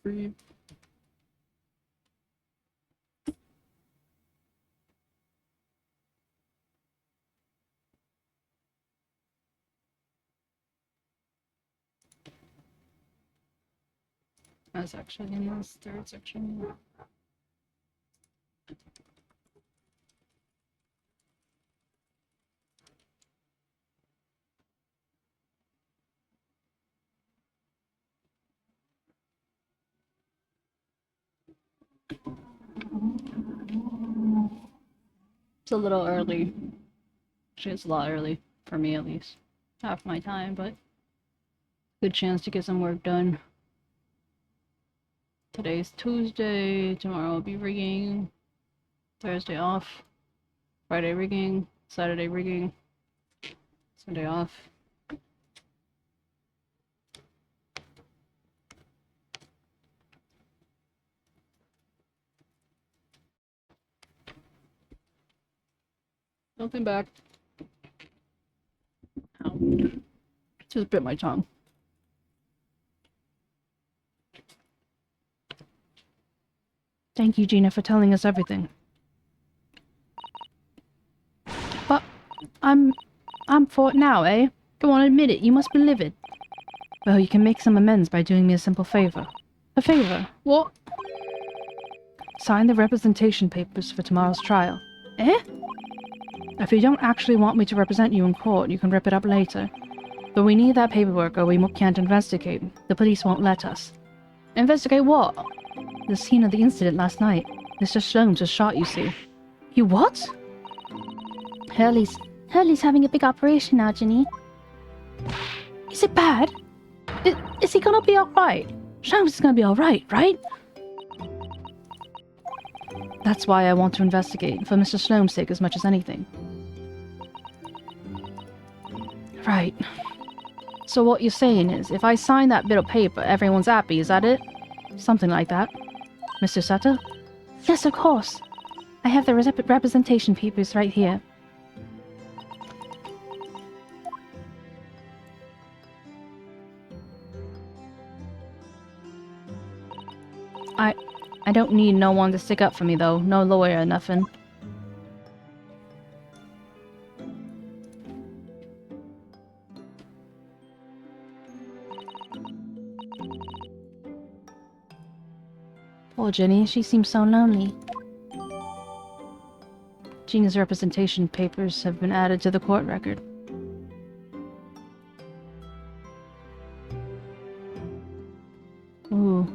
Breathe. That's actually in this third section. It's a little early. Actually, it's a lot early, for me at least. Half my time, but good chance to get some work done. Today's Tuesday, tomorrow I'll be rigging, Thursday off, Friday rigging, Saturday rigging, Sunday off. Nothing back. Ow. Just bit my tongue. Thank you, Gina, for telling us everything. But I'm for it now, eh? Go on, admit it. You must be livid. Well, you can make some amends by doing me a simple favor. A favor? What? Sign the representation papers for tomorrow's trial. Eh? If you don't actually want me to represent you in court, you can rip it up later. But we need that paperwork or we can't investigate. The police won't let us. Investigate what? The scene of the incident last night. Mr. Sloan just shot, you see. You what? Hurley's having a big operation now, Ginny. Is it bad? Is he gonna be alright? Sloan's gonna be alright, right? That's why I want to investigate, for Mr. Sloan's sake as much as anything. Right. So what you're saying is, if I sign that bit of paper, everyone's happy, is that it? Something like that. Mr. Sutter? Yes, of course. I have the representation papers right here. I don't need no one to stick up for me, though. No lawyer or nothing. Poor Jenny, she seems so lonely. Gina's representation papers have been added to the court record. Ooh.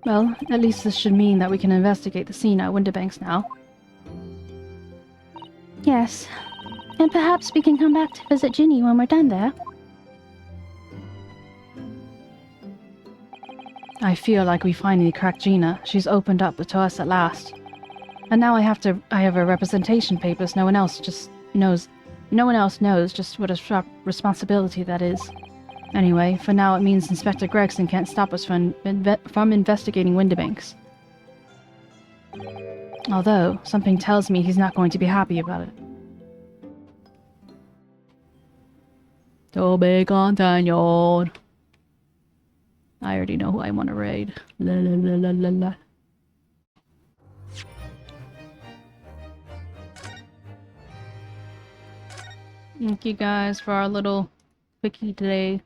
Well, at least this should mean that we can investigate the scene at Winterbanks now. Yes. And perhaps we can come back to visit Ginny when we're done there. I feel like we finally cracked Gina. She's opened up to us at last. And now I have her representation papers. No one else knows just what a responsibility that is. Anyway, for now it means Inspector Gregson can't stop us from investigating Winterbanks. Although, something tells me he's not going to be happy about it. To be continued. I already know who I want to raid. La la la la la la. Thank you guys for our little quickie today.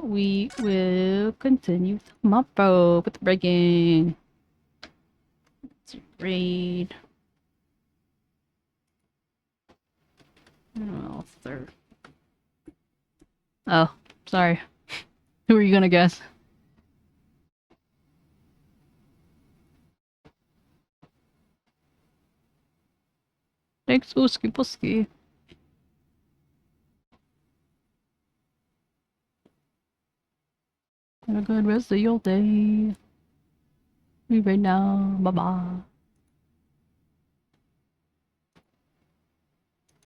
We will continue tomorrow with breaking. Let's read. Oh, third. Oh, sorry. Who are you gonna guess? Thanks, 𝗟𝗶𝗶𝗀𝘀. Have a good rest of your day. Leave right now. Bye-bye.